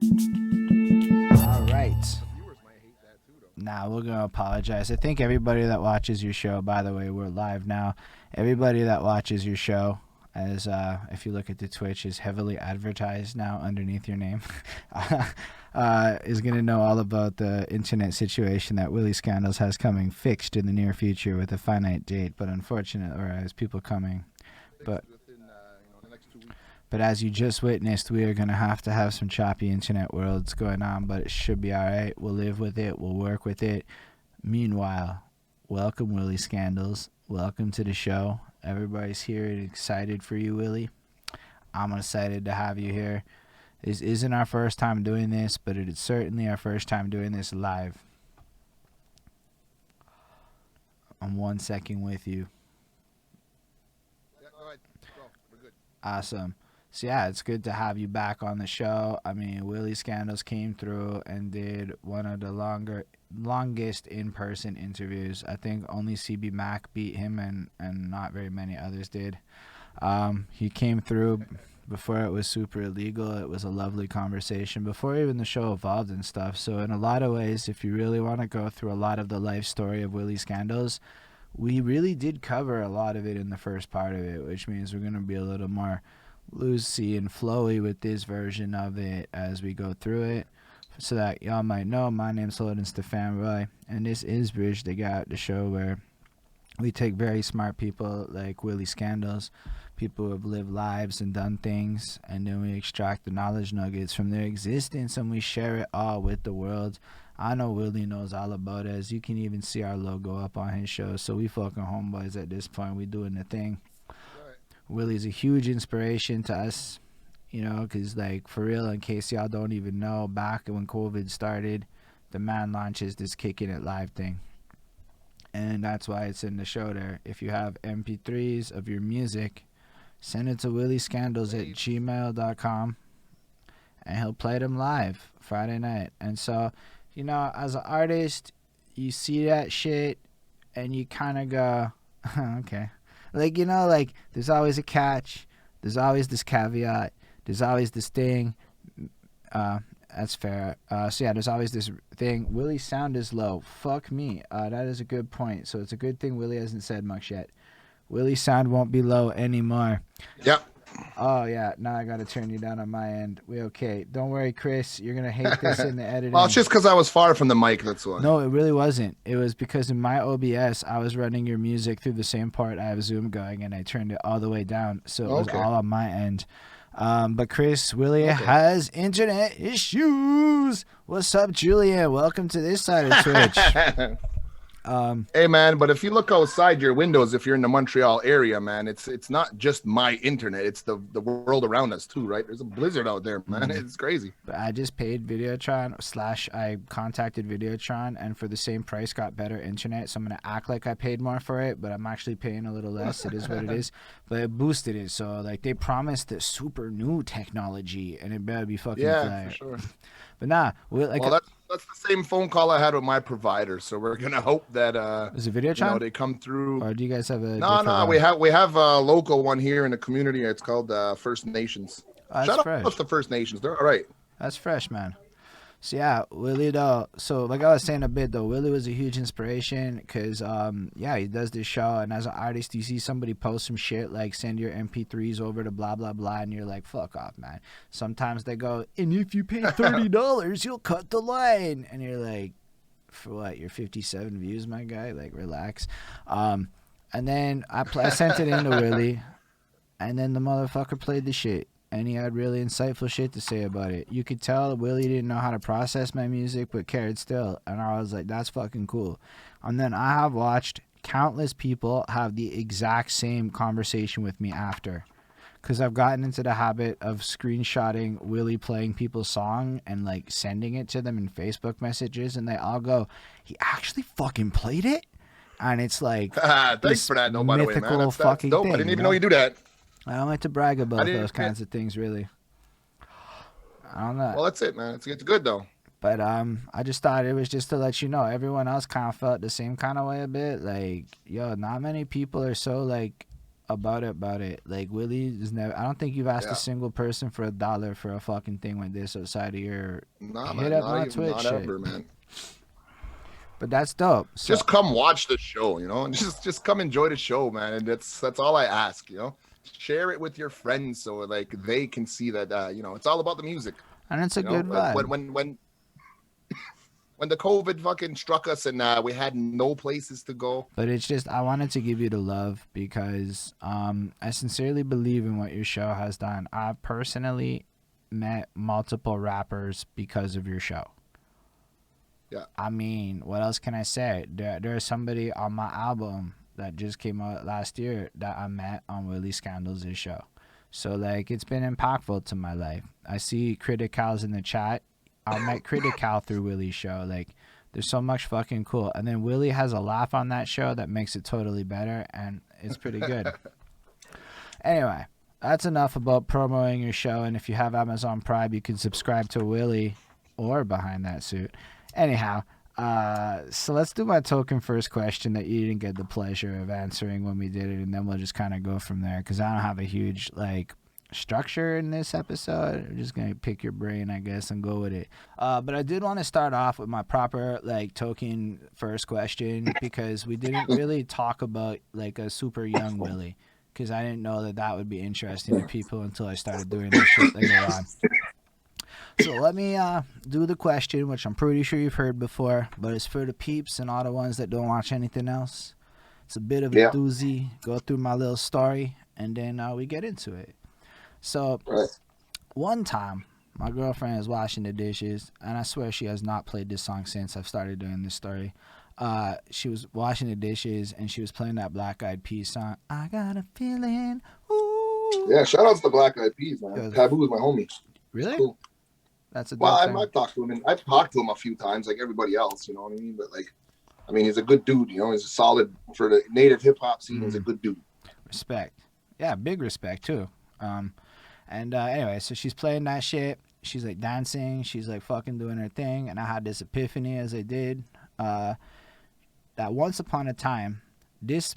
All right. Nah, we're gonna apologize. I think everybody that watches your show, by the way, we're live now. Everybody that watches your show, as if you look at the Twitch, is heavily advertised now underneath your name, is gonna know all about the internet situation that Willie Skandalz has coming fixed in the near future with a finite date, but unfortunate, or as people coming, but. But as you just witnessed, we are going to have some choppy internet worlds going on, but it should be all right. We'll live with it. We'll work with it. Meanwhile, welcome, Willie Skandalz. Welcome to the show. Everybody's here and excited for you, Willie. I'm excited to have you here. This isn't our first time doing this, but it is certainly our first time doing this live. I'm 1 second with you. Yeah, all right. Go. We're good. Awesome. So yeah, it's good to have you back on the show. I mean, Willie Skandalz came through and did one of the longest in-person interviews. I think only CB Mac beat him, and not very many others did. He came through before it was super illegal. It was a lovely conversation before even the show evolved and stuff. So in a lot of ways, if you really want to go through a lot of the life story of Willie Skandalz, we really did cover a lot of it in the first part of it, which means we're going to be a little more loosey and flowy with this version of it as we go through it, so that y'all might know. My name's Holden Stephan Roy, and this is Bridge the Gap, the show where we take very smart people like Willie Skandalz, people who have lived lives and done things, and then we extract the knowledge nuggets from their existence and we share it all with the world. I know Willie knows all about it, as you can even see our logo up on his show, so we fucking homeboys at this point. We doing the thing. Willie's a huge inspiration to us, you know, because, like, for real, in case y'all don't even know, back when COVID started, the man launches this Kicking It Live thing. And that's why it's in the show there. If you have MP3s of your music, send it to willieskandals@gmail.com, and he'll play them live Friday night. And so, you know, as an artist, you see that shit, and you kind of go, okay. Like, you know, like, there's always a catch. There's always this caveat. There's always this thing. That's fair. So, yeah, there's always this thing. Willie's sound is low. Fuck me. That is a good point. So it's a good thing Willie hasn't said much yet. Willie's sound won't be low anymore. Yep. Oh, yeah. Now I got to turn you down on my end. We okay. Don't worry, Chris. You're going to hate this in the editing. Well, it's just because I was far from the mic, that's why. No, it really wasn't. It was because in my OBS, I was running your music through the same part. I have Zoom going, and I turned it all the way down. So it was all on my end. But Chris, Willie has internet issues. What's up, Julian? Welcome to this side of Twitch. Hey, man, but if you look outside your windows, if you're in the Montreal area, man, it's not just my internet. It's the world around us, too, right? There's a blizzard out there, man. It's crazy. But I just paid Videotron / I contacted Videotron, and for the same price got better internet. So I'm going to act like I paid more for it, but I'm actually paying a little less. It is what it is. But it boosted it. So, like, they promised the super new technology, and it better be fucking fire. For sure. But nah, well, that's the same phone call I had with my provider. So we're gonna hope that is it Videotron? You know, they come through. Or do you guys have a No, we have a local one here in the community. It's called First Nations. Shout out to the First Nations. They're all right. That's fresh, man. So yeah, Willie though. So like I was saying a bit though, Willie was a huge inspiration because yeah, he does this show, and as an artist, you see somebody post some shit like send your MP3s over to blah blah blah, and you're like, fuck off, man. Sometimes they go, and if you pay $30, you'll cut the line, and you're like, for what? Your 57 views, my guy? Like, relax. And then I sent it in to Willie, and then the motherfucker played the shit. And he had really insightful shit to say about it. You could tell Willie didn't know how to process my music, but cared still. And I was like, that's fucking cool. And then I have watched countless people have the exact same conversation with me after. Because I've gotten into the habit of screenshotting Willie playing people's song and, like, sending it to them in Facebook messages. And they all go, he actually fucking played it? And it's like, thanks for that, no, by the way, man. That's fucking dope. thing, I didn't even know you do that. I don't like to brag about those kinds of things, really. I don't know. Well, that's it, man. It's good, though. But I just thought it was just to let you know. Everyone else kind of felt the same kind of way a bit. Like, yo, not many people are so, like, about it. Like Willie is never. I don't think you've asked a Yeah. single person for $1 for a fucking thing like this outside of your Nah, hit man, up not my even, Twitch not shit. ever, man. But that's dope. So Just come watch the show, and just come enjoy the show, man. And that's all I ask, Share it with your friends so like they can see that it's all about the music. and it's a good Like vibe. when the COVID fucking struck us and we had no places to go. But it's just I wanted to give you the love because I sincerely believe in what your show has done. I've personally met multiple rappers because of your show. Yeah. I mean, what else can I say? There's somebody on my album that just came out last year that I met on Willie Skandalz' show. So, like, it's been impactful to my life. I see Critical's in the chat. I met Critical through Willie's show. Like, there's so much fucking cool. And then Willie has a laugh on that show that makes it totally better, and it's pretty good. Anyway, that's enough about promoting your show. And if you have Amazon Prime, you can subscribe to Willie or Behind That Suit. Anyhow, so let's do my token first question that you didn't get the pleasure of answering when we did it, and then we'll just kind of go from there because I don't have a huge like structure in this episode. I'm just gonna pick your brain, I guess, and go with it. But I did want to start off with my proper like token first question because we didn't really talk about like a super young Willie because I didn't know that would be interesting to people until I started doing this shit later on. So let me do the question, which I'm pretty sure you've heard before, but it's for the peeps and all the ones that don't watch anything else. It's a bit of a doozy. Go through my little story, and then we get into it. So one time, my girlfriend is washing the dishes, and I swear she has not played this song since I've started doing this story. She was washing the dishes, and she was playing that Black Eyed Peas song. I got a feeling. Ooh. Yeah, shout out to the Black Eyed Peas, man. Taboo is my homie. Really? Cool. That's a well, I've talked to him, and I've talked to him a few times, like everybody else, you know what I mean? But like, I mean, he's a good dude, he's a solid for the native hip hop scene. He's a good dude. Respect, yeah, big respect too. Anyway, so she's playing that shit. She's like dancing. She's like fucking doing her thing, and I had this epiphany as I did. That once upon a time, this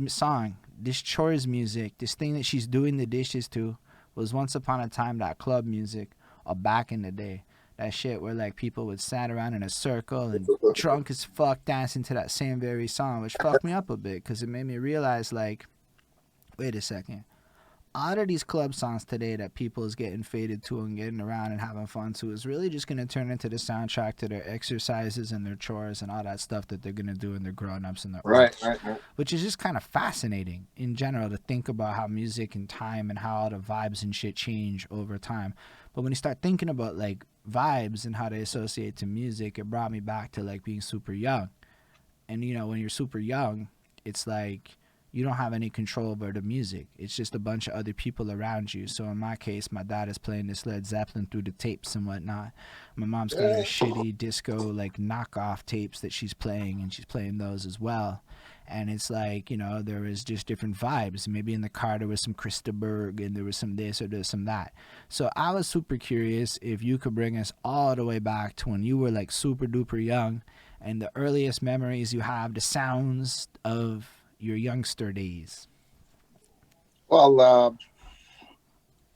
song, this chores music, this thing that she's doing the dishes to, was once upon a time that club music. Or back in the day, that shit where like people would stand around in a circle and drunk as fuck dancing to that same very song, which fucked me up a bit because it made me realize like, wait a second, out of these club songs today that people is getting faded to and getting around and having fun to is really just going to turn into the soundtrack to their exercises and their chores and all that stuff that they're going to do when they're grown ups and their right. Which is just kind of fascinating in general to think about how music and time and how all the vibes and shit change over time. But when you start thinking about like vibes and how they associate to music, it brought me back to like being super young. And when you're super young, it's like you don't have any control over the music. It's just a bunch of other people around you. So in my case, my dad is playing this Led Zeppelin through the tapes and whatnot. My mom's got her shitty disco like knockoff tapes that she's playing, and she's playing those as well. And it's like, there was just different vibes. Maybe in the car there was some Krista Berg and there was some this or there's some that. So I was super curious if you could bring us all the way back to when you were like super duper young and the earliest memories you have, the sounds of your youngster days. Well,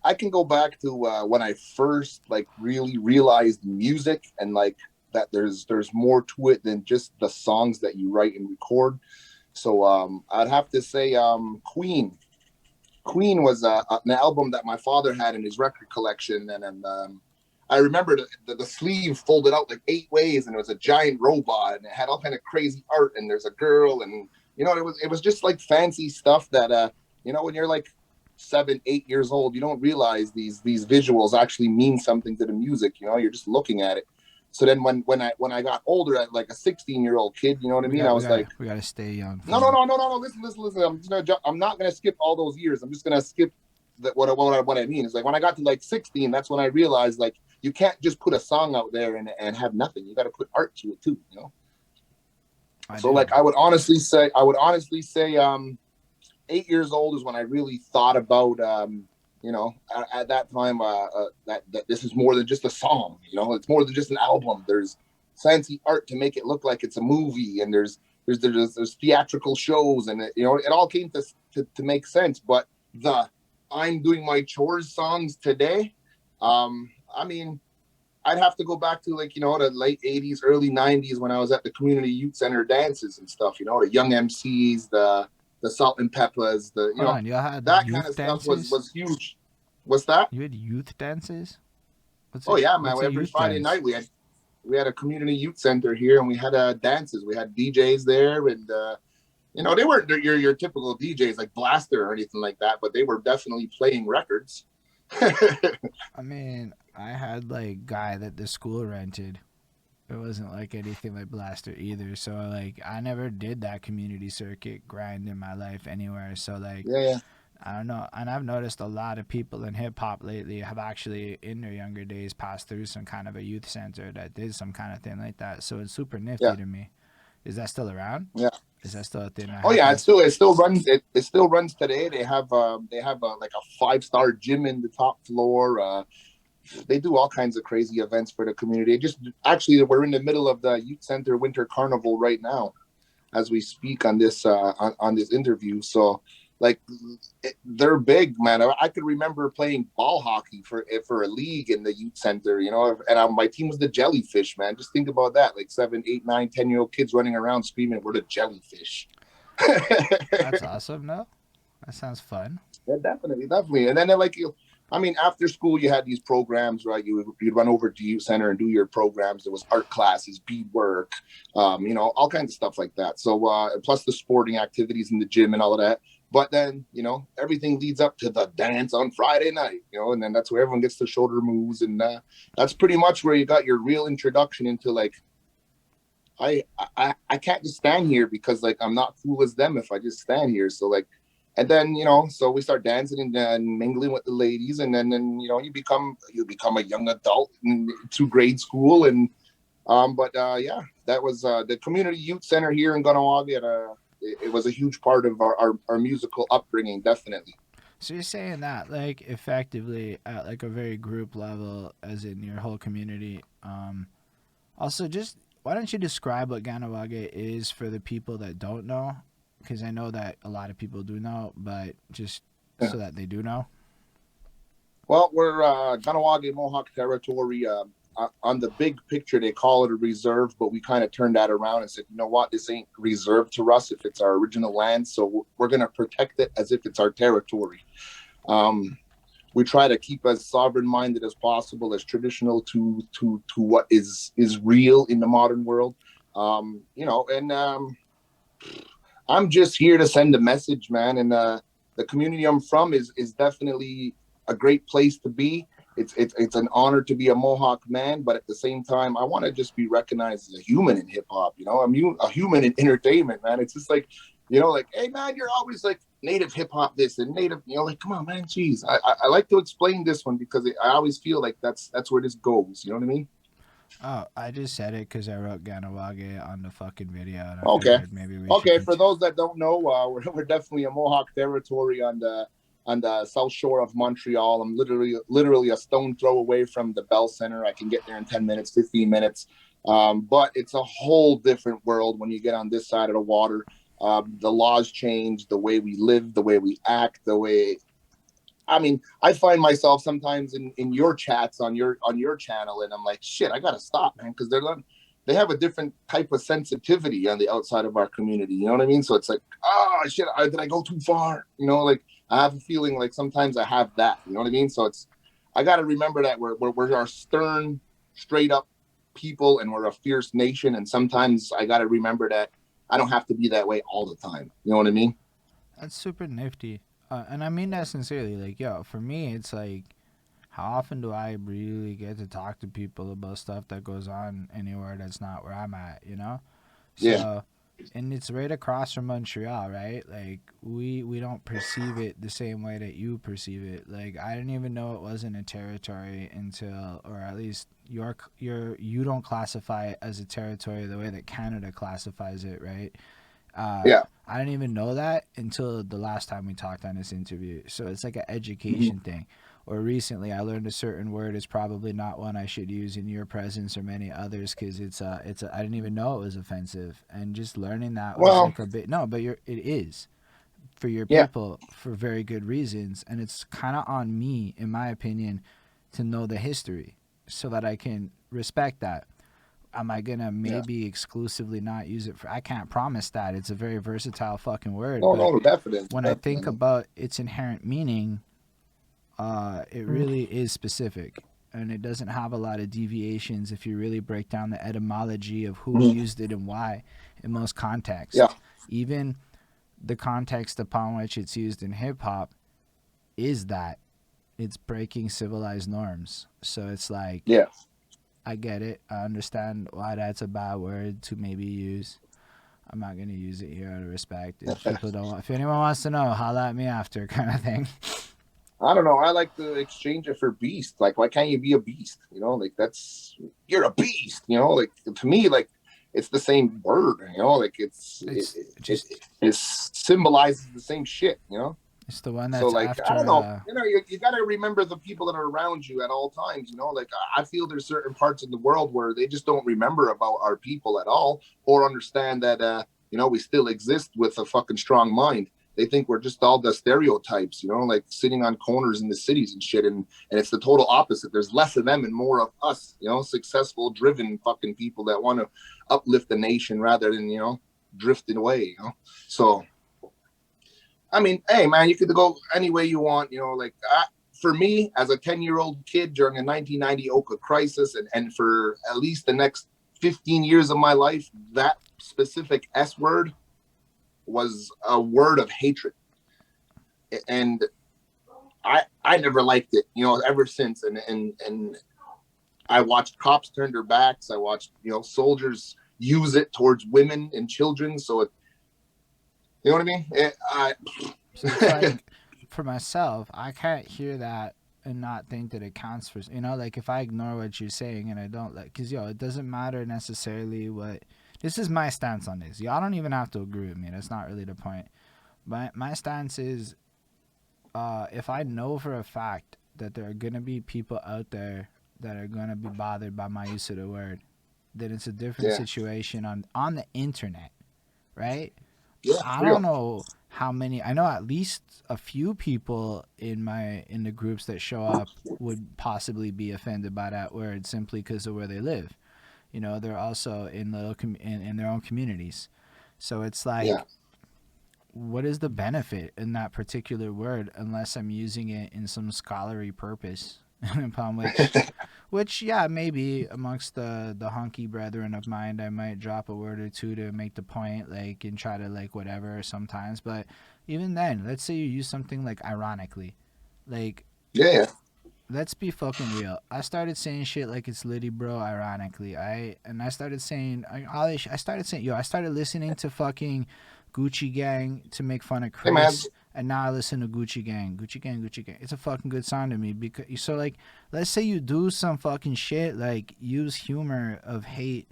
I can go back to when I first like really realized music and like that there's more to it than just the songs that you write and record. So I'd have to say Queen. Queen was an album that my father had in his record collection, and I remember the sleeve folded out like 8 ways, and it was a giant robot, and it had all kind of crazy art, and there's a girl, and it was just like fancy stuff that when you're like 7, 8 years old, you don't realize these visuals actually mean something to the music. You're just looking at it. So then when I got older, at like a 16-year-old kid, you know what I mean? I was like, we gotta stay young. No. Listen. I'm not gonna skip all those years. I'm just gonna skip what I mean is like when I got to like 16, that's when I realized like you can't just put a song out there and have nothing. You got to put art to it too. Like I would honestly say 8 years old is when I really thought about at that time that this is more than just a song. It's more than just an album. There's fancy art to make it look like it's a movie, and there's theatrical shows, and it all came to make sense. But the I'm doing my chores songs today, I mean, I'd have to go back to like, the late 80s, early 90s when I was at the community youth center dances and stuff, the young MCs, the Salt and Peppers, Hold on, y'all had that kind of youth stuff dances? was huge. What's that? You had youth dances? What's Oh it? yeah, man. What's a Every youth Friday dance? night we had a community youth center here, and we had dances. We had DJs there, and they weren't your typical DJs like Blaster or anything like that, but they were definitely playing records. I mean, I had like guy that the school rented. It wasn't like anything like Blaster either. So like I never did that community circuit grind in my life anywhere. So like Yeah, I don't know, and I've noticed a lot of people in hip hop lately have actually in their younger days passed through some kind of a youth center that did some kind of thing like that. So it's super yeah, nifty to me. Is that still around? yeah. Is that still a thing that Oh yeah, happens? it still runs. It still runs today. They have like a 5-star gym in the top floor. They do all kinds of crazy events for the community. Just actually, we're in the middle of the youth center winter carnival right now, as we speak on this on this interview. So, like, they're big, man. I could remember playing ball hockey for a league in the youth center, and my team was the Jellyfish, man. Just think about that, like 7, 8, 9, 10-year-old kids running around screaming, "We're the Jellyfish." That's awesome, no? That sounds fun. Yeah, definitely, definitely. And then like I mean, after school, you had these programs, right? You'd run over to youth center and do your programs. There was art classes, beadwork, all kinds of stuff like that. So plus the sporting activities in the gym and all of that. But then, everything leads up to the dance on Friday night, and then that's where everyone gets the shoulder moves, and that's pretty much where you got your real introduction into like I can't just stand here because like I'm not cool as them if I just stand here. So like, and then so we start dancing and mingling with the ladies, and then you become a young adult to grade school, and but yeah, that was the community youth center here in Kahnawake. It was a huge part of our musical upbringing, definitely. So you're saying that like effectively at like a very group level, as in your whole community. Also, just why don't you describe what Kahnawake is for the people that don't know? Because I know that a lot of people do know, but just Yeah. so that they do know. Well, we're Kahnawake Mohawk territory. On the big picture, they call it a reserve, but we kind of turned that around and said, you know what, this ain't reserved to us if it's our original land, so we're going to protect it as if it's our territory. We try to keep as sovereign-minded as possible, as traditional to what is real in the modern world. And I'm just here to send a message, man. And the community I'm from is definitely a great place to be. It's an honor to be a Mohawk man, but at the same time, I want to just be recognized as a human in hip hop. I'm a human in entertainment, man. It's just like, like, hey, man, you're always like native hip hop this and native, like, come on, man, jeez. I like to explain this one because I always feel like that's where this goes. You know what I mean? Oh, I just said it because I wrote Kahnawake on the fucking video, and I Okay. figured maybe we should Okay. For continue. those that don't know, we're definitely a Mohawk territory on the south shore of Montreal. I'm literally a stone throw away from the Bell Center. I can get there in 10 minutes, 15 minutes. But it's a whole different world when you get on this side of the water. The laws change, the way we live, the way we act, the way. I mean, I find myself sometimes in your chats on your channel, and I'm like, shit, I gotta stop, man, because they have a different type of sensitivity on the outside of our community. You know what I mean? So it's like, oh shit, did I go too far? Like I have a feeling like sometimes I have that. You know what I mean? So I got to remember that we're our stern, straight up people, and we're a fierce nation. And sometimes I got to remember that I don't have to be that way all the time. You know what I mean? That's super nifty. And I mean that sincerely. Like, yo, for me, it's like, how often do I really get to talk to people about stuff that goes on anywhere that's not where I'm at, you know? Yeah. So, and it's right across from Montreal, right? Like, we don't perceive it the same way that you perceive it. Like, I didn't even know it wasn't a territory until, or at least you don't classify it as a territory the way that Canada classifies it, right? Uh, Yeah. I didn't even know that until the last time we talked on this interview. So it's like an Mhm. education thing. Or recently, I learned a certain word is probably not one I should use in your presence or many others because I didn't even know it was offensive. And just learning that was Well, like a bit no, but it is for your Yeah. people for very good reasons, and it's kind of on me, in my opinion, to know the history so that I can respect that. Am I gonna Yeah. maybe exclusively not use it for? I can't promise that. It's a very versatile fucking word, No, but no, definitely, when I think definitely. about its inherent meaning, it really is specific, and it doesn't have a lot of deviations if you really break down the etymology of who Mhm. used it and why in most Yeah. contexts. Even the context upon which it's used in hip hop is that it's breaking civilized norms. So it's like, Yeah. I get it. I understand why that's a bad word to maybe use. I'm not gonna use it here out of respect. If people don't, if anyone wants to know, holla at me after, kind of thing. I don't know. I like to exchange it for beast. Like, why can't you be a beast? You know, like that's you're a beast. You know, like to me, like it's the same word. You know, like It's it, just it symbolizes the same shit. You know, it's the one so that's like I don't after. know. You know, you got to remember the people that are around you at all times. You know, like I feel there's certain parts of the world where they just don't remember about our people at all, or understand that you know we still exist with a fucking strong mind. They think we're just all the stereotypes, you know, like sitting on corners in the cities and shit. And it's the total opposite. There's less of them and more of us, you know, successful, driven fucking people that want to uplift the nation rather than, you know, drifting away, you know. So, I mean, hey, man, you could go any way you want, you know, like for me as a 10-year-old kid during the 1990 Oka crisis and for at least the next 15 years of my life, that specific S word was a word of hatred. And I never liked it, you know, ever since. And I watched cops turn their backs. I watched, you know, soldiers use it towards women and children. So it, you know what I mean? So it's like, for myself, I can't hear that and not think that it counts for, like if I ignore what you're saying and I don't like, because it doesn't matter necessarily what. This is my stance on this. Y'all don't even have to agree with me. That's not really the point. My stance is, if I know for a fact that there are gonna be people out there that are gonna be bothered by my use of the word, then it's a different yeah, situation on the internet, right? yeah, I don't real. know how many. I know at least a few people in the groups that show up would possibly be offended by that word simply because of where they live. They're also in in their own communities. So it's Yeah, like, what is the benefit in that particular word unless I'm using it in some scholarly purpose upon which, yeah, maybe amongst the honky brethren of mine, I might drop a word or two to make the point, like, and try to, like, whatever sometimes. But even then, let's say you use something like ironically, like, yeah, let's be fucking real. I started saying shit like it's litty, bro, ironically. I started saying, I started saying, I started listening to fucking Gucci Gang to make fun of hey man, Chris, and now I listen to Gucci Gang, Gucci Gang, Gucci Gang. It's a fucking good song to me because so, like, let's say you do some fucking shit like use humor of hate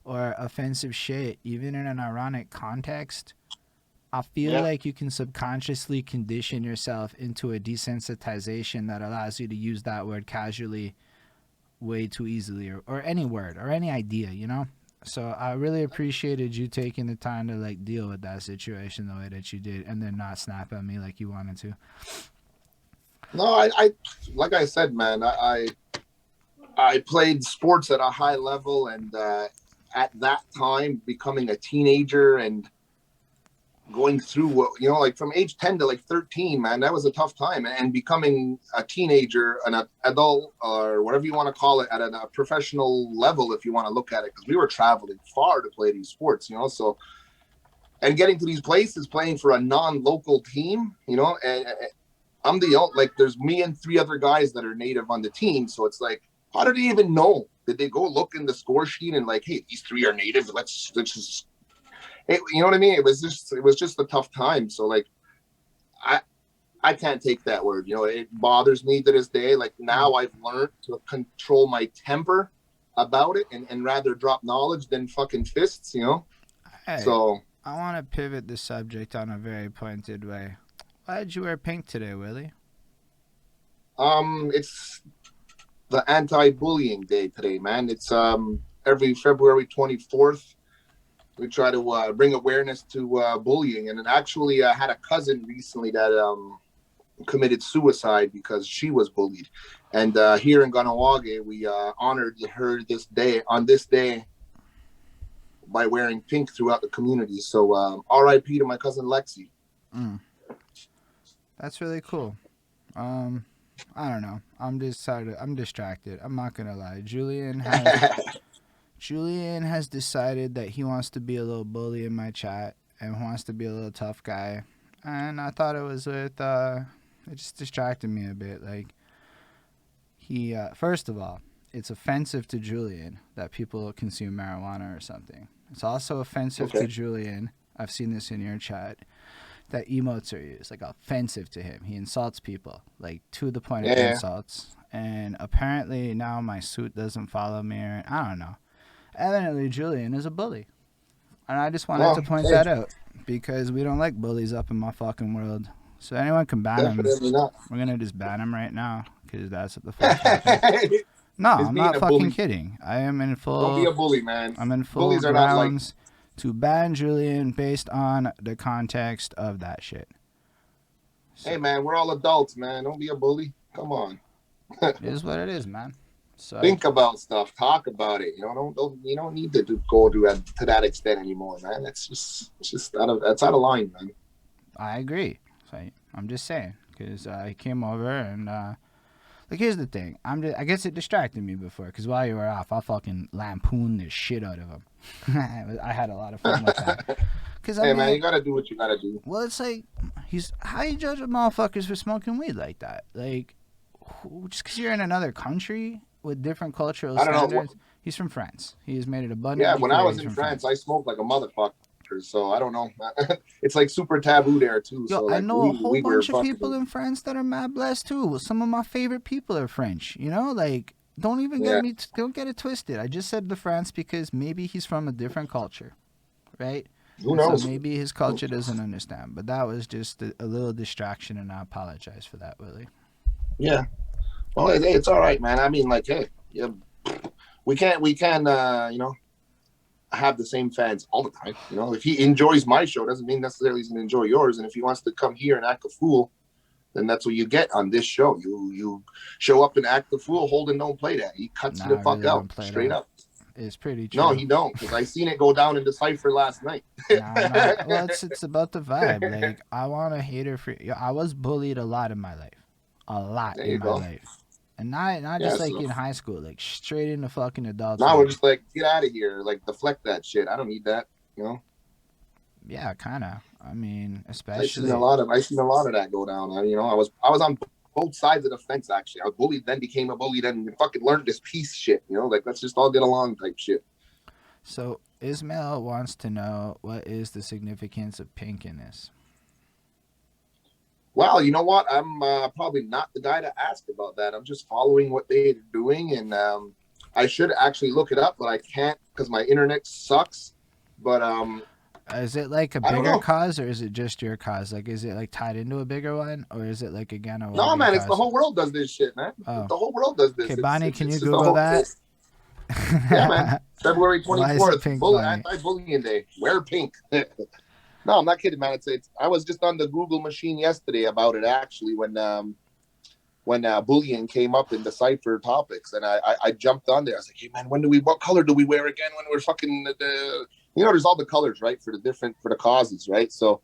or offensive shit even in an ironic context. I feel yeah. like you can subconsciously condition yourself into a desensitization that allows you to use that word casually way too easily, or any word or any idea. So I really appreciated you taking the time to, like, deal with that situation the way that you did, and then not snap at me like you wanted to. No, I like I said, man, I played sports at a high level, and at that time, becoming a teenager and going through what, you know, like from age 10 to like 13, man, that was a tough time. And becoming a teenager, an adult, or whatever you want to call it, at a professional level, if you want to look at it, because we were traveling far to play these sports, you know. So, and getting to these places, playing for a non-local team, you know, and I'm like, there's me and three other guys that are native on the team. So it's like, how did they even know? Did they go look in the score sheet and like, hey, these three are native, let's just, you know what I mean? It was just a tough time. So like, I I can't take that word. You know, it bothers me to this day. Like now, I've learned to control my temper about it, and rather drop knowledge than fucking fists. You know, Hey, so I want to pivot the subject on a very pointed way. Why did you wear pink today, Willie? it's the anti-bullying day today, man. It's every February 24th. We try to bring awareness to bullying. And then actually, I had a cousin recently that committed suicide because she was bullied. And here in Kahnawake, we honored her on this day by wearing pink throughout the community. So R.I.P. to my cousin Lexi. Mm. That's really cool. I don't know. I'm distracted. I'm not gonna lie. Julian has decided that he wants to be a little bully in my chat and wants to be a little tough guy. And I thought it was it just distracted me a bit. Like he first of all, it's offensive to Julian that people consume marijuana or something. It's also offensive to Julian. I've seen this in your chat. That emotes are used, like offensive to him. He insults people, like to the point of insults. And apparently now my suit doesn't follow me. Or, I don't know. Evidently Julian is a bully. And I just wanted to point that out because we don't like bullies up in my fucking world. So anyone can ban him. We're going to just ban him right now because that's what the fuck happened. No, I'm not fucking kidding. I am in full... Don't be a bully, man. I'm in full Bullies grounds to ban Julian based on the context of that shit. So, hey, man, we're all adults, man. Don't be a bully. Come on. It is what it is, man. So think about stuff. Talk about it. You know, don't need to go to that extent anymore, man. It's just that's out of line, man. I agree. So I'm just saying because he came over and like here's the thing. I guess it distracted me before because while you were off, I fucking lampooned the shit out of him. I had a lot of fun with that. Hey, man, you gotta do what you gotta do. Well, it's like how you judge a motherfuckers for smoking weed like that? Like just because you're in another country with different cultural standards. He's from France. He has made it abundant. Yeah, when I was in France, I smoked like a motherfucker. So I don't know. It's like super taboo there too. Yo, so like, I know a whole bunch of people in France that are mad blessed too. Some of my favorite people are French. You know, like don't even don't get it twisted. I just said the France because maybe he's from a different culture, right? Who knows? So maybe his culture doesn't understand. But that was just a little distraction, and I apologize for that, Willie. Yeah. Well, it's all right, man. I mean, like, hey, yeah, we can, you know, have the same fans all the time. You know, if he enjoys my show, doesn't mean necessarily he's gonna enjoy yours. And if he wants to come here and act a fool, then that's what you get on this show. You show up and act a fool. Holden don't play that. He cuts the fuck out straight up. It's pretty true. No, he don't, because I seen it go down in the cipher last night. Nah. Well, it's about the vibe. Like I want a hater for. I was bullied a lot in my life, life. And not just like in high school, like straight into fucking adults. Now we're just like, get out of here, like deflect that shit. I don't need that, you know. Yeah, kind of. I mean, especially. I seen a lot of that go down. You know, I was on both sides of the fence. Actually, I was bullied, then became a bully, then fucking learned this piece shit. You know, like let's just all get along type shit. So Ismail wants to know what is the significance of pink in this. Well, you know what? I'm probably not the guy to ask about that. I'm just following what they're doing, and I should actually look it up, but I can't because my internet sucks. But is it like a bigger cause, or is it just your cause? Like, is it like tied into a bigger one, or is it like again? No, man, it's the whole world does this shit, man. The whole world does this. Okay, Bonnie, can you Google that? Yeah, man. February 24th, anti-bullying day. Wear pink. No, I'm not kidding, man. I was just on the Google machine yesterday about it actually when bullying came up in the cipher topics, and I jumped on there. I was like, hey man, what color do we wear again when we're fucking you know, there's all the colors, right, for the causes, right? So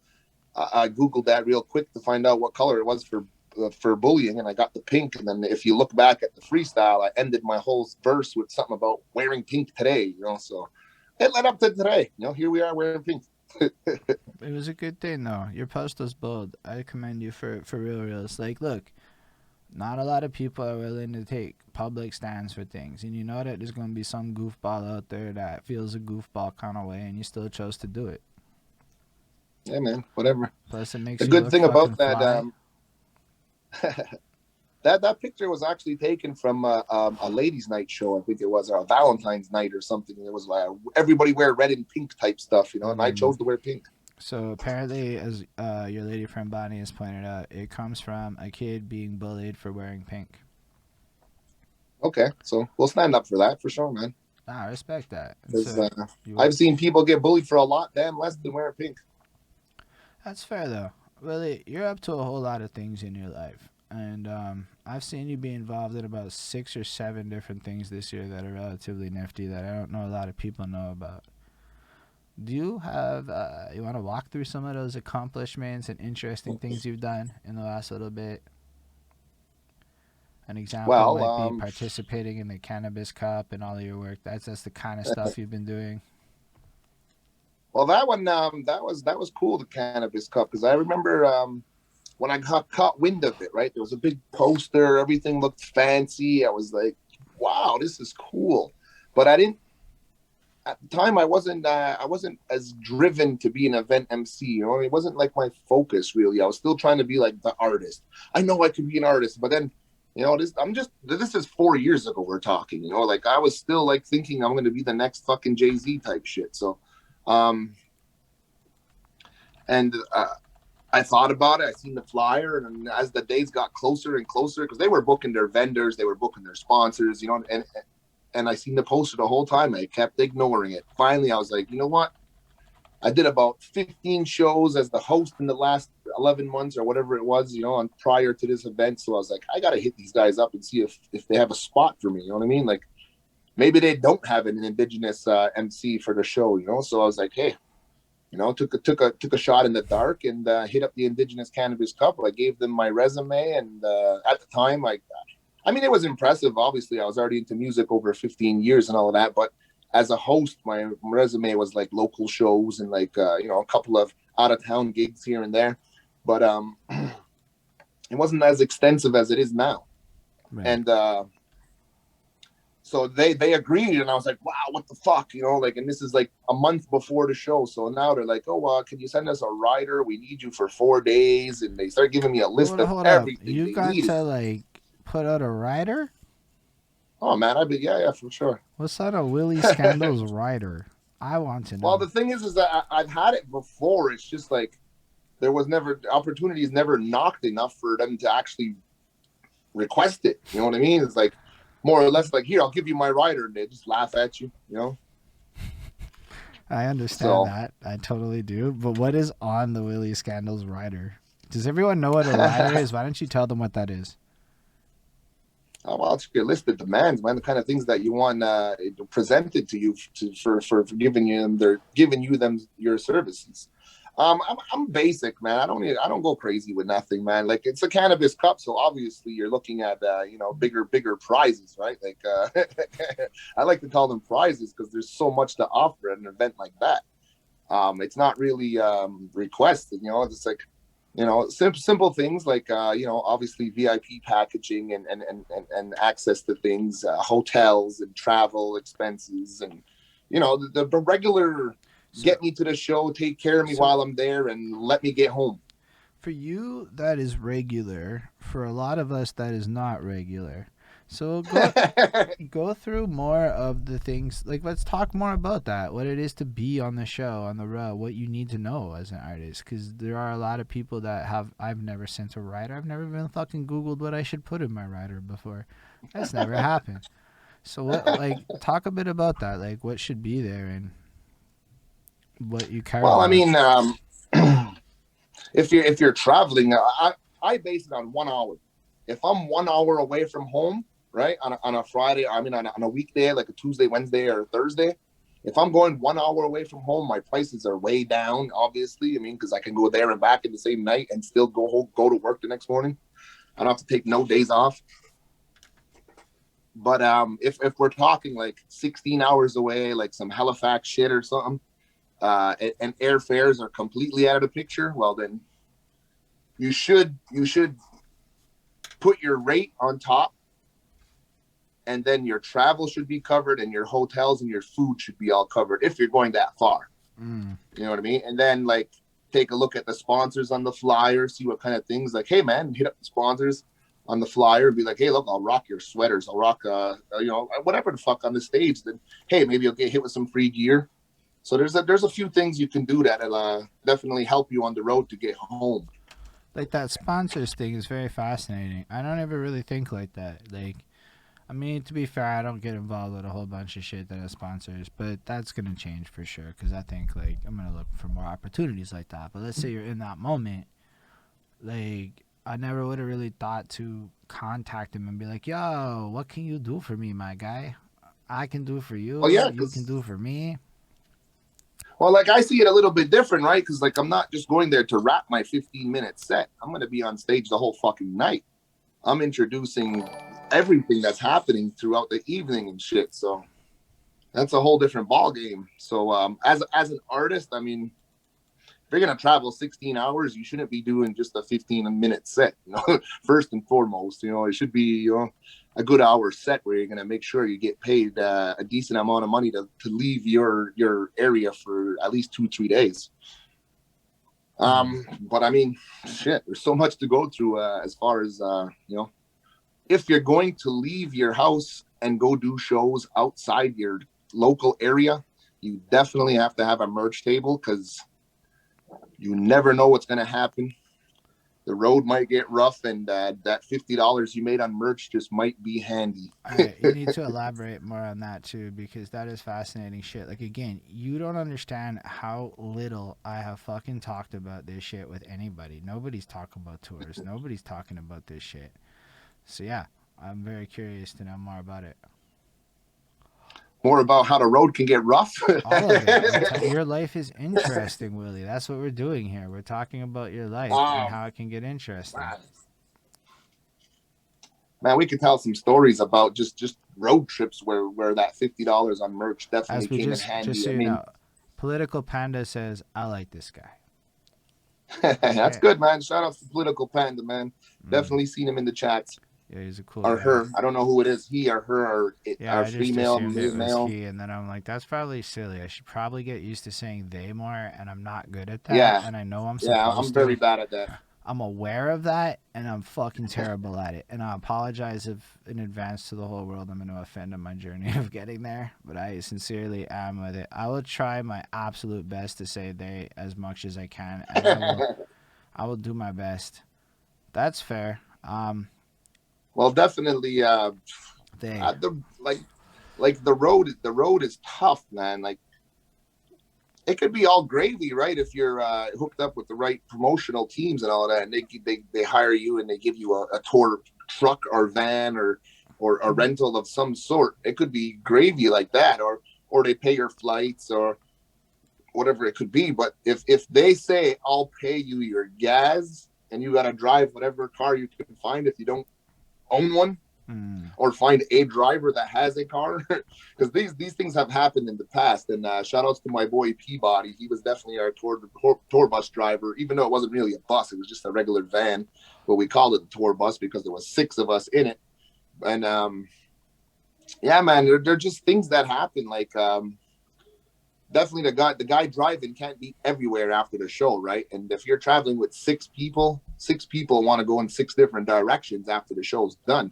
I Googled that real quick to find out what color it was for bullying, and I got the pink. And then if you look back at the freestyle, I ended my whole verse with something about wearing pink today, you know. So it led up to today. You know, here we are wearing pink. It was a good thing though. Your post was bold. I commend you for reals. Like, look, not a lot of people are willing to take public stands for things, and you know that there's gonna be some goofball out there that feels a goofball kind of way, and you still chose to do it. Yeah, man. Whatever. Plus, it makes the you good look thing about fly. that that picture was actually taken from a ladies' night show. I think it was, or a Valentine's night or something. It was like everybody wear red and pink type stuff, you know, and I chose to wear pink. So apparently, as your lady friend Bonnie has pointed out, it comes from a kid being bullied for wearing pink. Okay, so we'll stand up for that for sure, man. I respect that. Because So you I've work. seen people get bullied for a lot damn less than wearing pink. That's fair though. Really, you're up to a whole lot of things in your life, and I've seen you be involved in about 6 or 7 different things this year that are relatively nifty that I don't know a lot of people know about. Do you have? You want to walk through some of those accomplishments and interesting things you've done in the last little bit? An example Well, might be participating in the Cannabis Cup and all of your work. That's the kind of stuff you've been doing. well, that one that was cool. The Cannabis Cup, because I remember when I got caught wind of it. Right, there was a big poster. Everything looked fancy. I was like, wow, this is cool. But I didn't at the time. I wasn't as driven to be an event MC. You know, it wasn't like my focus really. I was still trying to be like the artist. I know I could be an artist, but then this is 4 years ago we're talking, like I was still like thinking I'm going to be the next fucking Jay-Z type shit. So um and I thought about it. I seen the flyer, and as the days got closer and closer, because they were booking their vendors, they were booking their sponsors, and I seen the poster the whole time. I kept ignoring it. Finally I was like, you know what, I did about 15 shows as the host in the last 11 months or whatever it was, on prior to this event. So I was like, I got to hit these guys up and see if they have a spot for me. You know what I mean? Like maybe they don't have an indigenous MC for the show, So I was like, hey, took a shot in the dark and hit up the Indigenous Cannabis Cup. I gave them my resume. And at the time, I mean, it was impressive. Obviously, I was already into music over 15 years and all of that. But as a host, my resume was like local shows and like, a couple of out of town gigs here and there. But it wasn't as extensive as it is now. Right. And so they agreed, and I was like, wow, what the fuck, and this is like a month before the show. So now they're like, oh, can you send us a rider? We need you for 4 days. And they start giving me a list of Hold up. everything You they got needed. to like put out a rider? Oh man, yeah, for sure. What's that a Willie Scandals rider? I want to Well, know. the thing is that I've had it before. It's just like there was never opportunities never knocked enough for them to actually request it. You know what I mean? It's like more or less like, here, I'll give you my rider, and they just laugh at you. I understand So that. I totally do. But what is on the Willie Scandals rider? Does everyone know what a rider is? Why don't you tell them what that is? oh, well, it's your list of demands, man. The kind of things that you want presented to you for giving you them your services. I'm basic, man. I don't go crazy with nothing, man. Like it's a cannabis cup, so obviously you're looking at bigger prizes, right? Like I like to call them prizes because there's so much to offer at an event like that. It's not really requested, it's like simple things like obviously VIP packaging and access to things, hotels and travel expenses, and the regular So, get me to the show, take care of me so while I'm there, and let me get home. for you, that is regular. For a lot of us, that is not regular. So go through more of the things. Like, let's talk more about that. What it is to be on the show, on the road. What you need to know as an artist, because there are a lot of people that have. I've never sent a writer. I've never even fucking Googled what I should put in my writer before. That's never happened. So what? Like, talk a bit about that. Like, what should be there and what you care Well, I about. mean, if you're traveling, I base it on 1 hour. If I'm 1 hour away from home, right, on a Friday, I mean on a weekday, like a Tuesday, Wednesday, or Thursday, if I'm going 1 hour away from home, my prices are way down. Obviously, I mean, because I can go there and back in the same night and still go to work the next morning. I don't have to take no days off. But if we're talking like 16 hours away, like some Halifax shit or something, and airfares are completely out of the picture, well then you should put your rate on top, and then your travel should be covered, and your hotels and your food should be all covered if you're going that far. Mm. You know what I mean? And then like take a look at the sponsors on the flyer, see what kind of things, like, hey man, hit up the sponsors on the flyer and be like, hey, look, I'll rock your sweaters, I'll rock whatever the fuck on the stage. Then hey, maybe you'll get hit with some free gear. So there's a few things you can do that'll definitely help you on the road to get home. Like that sponsors thing is very fascinating. I don't ever really think like that. Like I mean, to be fair, I don't get involved with a whole bunch of shit that has sponsors, but that's gonna change for sure. Cause I think like I'm gonna look for more opportunities like that. But let's say you're in that moment, like I never would have really thought to contact him and be like, "Yo, what can you do for me, my guy? I can do for Well, you. yeah, You can because do for me." well, like I see it a little bit different, right? Because like I'm not just going there to rap my 15-minute set. I'm gonna be on stage the whole fucking night. I'm introducing everything that's happening throughout the evening and shit. So that's a whole different ball game. So as an artist, I mean, if you're gonna travel 16 hours, you shouldn't be doing just a 15-minute set. You know, first and foremost, you know, it should be a good hour set where you're gonna make sure you get paid a decent amount of money to leave your area for at least 2-3 days. Mm. But I mean, shit, there's so much to go through as far as if you're going to leave your house and go do shows outside your local area, you definitely have to have a merch table because you never know what's going to happen. The road might get rough, and that $50 you made on merch just might be handy. All right, you need to elaborate more on that too, because that is fascinating shit. Like again, you don't understand how little I have fucking talked about this shit with anybody. Nobody's talking about tours. Nobody's talking about this shit. So yeah, I'm very curious to know more about it. More about how the road can get rough. All of it. Your life is interesting, Willie. That's what we're doing here. We're talking about your life and um, how it can get interesting. man, we could tell some stories about just road trips where that $50 on merch definitely As we came in just handy. so I you mean, know, Political Panda says I like this guy. that's Okay. good, man. Shout out to Political Panda, man. Mm. Definitely seen him in the chats. Yeah, he's a cool Or guy. her. I don't know who it is. He or her or Yeah, are I just female, assumed it was male. he, and then I'm like, that's probably silly. I should probably get used to saying they more, and I'm not good at that, Yeah, and I know I'm yeah. I'm supposed very to. bad at that. I'm aware of that, and I'm fucking terrible at it. And I apologize if, in advance to the whole world, I'm going to offend on my journey of getting there. But I sincerely am with it. I will try my absolute best to say they as much as I can, and I will do my best. That's fair. Well, definitely. They. The like the road is tough, man. Like it could be all gravy, right? If you're hooked up with the right promotional teams and all of that, and they hire you and they give you a tour truck or van or a rental of some sort. It could be gravy like that, or they pay your flights or whatever it could be. But if they say I'll pay you your gas and you got to drive whatever car you can find if you don't own one, Mm. or find a driver that has a car, because these things have happened in the past. And shout outs to my boy Peabody. He was definitely our tour bus driver, even though it wasn't really a bus, it was just a regular van, but we called it the tour bus because there was 6 of us in it. And yeah, man, they're just things that happen. Like definitely the guy driving can't be everywhere after the show, right? And if you're traveling with 6 people want to go in 6 different directions after the show's done.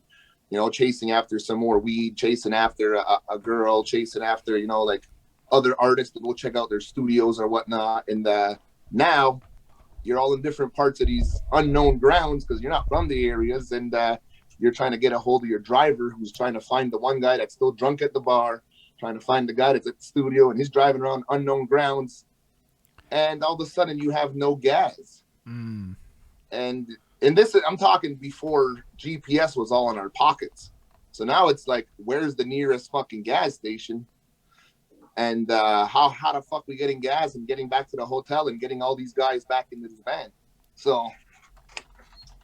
Chasing after some more weed, chasing after a girl, chasing after like other artists to go check out their studios or whatnot. And now you're all in different parts of these unknown grounds because you're not from the areas, and you're trying to get a hold of your driver who's trying to find the one guy that's still drunk at the bar, trying to find the guy that's at the studio, and he's driving around unknown grounds, and all of a sudden you have no gas. Mm. And this, I'm talking before GPS was all in our pockets. So now it's like, where's the nearest fucking gas station? And how the fuck we getting gas and getting back to the hotel and getting all these guys back into this van? So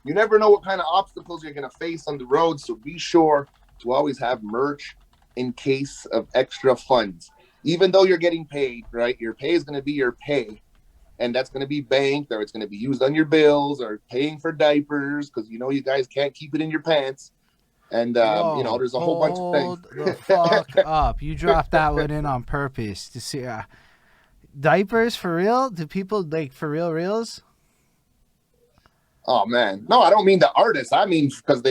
you never know what kind of obstacles you're gonna face on the road. So be sure to always have merch in case of extra funds. Even though you're getting paid, right? Your pay is gonna be your pay, and that's going to be banked, or it's going to be used on your bills or paying for diapers because you guys can't keep it in your pants. And Whoa, there's a whole bunch of things. hold the fuck up. You dropped that one in on purpose to see diapers for real? Do people like for real reals? Oh man, no, I don't mean the artists. I mean because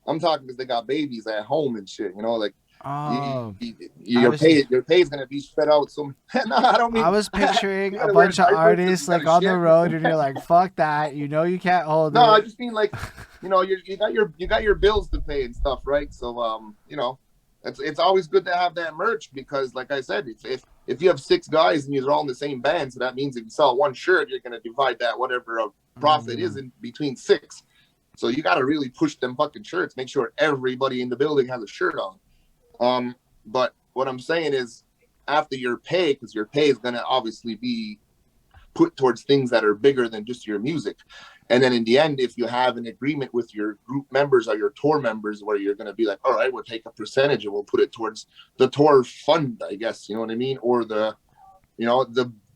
I'm talking because they got babies at home and shit. Like Oh, I Your was pay is gonna be spread out. So no, I don't I mean was picturing you a gotta wear bunch of diapers because artists you got like a on the shit. road, and you're like, "Fuck that!" You know you can't hold No, I it. just mean like, you got your bills to pay and stuff, right? So it's always good to have that merch because, like I said, if you have six guys and you're all in the same band, so that means if you sell one shirt, you're gonna divide that whatever profit is Mm. in between six. So you got to really push them fucking shirts. Make sure everybody in the building has a shirt on. But what I'm saying is, after your pay, because your pay is gonna obviously be put towards things that are bigger than just your music. And then in the end, if you have an agreement with your group members or your tour members where you're going to be like, all right, we'll take a percentage and we'll put it towards the tour fund, I guess, you know what I mean? Or the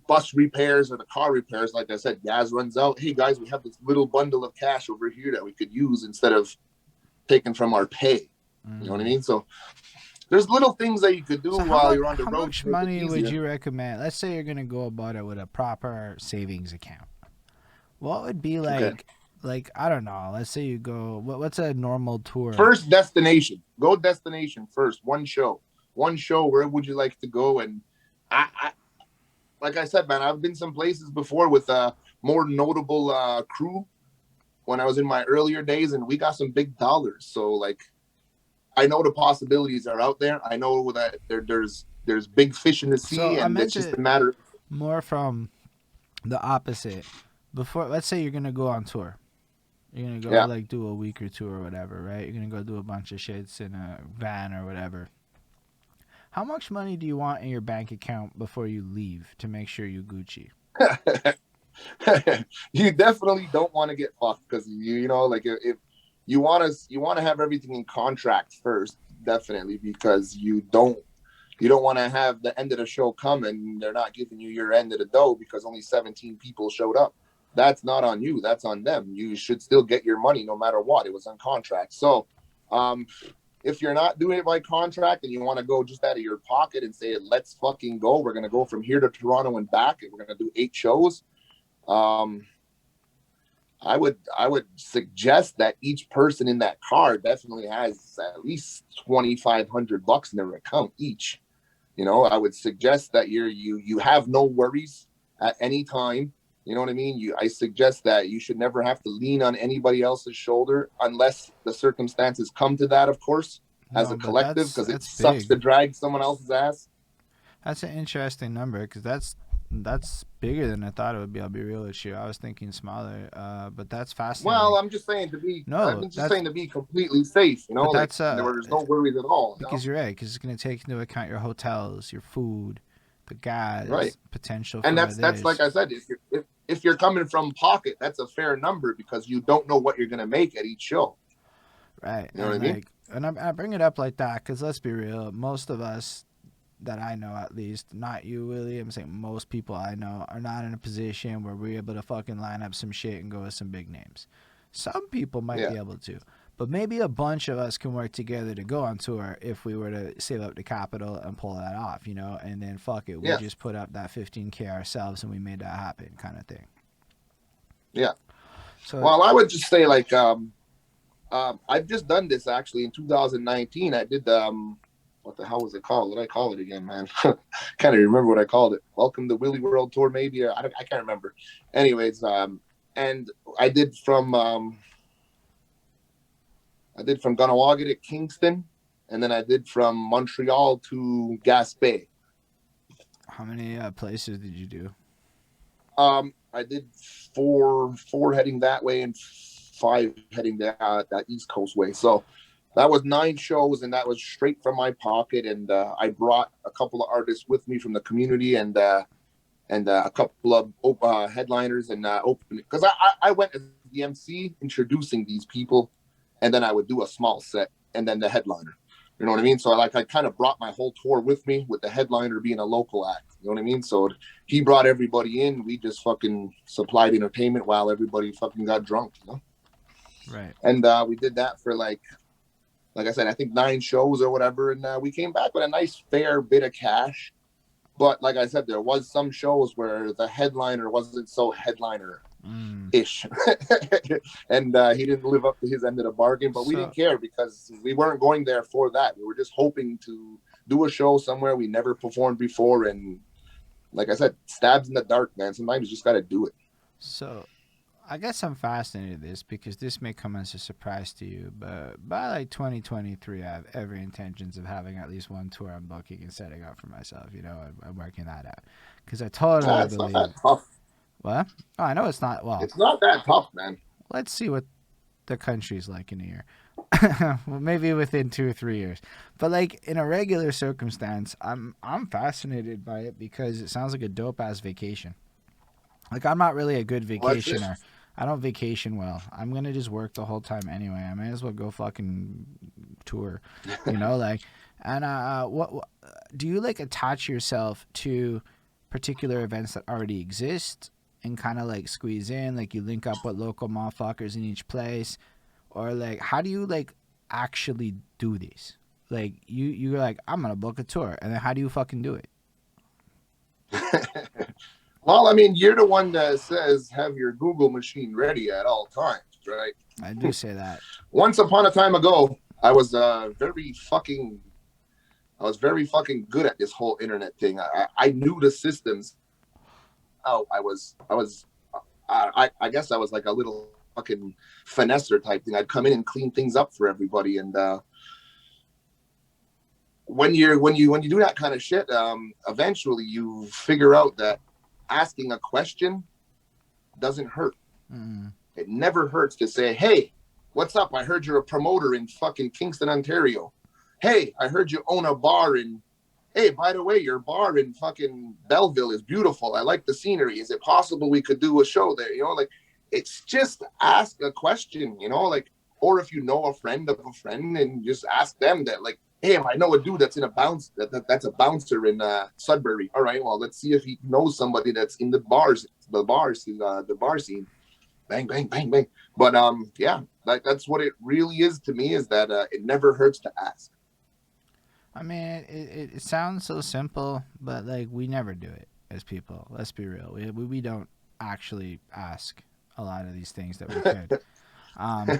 bus repairs or the car repairs. Like I said, gas runs out. Hey guys, we have this little bundle of cash over here that we could use instead of taking from our pay. You know what I Mm. mean? So there's little things that you could do So while you're on the how road much to make it money would easier. you recommend? Let's say you're gonna go about it with a proper savings account. What would be Okay. like I don't know. Let's say you go. What's a normal tour? First destination. Go destination first. One show. One show. Where would you like to go? And I like I said, man, I've been some places before with a more notable crew when I was in my earlier days, and we got some big dollars. So like, I know the possibilities are out there. I know that there's big fish in the So sea, I and it's meant just it a matter. more from the opposite. Before, let's say you're gonna go on tour. You're gonna go Yeah. like do a week or two or whatever, right? You're gonna go do a bunch of shits in a van or whatever. How much money do you want in your bank account before you leave to make sure you Gucci? You definitely don't want to get fucked because like if you want to have everything in contract first, definitely, because you don't want to have the end of the show come and they're not giving you your end of the dough because only 17 people showed up. That's not on you, that's on them. You should still get your money no matter what. It was on contract. So um if you're not doing it by contract and you want to go just out of your pocket and say, let's fucking go, we're going to go from here to Toronto and back, and we're going to do 8 shows. um, I would suggest that each person in that car definitely has at least $2,500 in their account each. I would suggest that you have no worries at any time. You know what I mean? I suggest that you should never have to lean on anybody else's shoulder unless the circumstances come to that, of course, as No, a but collective, because it that's sucks to big. drag someone else's ass. That's an interesting number because that's bigger than I thought it would be. I'll be real with you. I was thinking smaller, but that's Well, fascinating. I'm No, just saying to be completely safe, but like that's there's no worries at all. because you're right. Because it's gonna take into account your hotels, your food, the Right. gas, potential And for that's like this. I said, if you're coming from pocket, that's a fair number because you don't know what you're gonna make at each show. Right. You know what I And mean? like, and I bring it up like that because let's be real. Most of us that I know, at least, not you, Willie, I'm saying most people I know are not in a position where we're able to fucking line up some shit and go with some big names. Some people might Yeah. be able to. But maybe a bunch of us can work together to go on tour if we were to save up the capital and pull that off, and then fuck it, we Yeah. just put up that 15K ourselves and we made that happen kind of thing. Yeah. So, Well, I would just say like I've just done this actually in 2019. I did what the hell was it called? What did I call it again, man? Can't even remember what I called it. Welcome to Willie World Tour, maybe. Or I can't remember. Anyways, and I did from Kahnawake to Kingston, and then I did from Montreal to Gaspé. how many places did you do? I did four heading that way and 5 heading that East Coast way. So that was 9 shows, and that was straight from my pocket. And I brought a couple of artists with me from the community, and a couple of headliners, and open, because I went as the MC introducing these people, and then I would do a small set, and then the headliner. You know what I mean? So I kind of brought my whole tour with me, with the headliner being a local act. You know what I mean? So he brought everybody in. We just fucking supplied entertainment while everybody fucking got drunk. Right. And we did that for like I said, I think 9 shows or whatever. And we came back with a nice fair bit of cash. But like I said, there was some shows where the headliner wasn't so headliner Mm. ish. And he didn't live up to his end of the bargain, but we So didn't care because we weren't going there for that. We were just hoping to do a show somewhere we never performed before. And like I said, stabs in the dark, man. Sometimes you just got to do it. so I guess I'm fascinated with this because this may come as a surprise to you, but by like 2023, I have every intentions of having at least one tour I'm booking and setting up for myself. You know, I'm working that out because I totally It's not believe. that tough. What? Oh, I know it's not. Well, It's not that tough, man. let's see what the country's like in a year. Well, maybe within 2 or 3 years, but like in a regular circumstance, I'm fascinated by it because it sounds like a dope ass vacation. Like I'm not really a good Well, that's it. vacationer. I don't vacation well. I'm gonna just work the whole time anyway. I may as well go fucking tour, you know. Like, and what do you like attach yourself to particular events that already exist and kind of like squeeze in? Like you link up with local motherfuckers in each place, or like how do you like actually do this? Like you're like I'm gonna book a tour, and then how do you fucking do it? Well, I mean, you're the one that says have your Google machine ready at all times, right? I do say that. Once upon a time ago, I was very fucking good at this whole internet thing. I knew the systems. Oh, I guess I was like a little fucking finesser type thing. I'd come in and clean things up for everybody. And when you do that kind of shit, eventually you figure out that asking a question doesn't hurt. Mm. It never hurts to say, "Hey, what's up? I heard you're a promoter in fucking Kingston, Ontario. Hey, I heard you own a bar in. Hey, by the way, your bar in fucking Belleville is beautiful. I like the scenery. Is it possible we could do a show there?" You know, like it's just ask a question. You know, like or if you know a friend of a friend and just ask them that, like, "Hey, I know a dude that's in a that's a bouncer in Sudbury. All right, well, let's see if he knows somebody that's in the bar scene." Bang, bang, bang, bang. But yeah, that's what it really is to me. Is that it never hurts to ask. I mean, it sounds so simple, but like we never do it as people. Let's be real. We don't actually ask a lot of these things that we could. Um,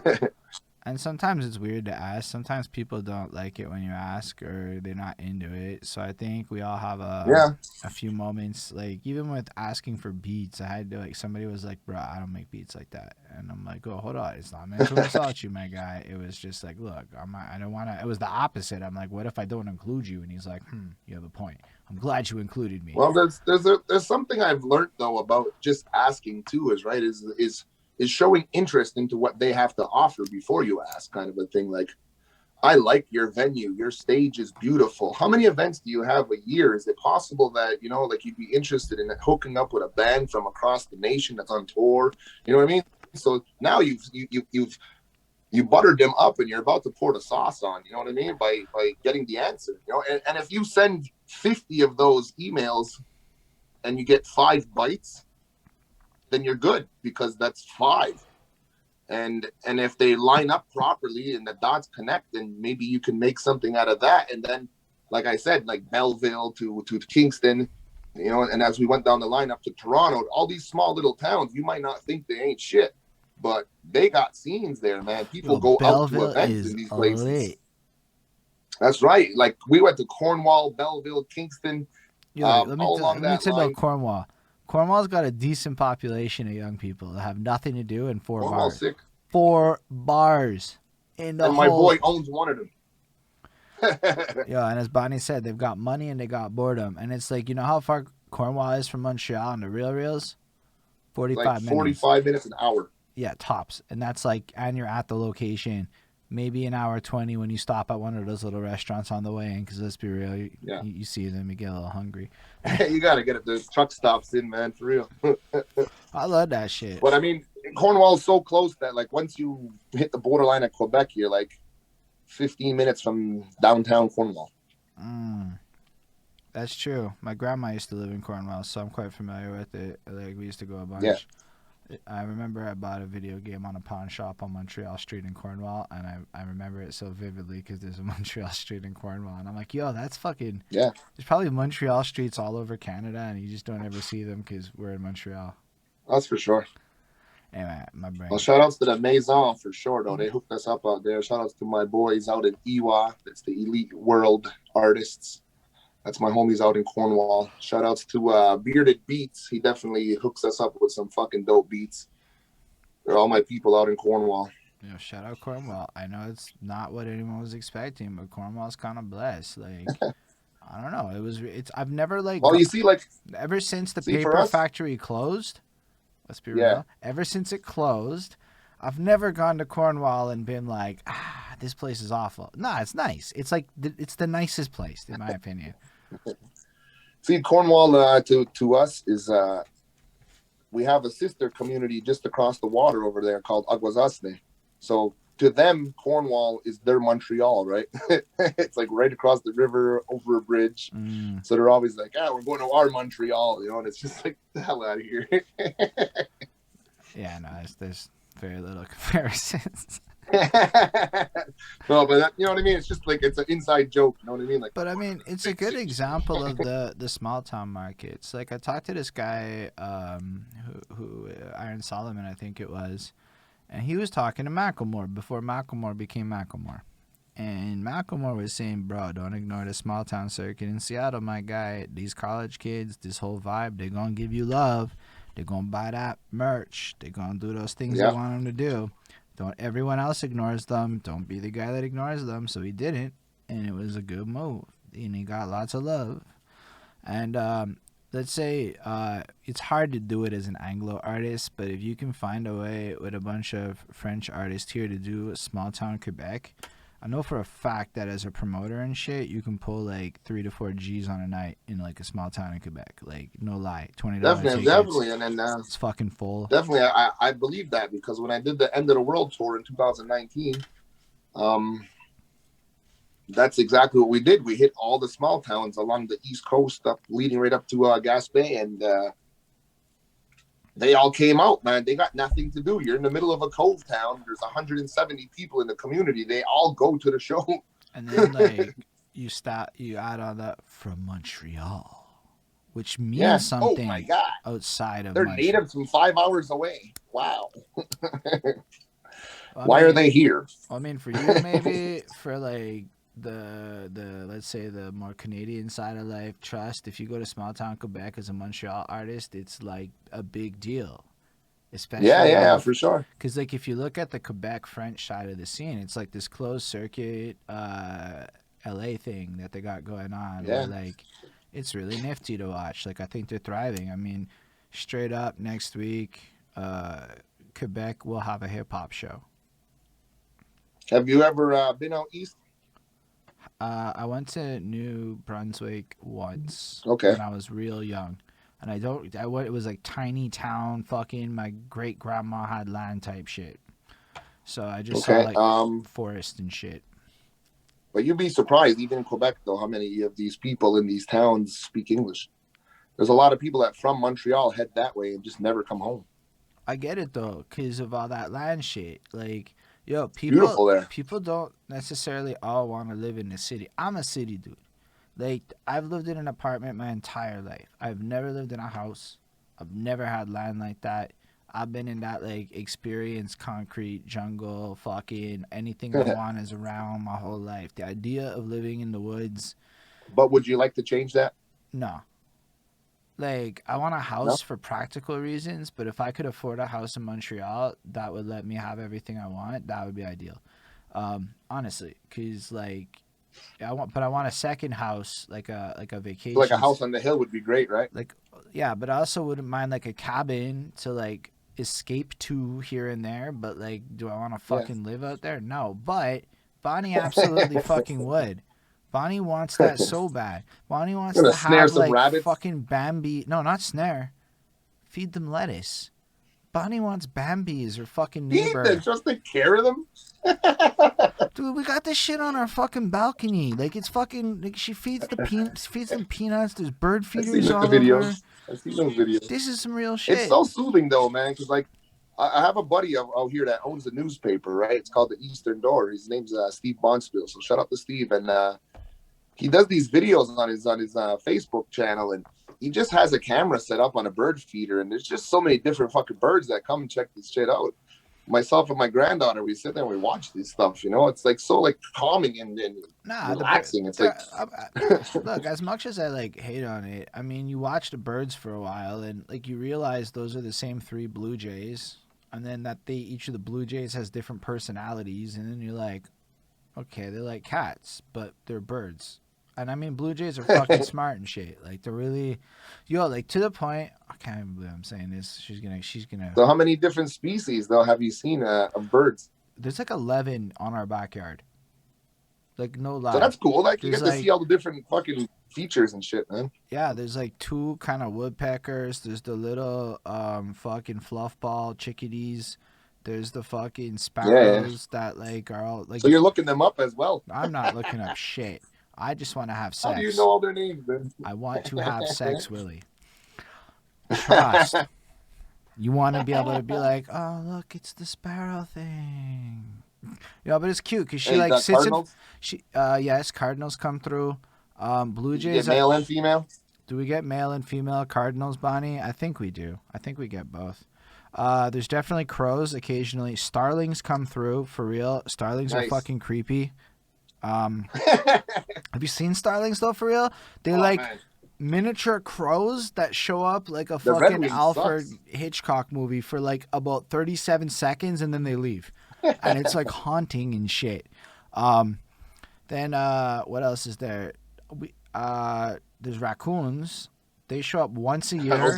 and sometimes it's weird to ask. Sometimes people don't like it when you ask or they're not into it. So I think we all have Yeah. a few moments like even with asking for beats, I had to like somebody was like, "Bro, I don't make beats like that," and I'm like, "Oh, hold on, it's not meant to insult you, my guy." It was just like, "Look, I don't want to." It was the opposite. I'm like, "What if I don't include you?" And he's like, you have a point. I'm glad you included me." Well, there's something I've learned though about just asking too. Is right is showing interest into what they have to offer before you ask, kind of a thing. Like, I like your venue. Your stage is beautiful. How many events do you have a year? Is it possible that, like you'd be interested in hooking up with a band from across the nation that's on tour? You know what I mean? So now you buttered them up and you're about to pour the sauce on, you know what I mean? By getting the answer, and if you send 50 of those emails and you get 5 bites, then you're good because that's 5. And if they line up properly and the dots connect, then maybe you can make something out of that. And then, like I said, like Belleville to Kingston, and as we went down the line up to Toronto, all these small little towns, you might not think they ain't shit, but they got scenes there, man. People Yo, go out to Belleville events in is these places. lit. That's right. Like we went to Cornwall, Belleville, Kingston, Yo, let me all along let me that say about line. Cornwall. Cornwall's got a decent population of young people that have nothing to do in four Cornwall bars. sick. 4 bars in the And my whole. boy owns one of them. Yeah, and as Bonnie said, they've got money and they got boredom, and it's like how far Cornwall is from Montreal on the reals, Like 45 minutes. 45 minutes an hour. Yeah, tops, and that's like, and you're at the location, maybe an hour 20 when you stop at one of those little restaurants on the way in. Because let's be real, you see them, you get a little hungry. You gotta get it. The truck stops in, man, for real. I love that shit. But I mean, Cornwall's so close that like once you hit the borderline at Quebec, you're like 15 minutes from downtown Cornwall. That's true. My grandma used to live in Cornwall, so I'm quite familiar with it. Like we used to go a bunch. Yeah. I remember I bought a video game on a pawn shop on Montreal Street in Cornwall, and I remember it so vividly because there's a Montreal Street in Cornwall, and I'm like, yo, that's fucking. Yeah. There's probably Montreal streets all over Canada, and you just don't ever see them because we're in Montreal. That's for sure. Anyway, my Well, brain. shout outs to the Maison for sure, though. They hooked us up out there. Shout outs to my boys out in Ewa. That's the Elite World Artists. That's my homies out in Cornwall. Shout outs to Bearded Beats. He definitely hooks us up with some fucking dope beats. They're all my people out in Cornwall. Shout out Cornwall. I know it's not what anyone was expecting, but Cornwall's kind of blessed. Like, I don't know. It's. I've never like Well, you see, like, ever since the see for paper us, factory closed. Let's be yeah. real. Ever since it closed, I've never gone to Cornwall and been like, this place is awful. Nah, it's nice. It's like it's the nicest place in my opinion. See, Cornwall to us is we have a sister community just across the water over there called Aguasasne. So to them, Cornwall is their Montreal, right? It's like right across the river over a bridge. So they're always like, we're going to our Montreal, you know, and it's just like, the hell out of here. Yeah, no, there's very little comparisons. No, but that, you know what I mean? It's just like, it's an inside joke, you know what I mean? Like, But I mean, it's a good example of the small town markets. Like I talked to this guy, who Iron Solomon, I think it was, and he was talking to Macklemore before Macklemore became Macklemore. And Macklemore was saying, bro, don't ignore the small town circuit in Seattle, my guy. These college kids, this whole vibe, they're going to give you love. They're going to buy that merch. They're going to do those things you want them to do. Don't everyone else ignores them. Don't be the guy that ignores them. So he didn't, and it was a good move. And he got lots of love. And let's say it's hard to do it as an Anglo artist, but if you can find a way with a bunch of French artists here to do small town Quebec, I know for a fact that as a promoter and shit, you can pull like 3 to 4 G's on a night in like a small town in Quebec. Like no lie, $20 tickets. Definitely, and then it's fucking full. Definitely, I believe that because when I did the End of the World tour in 2019, that's exactly what we did. We hit all the small towns along the East Coast, up leading right up to Gaspé, and they all came out, man. They got nothing to do. You're in the middle of a cove town. There's 170 people in the community. They all go to the show. And then like you add on that from Montreal, which means something my God. outside of They're Montreal. natives from 5 hours away. Wow. Well, Why are they here? I mean, for you maybe for like the let's say the more Canadian side of life, trust. If you go to small town Quebec as a Montreal artist, it's like a big deal. Especially for sure. Because like if you look at the Quebec French side of the scene, it's like this closed circuit LA thing that they got going on. Yeah. Where, like it's really nifty to watch. Like I think they're thriving. I mean, straight up next week, Quebec will have a hip hop show. Have you ever been out east? I went to New Brunswick once Okay. when I was real young. And it was like tiny town, fucking my great grandma had land type shit. So I just saw like forest and shit. But you'd be surprised, even in Quebec, though, how many of these people in these towns speak English. There's a lot of people that from Montreal head that way and just never come home. I get it though, because of all that land shit. Like, yo, Beautiful there. People don't necessarily all want to live in the city. I'm a city dude. Like, I've lived in an apartment my entire life. I've never lived in a house. I've never had land like that. I've been in that, like, experience, concrete, jungle, fucking anything I want is around my whole life. The idea of living in the woods. But would you like to change that? No. Like, I want a house for practical reasons, but if I could afford a house in Montreal that would let me have everything I want, that would be ideal. Honestly, because, like, I want a second house, like a vacation. Like a house on the hill would be great, right? Like, yeah, but I also wouldn't mind like a cabin to like escape to here and there. But like, do I want to fucking live out there? No. But Bonnie absolutely fucking would. Bonnie wants that so bad. Bonnie wants to have like rabbits. Fucking Bambi. No, not snare. Feed them lettuce. Bonnie wants Bambis or fucking neighbor. Feed them, just take care of them. Dude, we got this shit on our fucking balcony. Like it's fucking. Like she feeds them peanuts. There's bird feeders all over. I've seen those videos. This is some real shit. It's so soothing though, man. Because like, I have a buddy out here that owns a newspaper, right? It's called the Eastern Door. His name's Steve Bonspiel. So shout out to Steve, and he does these videos on his Facebook channel, and he just has a camera set up on a bird feeder, and there's just so many different fucking birds that come and check this shit out. Myself and my granddaughter, we sit there and we watch this stuff. You know, it's like so like calming and Nah, relaxing. It's like look, as much as I like hate on it, I mean, you watch the birds for a while, and like you realize those are the same three blue jays, and then that each of the blue jays has different personalities, and then you're like, okay, they're like cats, but they're birds. And I mean, blue jays are fucking smart and shit. Like they're really, like to the point. I can't even believe I'm saying this. She's gonna. So how many different species though have you seen of birds? There's like 11 on our backyard. Like no lie. So that's cool. Like you There's get to see all the different fucking features and shit, man. Yeah, there's like 2 kind of woodpeckers. There's the little fucking fluffball chickadees. There's the fucking sparrows that like are all like. So you're looking them up as well. I'm not looking up shit. I just want to have sex. How do you know all their names, man? I want to have sex, Willie. Trust. You want to be able to be like, oh look, it's the sparrow thing. But it's cute because she like sits in. Yes, cardinals come through. Blue jays. You get male and female. Do we get male and female cardinals, Bonnie? I think we do. I think we get both. There's definitely crows occasionally. Starlings come through for real. Starlings are fucking creepy. Have you seen starlings though? For real, they're miniature crows that show up like a fucking Alfred Hitchcock movie for like about 37 seconds and then they leave, and it's like haunting and shit. Then what else is there? There's raccoons. They show up once a year,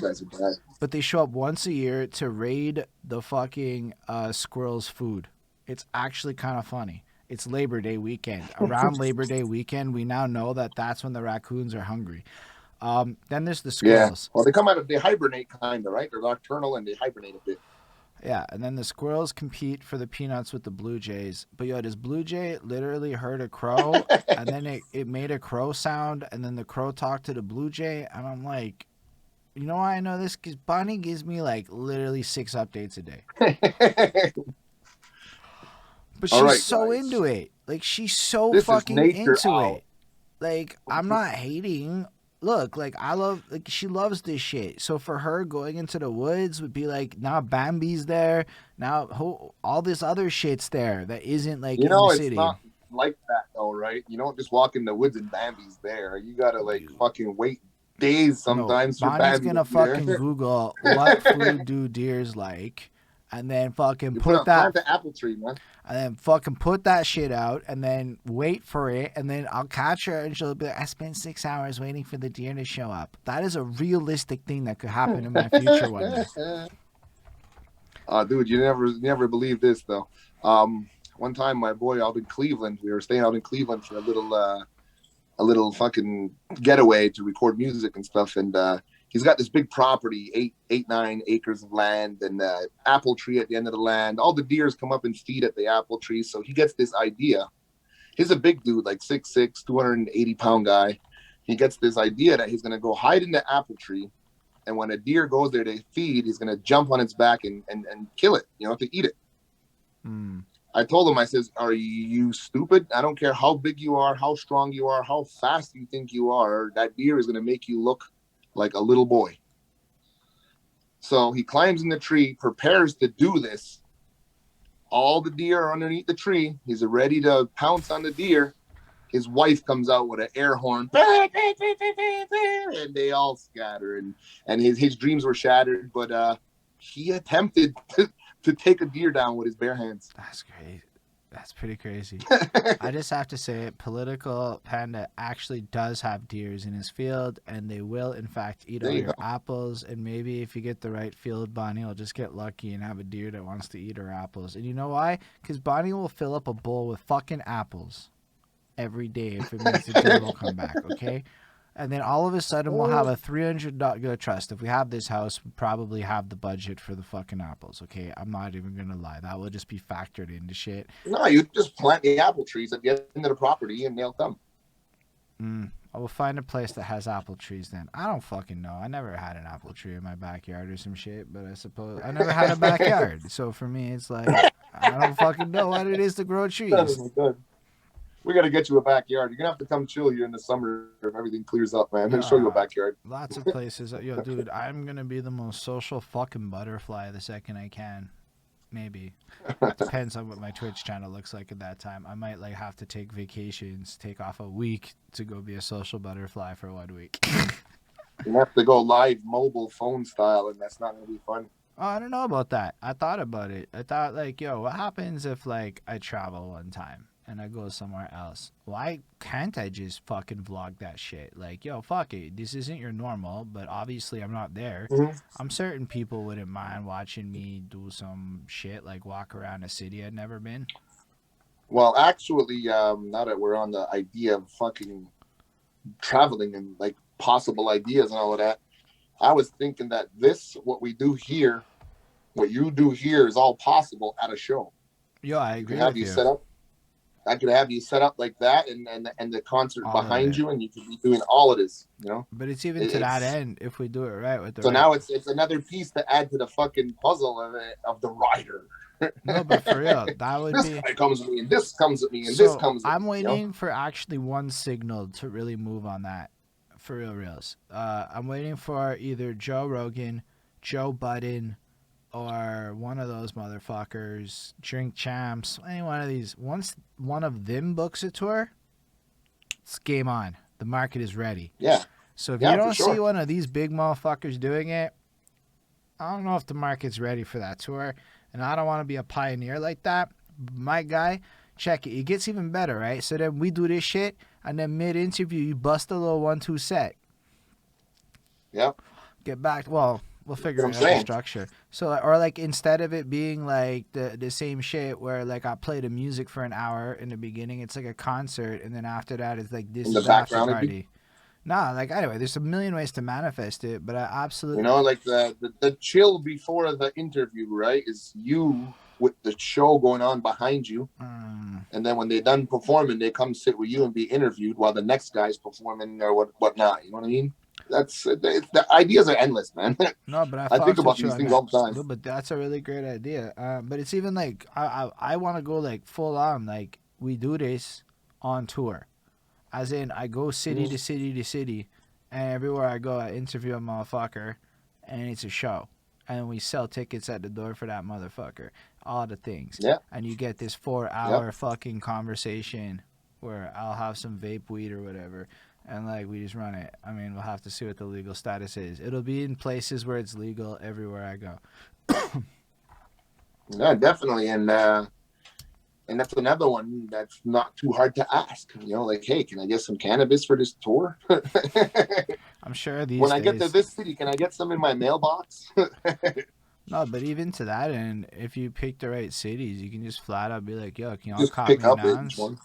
but they show up once a year to raid the fucking squirrels' food. It's actually kind of funny. It's Labor Day weekend. Around Labor Day weekend, we now know that that's when the raccoons are hungry. Then there's the squirrels. Yeah. Well, they hibernate kind of, right? They're nocturnal and they hibernate a bit. Yeah, and then the squirrels compete for the peanuts with the blue jays. But this blue jay literally heard a crow, and then it made a crow sound, and then the crow talked to the blue jay, and I'm like, you know why I know this? Because Bonnie gives me like literally 6 updates a day. But she's so into it. Like, she's so fucking into it. Like, I'm not hating. Look, like, she loves this shit. So for her, going into the woods would be like, now Bambi's there. Now all this other shit's there that isn't, like, in the city. It's not like that, though, right? You don't just walk in the woods and Bambi's there. You gotta, like, fucking wait days sometimes for Bonnie's Bambi gonna fucking Google what food do deers like, and then fucking put that the apple tree, man. And then fucking put that shit out, and then wait for it, and then I'll catch her, and she'll be like, I spent 6 hours waiting for the deer to show up. That is a realistic thing that could happen in my future one day. Dude, you never believe this though. One time, my boy out in Cleveland, we were staying out in Cleveland for a little fucking getaway to record music and stuff, and he's got this big property, 9 acres of land, and apple tree at the end of the land. All the deers come up and feed at the apple tree. So he gets this idea. He's a big dude, like 6'6", 280-pound guy. He gets this idea that he's going to go hide in the apple tree. And when a deer goes there to feed, he's going to jump on its back and kill it, to eat it. Mm. I told him, I says, are you stupid? I don't care how big you are, how strong you are, how fast you think you are. That deer is going to make you look like a little boy. So he climbs in the tree, prepares to do this. All the deer are underneath the tree. He's ready to pounce on the deer. His wife comes out with an air horn, and they all scatter. And his dreams were shattered. But he attempted to take a deer down with his bare hands. That's great. That's pretty crazy. I just have to say it. Political Panda actually does have deers in his field, and they will, in fact, eat all your apples. And maybe if you get the right field, Bonnie will just get lucky and have a deer that wants to eat her apples. And you know why? Because Bonnie will fill up a bowl with fucking apples every day if it means the deer will come back, okay? And then all of a sudden we'll have a $300 trust. If we have this house, we probably have the budget for the fucking apples, okay? I'm not even going to lie. That will just be factored into shit. No, you just plant the apple trees at the end of the property and they'll come. I will find a place that has apple trees then. I don't fucking know. I never had an apple tree in my backyard or some shit, but I suppose I never had a backyard. So for me, it's like, I don't fucking know what it is to grow trees. We got to get you a backyard. You're gonna have to come chill here in the summer if everything clears up, man. I'll show you a Yeah, backyard. lots of places. Yo, dude, I'm gonna be the most social fucking butterfly the second I can. Maybe. Depends on what my Twitch channel looks like at that time. I might like have to take vacations, take off a week to go be a social butterfly for 1 week. You have to go live mobile phone style, and that's not gonna be fun. Oh, I don't know about that. I thought about it. I thought like, yo, what happens if like I travel one time and I go somewhere else? Why can't I just fucking vlog that shit? Like, yo, fuck it. This isn't your normal, but obviously I'm not there. Mm-hmm. I'm certain people wouldn't mind watching me do some shit like walk around a city I'd never been. Well, actually, now that we're on the idea of fucking traveling and like possible ideas and all of that, I was thinking that what we do here, what you do here, is all possible at a show. Yo, I We can agree have with you you. set up. I could have you set up like that, and the concert All of behind it. you, and you could be doing all of this. But it's even to that It's end if we do it right with the so right. now it's another piece to add to the fucking puzzle of the rider. No, but for real, that would This be. guy comes with me, and this comes with me, and this So comes with I'm me. waiting for actually one signal to really move on that. For reals. I'm waiting for either Joe Rogan, Joe Budden, or one of those motherfuckers, Drink Champs, any one of these. Once one of them books a tour, it's game on. The market is ready. Yeah, So if you yeah, for don't see sure. one of these big motherfuckers doing it, I don't know if the market's ready for that tour. And I don't want to be a pioneer like that. My guy, check it. It gets even better, right? So then we do this shit, and then mid-interview, you bust a little 1-2 set. Yeah, Get back. Well, we'll that's what figure I'm out the saying. structure. So, or like instead of it being like the same shit where like I play the music for an hour in the beginning, it's like a concert, and then after that, it's like this In the is the after background, it'd be, party. Nah, like anyway, there's a million ways to manifest it, but I absolutely. like the chill before the interview, right? Is you with the show going on behind you, and then when they're done performing, they come sit with you and be interviewed while the next guy's performing or whatnot. You know what I mean? That's the ideas are endless, man. No, but I I think fucks about with you these on things that. all the time. No, but that's a really great idea. But it's even like I want to go like full on. Like we do this on tour, as in I go city Mm-hmm. to city to city, and everywhere I go, I interview a motherfucker, and it's a show, and we sell tickets at the door for that motherfucker. All the things, Yeah, and you get this yeah. 4-hour fucking conversation where I'll have some vape weed or whatever, and like we just run it. I mean, we'll have to see what the legal status is. It'll be in places where it's legal everywhere I go. Yeah, definitely. And that's another one that's not too hard to ask. Like, hey, can I get some cannabis for this tour? I'm sure When these I get to days. this city, can I get some in my mailbox? No, but even to that end, if you pick the right cities, you can just flat out be like, "Yo, can y'all Just cop pick me an up each ounce?" one.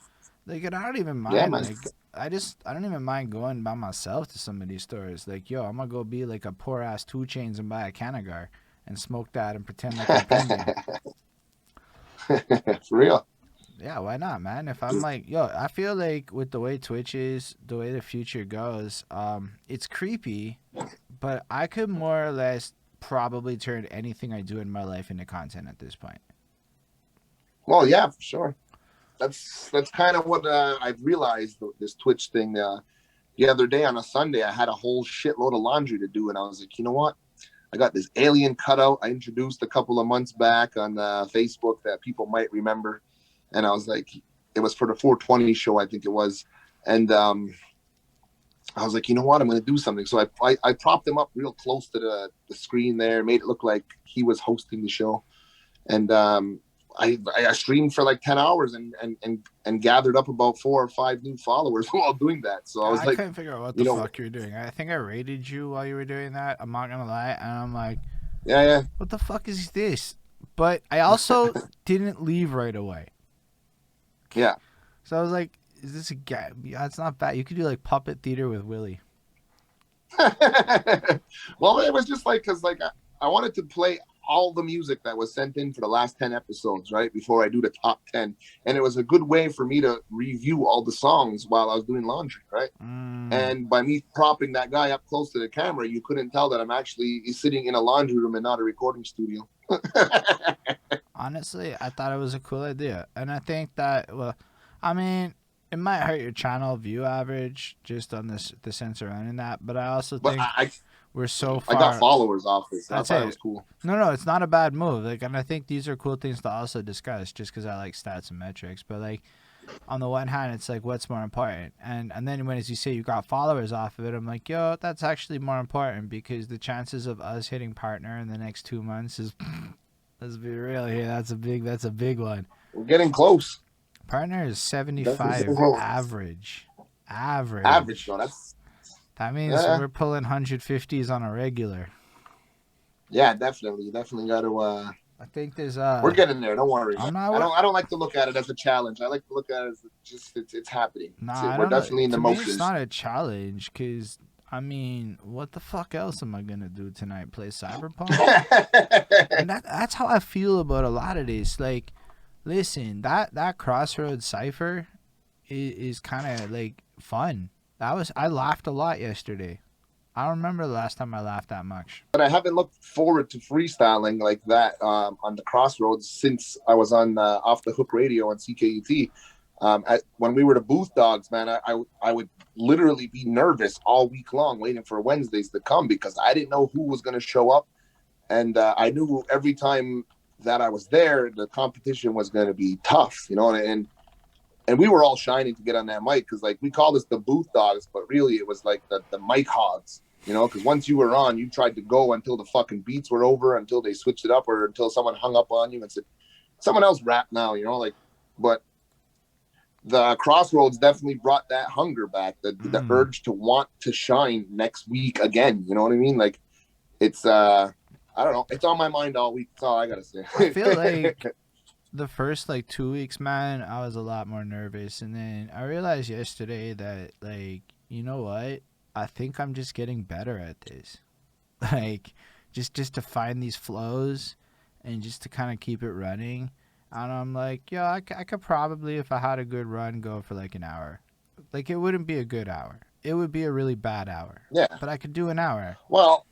Like, and I don't even Yeah, mind. man. Like, I don't even mind going by myself to some of these stores. Like, yo, I'm gonna go be like a poor ass 2 Chains and buy a Kahnawake and smoke that and pretend like I'm premium. For real. Yeah, why not, man? If I'm like, yo, I feel like with the way Twitch is, the way the future goes, it's creepy, but I could more or less probably turn anything I do in my life into content at this point. Well, yeah, for sure. That's kind of what I've realized this Twitch thing. The other day on a Sunday, I had a whole shitload of laundry to do, and I was like, you know what? I got this alien cutout I introduced a couple of months back on Facebook that people might remember, and I was like, it was for the 420 show, I think it was, and I was like, you know what? I'm going to do something. So I propped him up real close to the screen there, made it look like he was hosting the show, and I streamed for like 10 hours and gathered up about 4 or 5 new followers while doing that. So I was I like, couldn't figure out what you the know, fuck you were doing. I think I rated you while you were doing that. I'm not gonna lie, and I'm like, yeah, what the fuck is this? But I also didn't leave right away. yeah. So I was like, is this a guy? Yeah, it's not bad. You could do like puppet theater with Willie. Well, it was just like, because like I wanted to play all the music that was sent in for the last 10 episodes, right? Before I do the top 10. And it was a good way for me to review all the songs while I was doing laundry, right? And by me propping that guy up close to the camera, you couldn't tell that I'm actually sitting in a laundry room and not a recording studio. Honestly, I thought it was a cool idea, and I think that. Well, I mean, it might hurt your channel view average just on this the sense around that, but I also But think we're so I got far. followers off this. So I I'd thought it say was cool. no, it's not a bad move. Like, and I think these are cool things to also discuss, just because I like stats and metrics. But like, on the one hand, it's like what's more important, and then when as you say you got followers off of it, I'm like, yo, that's actually more important because the chances of us hitting partner in the next 2 months is, let's be real here, that's a big one. We're getting close. Partner is Definitely getting 75 close. average. Average though. That means Yeah, we're pulling 150s on a regular. yeah, definitely got to. I think there's We're getting there. Don't worry. I'm not. I don't like to look at it as a challenge. I like to look at it as just it's happening. Nah, I We're don't know. definitely in the To me, it's motions. not a challenge because I mean, what the fuck else am I gonna do tonight? Play Cyberpunk? And that's how I feel about a lot of this. Like, listen, that Crossroads cipher is kind of like fun. I laughed a lot yesterday. I don't remember the last time I laughed that much. But I haven't looked forward to freestyling like that on the Crossroads since I was on Off the Hook Radio on CKUT. When we were the booth dogs, man, I would literally be nervous all week long waiting for Wednesdays to come because I didn't know who was going to show up. And I knew every time that I was there, the competition was going to be tough, you know, and we were all shining to get on that mic because like we called us the booth dogs, but really it was like the mic hogs, you know, because once you were on, you tried to go until the fucking beats were over, until they switched it up, or until someone hung up on you and said, someone else rap now, you know, like, but the Crossroads definitely brought that hunger back, the urge to want to shine next week again. You know what I mean? Like it's I don't know, it's on my mind all week. That's all I gotta say. I feel like the first like 2 weeks, man, I was a lot more nervous, and then I realized yesterday that like, you know what? I think I'm just getting better at this. Like, just to find these flows, and just to kind of keep it running. And I'm like, yeah, I could probably, if I had a good run, go for like an hour. Like, it wouldn't be a good hour. It would be a really bad hour. Yeah. But I could do an hour. Well,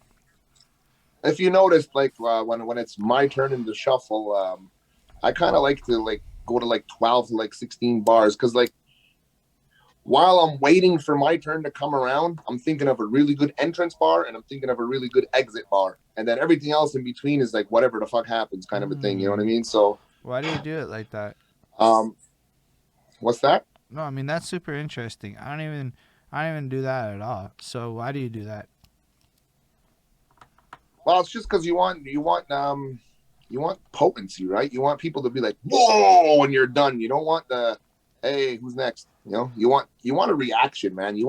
if you notice, like when it's my turn in the shuffle, I kind of like to like go to like 12 to like 16 bars because like while I'm waiting for my turn to come around, I'm thinking of a really good entrance bar and I'm thinking of a really good exit bar, and then everything else in between is like whatever the fuck happens kind of a thing. You know what I mean? So why do you do it like that? Um, what's that? No, I mean that's super interesting. I don't even do that at all. So why do you do that? Well, it's just because you want potency, right? You want people to be like, whoa, when you're done. You don't want the, hey, who's next? You know, you want a reaction, man.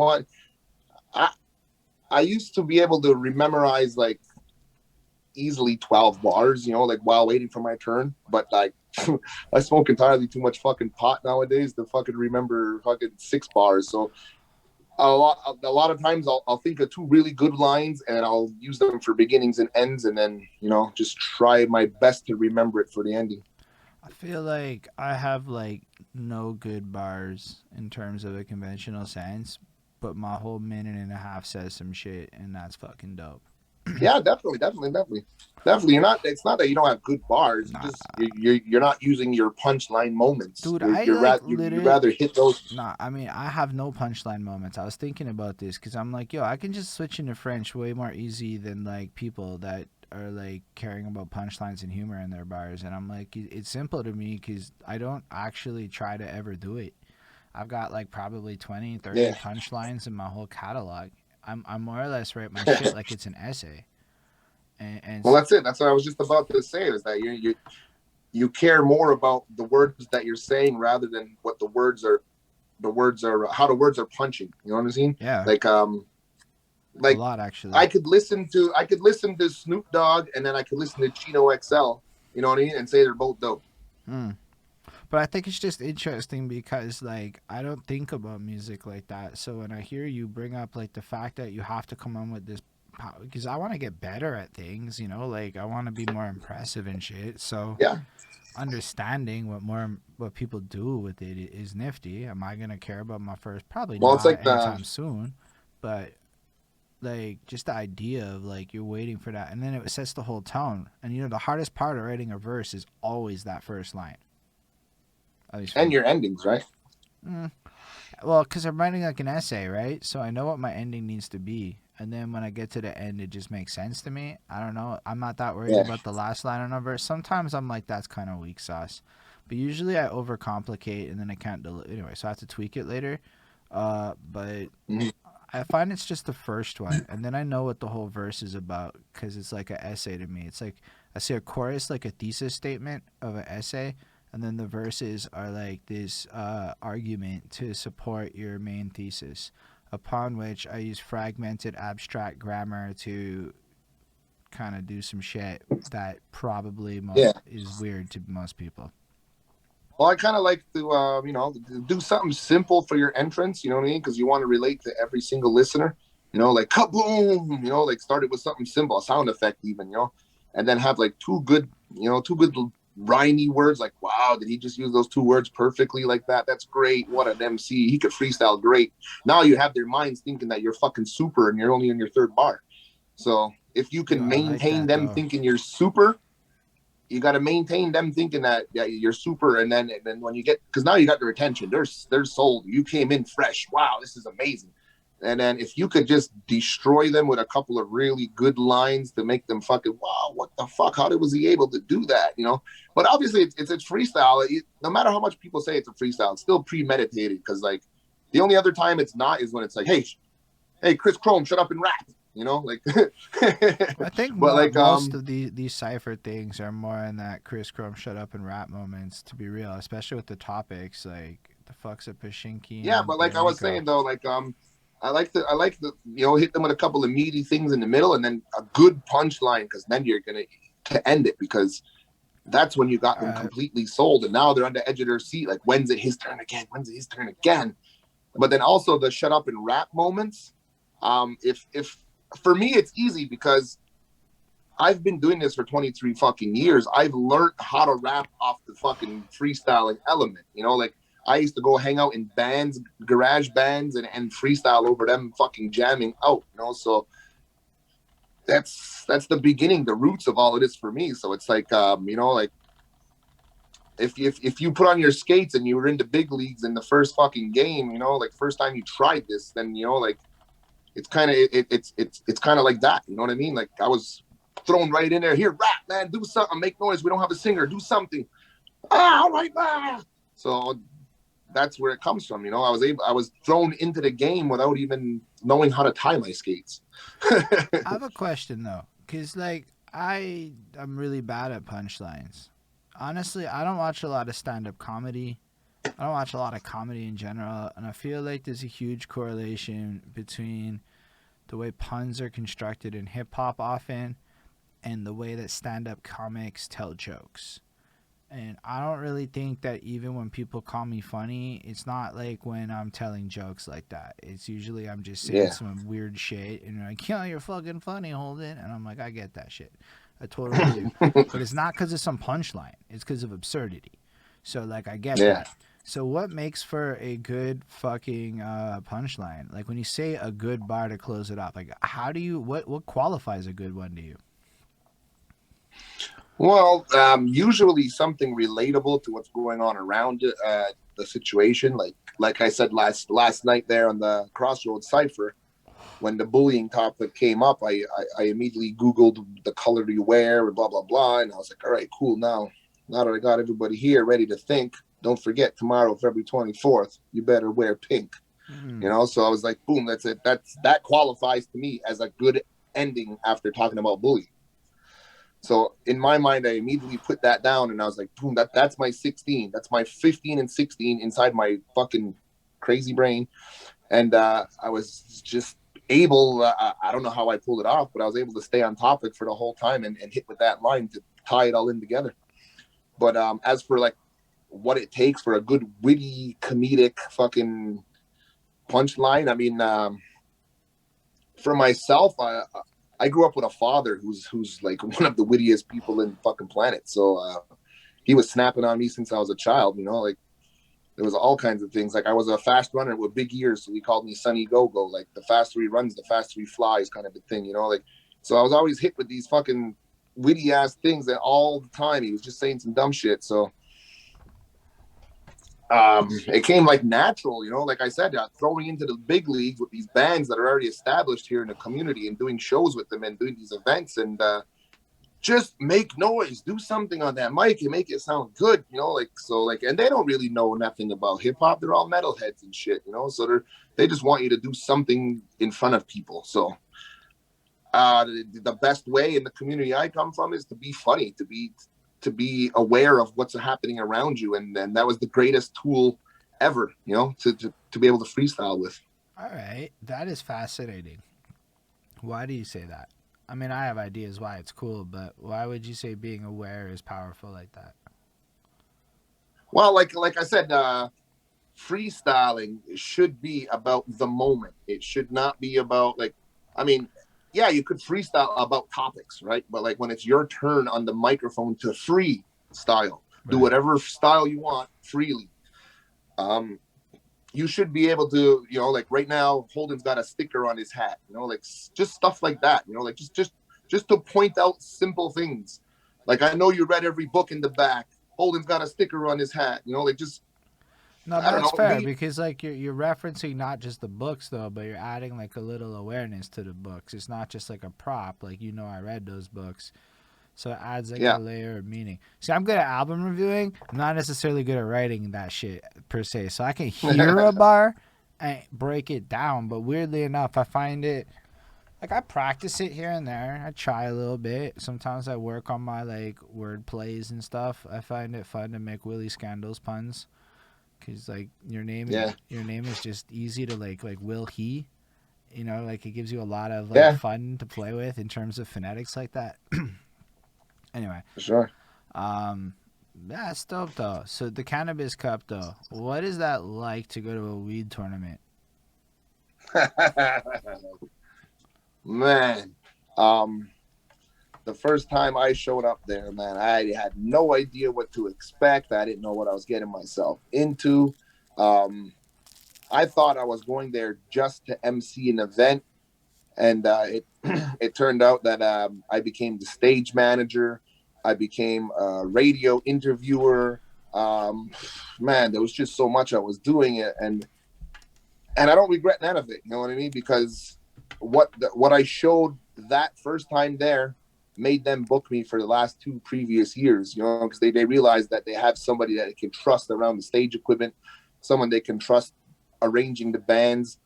I used to be able to memorize like easily 12 bars, you know, like while waiting for my turn. But like, I smoke entirely too much fucking pot nowadays to fucking remember fucking 6 bars. So a lot of times I'll think of 2 really good lines and I'll use them for beginnings and ends, and then, you know, just try my best to remember it for the ending. I feel like I have like no good bars in terms of a conventional sense, but my whole minute and a half says some shit, and that's fucking dope. Yeah, definitely. You're not. It's not that you don't have good bars. Nah, You're not using your punchline moments. dude, You rather hit those. Nah, I mean, I have no punchline moments. I was thinking about this because I'm like, yo, I can just switch into French way more easy than like people that are like caring about punchlines and humor in their bars. And I'm like, it's simple to me because I don't actually try to ever do it. I've got like probably 20, 30 Yeah. punchlines in my whole catalog. I'm more or less write my shit like it's an essay. And Well, that's it. That's what I was just about to say. Is that you care more about the words that you're saying rather than what the words are. The words are how the words are punching. You know what I'm saying? yeah, Like a like lot actually. I could listen to Snoop Dogg and then I could listen to Chino XL. You know what I mean? And say they're both dope. But I think it's just interesting because like I don't think about music like that. So when I hear you bring up like the fact that you have to come on with this, because I want to get better at things, you know, like I want to be more impressive and shit. So Yeah. understanding what people do with it is nifty. Am I gonna care about my first? Probably Well, not it's like anytime soon. But like just the idea of like you're waiting for that, and then it sets the whole tone. And you know the hardest part of writing a verse is always that first line. At least for and me. your endings, right? Mm, well, because I'm writing like an essay, right? So I know what my ending needs to be. And then when I get to the end, it just makes sense to me. I don't know. I'm not that worried Yeah. about the last line on a verse. Sometimes I'm like, that's kind of weak sauce. But usually I overcomplicate and then I can't anyway, so I have to tweak it later. But Mhm. I find it's just the first one, and then I know what the whole verse is about because it's like an essay to me. It's like I see a chorus like a thesis statement of an essay, and then the verses are like this argument to support your main thesis. Upon which I use fragmented abstract grammar to kind of do some shit that probably Yeah. is weird to most people. Well, I kind of like to, do something simple for your entrance. You know what I mean? Because you want to relate to every single listener. Like kaboom. Like start it with something simple, a sound effect, even. And then have like two good rhymey words. Like, wow, did he just use those two words perfectly like that? That's great. What an MC. He could freestyle great. Now you have their minds thinking that you're fucking super, and you're only in your third bar. So if you Yo, can I like maintain that them though. thinking you're super, you got to maintain them thinking that you're super, and then when you get, because now you got their attention, they're sold. You came in fresh. Wow, this is amazing. And then if you could just destroy them with a couple of really good lines to make them fucking wow, what the fuck? How was he able to do that? But obviously it's freestyle. No matter how much people say it's a freestyle, it's still premeditated because like the only other time it's not is when it's like, hey, Chris Chrome, shut up and rap. Like, I think but like, most of these cipher things are more in that Chris Chrome shut up and rap moments. To be real, especially with the topics like the fucks of Pashinki yeah, and but like I was Domenico. saying though, like, I like to hit them with a couple of meaty things in the middle, and then a good punchline, because then you're gonna to end it, because that's when you got them Uh, completely sold, and now they're on the edge of their seat. Like, when's it his turn again? When's it his turn again? But then also the shut up and rap moments. If for me it's easy because I've been doing this for 23 fucking years. I've learned how to rap off the fucking freestyling element. Like I used to go hang out in bands, garage bands, and freestyle over them fucking jamming out. So that's the beginning, the roots of all of this for me. So it's like, like if you put on your skates and you were in the big leagues in the first fucking game, like first time you tried this, then like it's kind of it's kind of like that. You know what I mean? Like I was thrown right in there. Here, rap, man, do something, make noise. We don't have a singer, do something. All right, So that's where it comes from. I was thrown into the game without even knowing how to tie my skates. I have a question though, cause like I'm really bad at punchlines. Honestly, I don't watch a lot of stand up comedy. I don't watch a lot of comedy in general, and I feel like there's a huge correlation between the way puns are constructed in hip hop often and the way that stand up comics tell jokes. And I don't really think that even when people call me funny, it's not like when I'm telling jokes like that. It's usually I'm just saying Yeah. some weird shit and you're like, yo, you're fucking funny, Holden. And I'm like, I get that shit. I totally do. But it's not because of some punchline, it's because of absurdity. So, like, I get Yeah. that. So, what makes for a good fucking punchline? Like, when you say a good bar to close it off, like, how do you, what qualifies a good one to you? Well, usually something relatable to what's going on around the situation. Like I said last night there on the Crossroads Cipher, when the bullying topic came up, I immediately Googled the color you wear and blah blah blah, and I was like, all right, cool. Now that I got everybody here ready to think, don't forget tomorrow, February 24th, you better wear pink. Mm, So I was like, boom, that's it. That qualifies to me as a good ending after talking about bullying. So in my mind, I immediately put that down, and I was like, boom, that's my 16. That's my 15 and 16 inside my fucking crazy brain. And I was just able, I don't know how I pulled it off, but I was able to stay on topic for the whole time and hit with that line to tie it all in together. But as for like what it takes for a good witty comedic fucking punchline, I mean, for myself, I grew up with a father who's like one of the wittiest people in fucking planet. So he was snapping on me since I was a child. Like there was all kinds of things. Like I was a fast runner with big ears, so he called me Sonny Go Go. Like the faster he runs, the faster he flies, kind of a thing. Like so I was always hit with these fucking witty ass things that all the time he was just saying some dumb shit. So It came like natural, you know, like I said, throwing into the big leagues with these bands that are already established here in the community and doing shows with them and doing these events and just make noise, do something on that mic and make it sound good, you know, like, so like, and they don't really know nothing about hip hop. They're all metalheads and shit, you know, so they just want you to do something in front of people. So the best way in the community I come from is to be funny, to be aware of what's happening around you, and that was the greatest tool ever, you know, to be able to freestyle with. All right, that is fascinating. Why do you say that? I mean, I have ideas why it's cool, but why would you say being aware is powerful like that? Well, like I said, freestyling should be about the moment. It should not be about like, I mean, yeah, you could freestyle about topics, right? But like when it's your turn on the microphone to freestyle, do Right. whatever style you want freely. Um, you should be able to, you know, like right now, Holden's got a sticker on his hat, you know, like just stuff like that, you know, like just to point out simple things. Like I know you read every book in the back. Holden's got a sticker on his hat, you know, like just No, I don't that's know, fair be because like you're referencing not just the books though, but you're adding like a little awareness to the books. It's not just like a prop, like I read those books. So it adds like a yeah. layer of meaning. See, I'm good at album reviewing. I'm not necessarily good at writing that shit per se. So I can hear a bar and break it down, but weirdly enough, I find it like I practice it here and there. I try a little bit. Sometimes I work on my like word plays and stuff. I find it fun to make Willie Skandalz puns because like Yeah. your name is just easy to like will he. Like it gives you a lot of like Yeah, fun to play with in terms of phonetics like that. Anyway, for sure. um, yeah, it's dope though. So the cannabis cup though, what is that like to go to a weed tournament? Man, um, the first time I showed up there, man, I had no idea what to expect. I didn't know what I was getting myself into. Um, I thought I was going there just to MC an event, and it it turned out that I became the stage manager. I became a radio interviewer. Um, man, there was just so much I was doing it, and I don't regret none of it. You know what I mean? Because what I showed that first time there made them book me for the last two previous years. You know, because they realized that they have somebody that they can trust around the stage equipment, someone they can trust arranging the bands.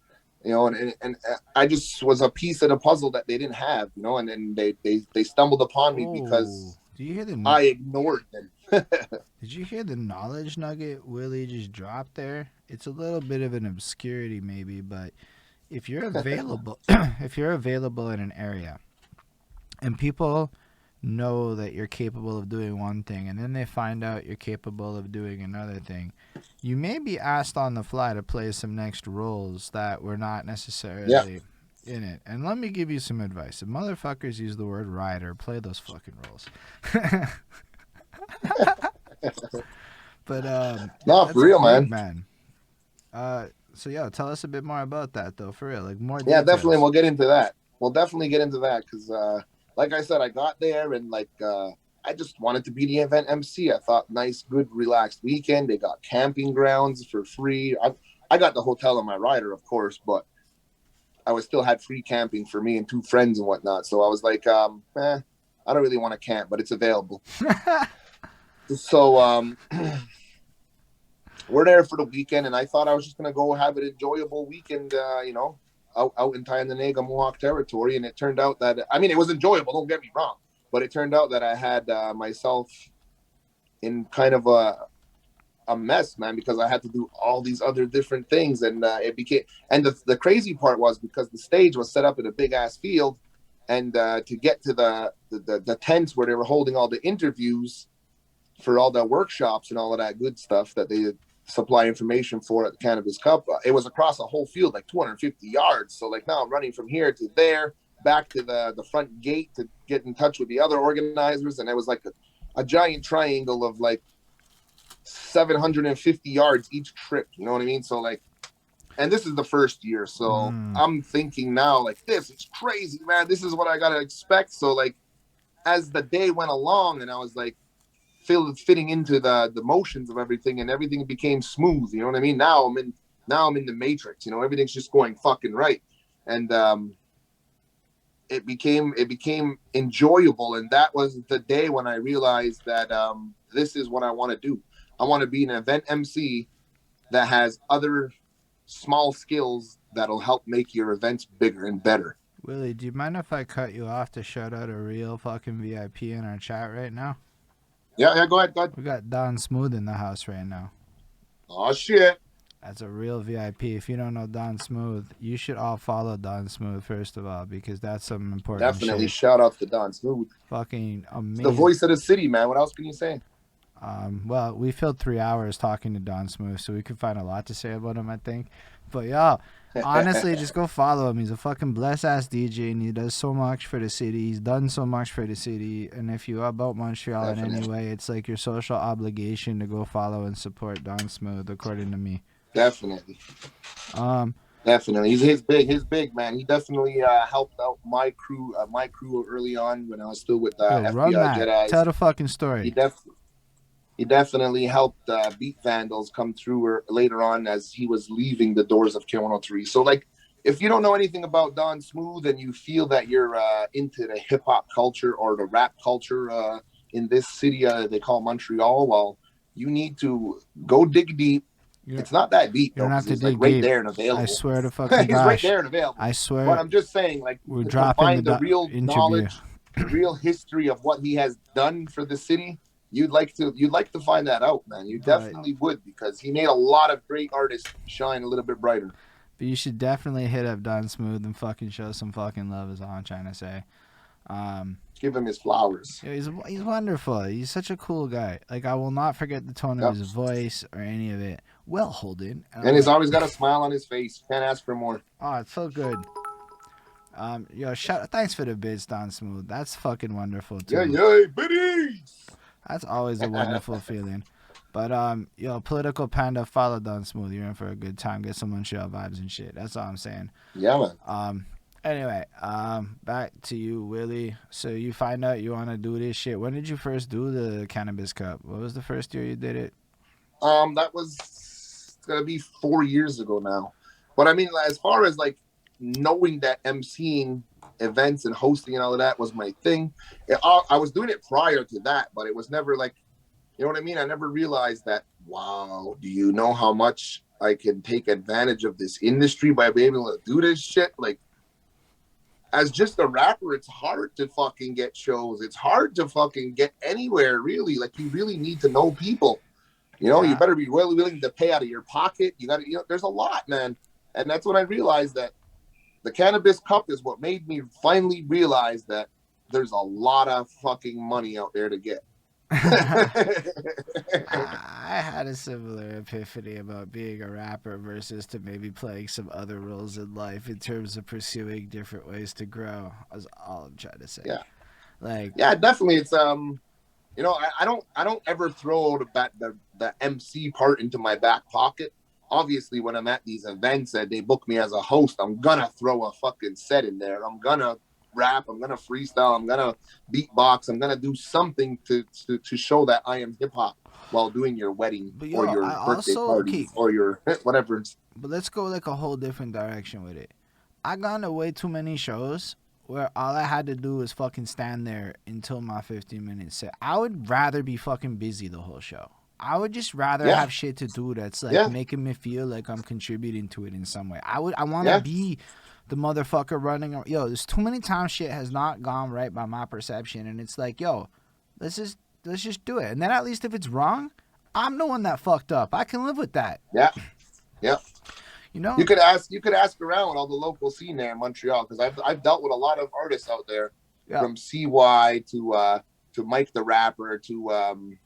You know, and I just was a piece of the puzzle that they didn't have. You know, and then they stumbled upon me Oh, because do you hear I ignored them. did you hear the knowledge nugget Willie just dropped there? It's a little bit of an obscurity maybe, but if you're available, if you're available in an area and people know that you're capable of doing one thing and then they find out you're capable of doing another thing, you may be asked on the fly to play some next roles that were not Yeah, necessarily in it. And let me give you some advice. If motherfuckers use the word rider, play those fucking roles. But no, for that's real, big, man. man. So yo, tell us a bit more about that though, for real. Like more Yeah, definitely. details. We'll get into that. We'll definitely get into that because, like I said, I got there and like I just wanted to be the event MC. I thought nice, good, relaxed weekend. They got camping grounds for free. I got the hotel on my rider, of course, but I was still had free camping for me and two friends and whatnot. So I was like, I don't really want to camp, but it's available. So we're there for the weekend, and I thought I was just gonna go have an enjoyable weekend, you know, out in Tynanega Mohawk territory. And it turned out that I mean, it was enjoyable. Don't get me wrong, but it turned out that I had myself in kind of a mess, man, because I had to do all these other different things, and it became. And the crazy part was because the stage was set up in a big ass field, and to get to the tents where they were holding all the interviews for all the workshops and all of that good stuff that they supply information for at the Cannabis Cup. It was across a whole field, like 250 yards. So like now I'm running from here to there, back to the front gate to get in touch with the other organizers. And it was like a giant triangle of like 750 yards each trip. You know what I mean? So like, and this is the first year. So Mm. I'm thinking now like, this is crazy, man. This is what I got to expect. So like, as the day went along and I was like, fitting into the motions of everything, and everything became smooth. You know what I mean? Now I'm in the matrix. You know, everything's just going fucking right, and it became enjoyable. And that was the day when I realized that this is what I want to do. I want to be an event MC that has other small skills that'll help make your events bigger and better. Willie, do you mind if I cut you off to shout out a real fucking VIP in our chat right now? Yeah, go ahead. We got Don Smooth in the house right now. Oh shit. That's a real VIP. If you don't know Don Smooth, you should all follow Don Smooth first of all, because that's some important Definitely shit. shout out to Don Smooth. Fucking amazing. The voice of the city, man. What else can you say? Well, we filled 3 hours talking to Don Smooth, so we could find a lot to say about him, I think. But yo, honestly, just go follow him. He's a fucking blessed ass DJ, and he does so much for the city. He's done so much for the city, and if you're about Montreal Definitely. in any way, it's like your social obligation to go follow and support Don Smooth, according to me. Definitely. Definitely. His big man. He definitely helped out my crew early on when I was still with Run FBI that. Jedis. Tell the fucking story. He definitely helped Beat Vandals come through later on as he was leaving the doors of K103. So, like, if you don't know anything about Don Smooth and you feel that you're into the hip-hop culture or the rap culture in this city they call Montreal, well, you need to go dig deep. It's not that deep, You don't have to it's dig like right deep. there and available. I swear to fucking He's gosh. right there and available. I swear. But I'm just saying, like, we're to dropping find the the real interview. knowledge, the real history of what he has done for the city. You'd like to find that out, man. You definitely would, because he made a lot of great artists shine a little bit brighter. But you should definitely hit up Don Smooth and fucking show some fucking love, is all I'm trying to say. Give him his flowers. Yeah, he's wonderful. He's such a cool guy. Like, I will not forget the tone of his voice or any of it. Well, Holden. And he's always got a smile on his face. Can't ask for more. Oh, it's so good. Thanks for the bids, Don Smooth. That's fucking wonderful too. Yeah, biddies. That's always a wonderful feeling. But Political Panda, follow Don Smooth. You're in for a good time. Get some Montreal vibes and shit. That's all I'm saying. Yeah, man. Anyway, back to you, Willie. So you find out you want to do this shit. When did you first do the Cannabis Cup? What was the first year you did it? That was gonna be 4 years ago now. But I mean, as far as like knowing that emceeing events and hosting and all of that was my thing, I was doing it prior to that, but it was never like, you know what I mean? I never realized that, wow, do you know how much I can take advantage of this industry by being able to do this shit? Like, as just a rapper, it's hard to fucking get shows. It's hard to fucking get anywhere, really. Like, you really need to know people. You know, you better be really willing to pay out of your pocket. You got to, there's a lot, man. And that's when I realized that the Cannabis Cup is what made me finally realize that there's a lot of fucking money out there to get. I had a similar epiphany about being a rapper versus to maybe playing some other roles in life in terms of pursuing different ways to grow. That's all I'm trying to say. Yeah. Like, yeah, definitely. It's you know, I don't ever throw the MC part into my back pocket. Obviously, when I'm at these events and they book me as a host, I'm gonna throw a fucking set in there. I'm gonna rap, I'm gonna freestyle, I'm gonna beatbox, I'm gonna do something to show that I am hip hop while doing your wedding or your birthday party or your whatever. But let's go like a whole different direction with it. I gone to way too many shows where all I had to do was fucking stand there until my 15-minute set. I would rather be fucking busy the whole show. I would just rather have shit to do that's like making me feel like I'm contributing to it in some way. I want to be the motherfucker running. Yo, there's too many times shit has not gone right by my perception, and it's like, yo, let's just do it. And then at least if it's wrong, I'm the one that fucked up. I can live with that. Yeah, yeah. You know, you could ask around all the local scene there in Montreal, because I've dealt with a lot of artists out there, from CY to Mike the Rapper to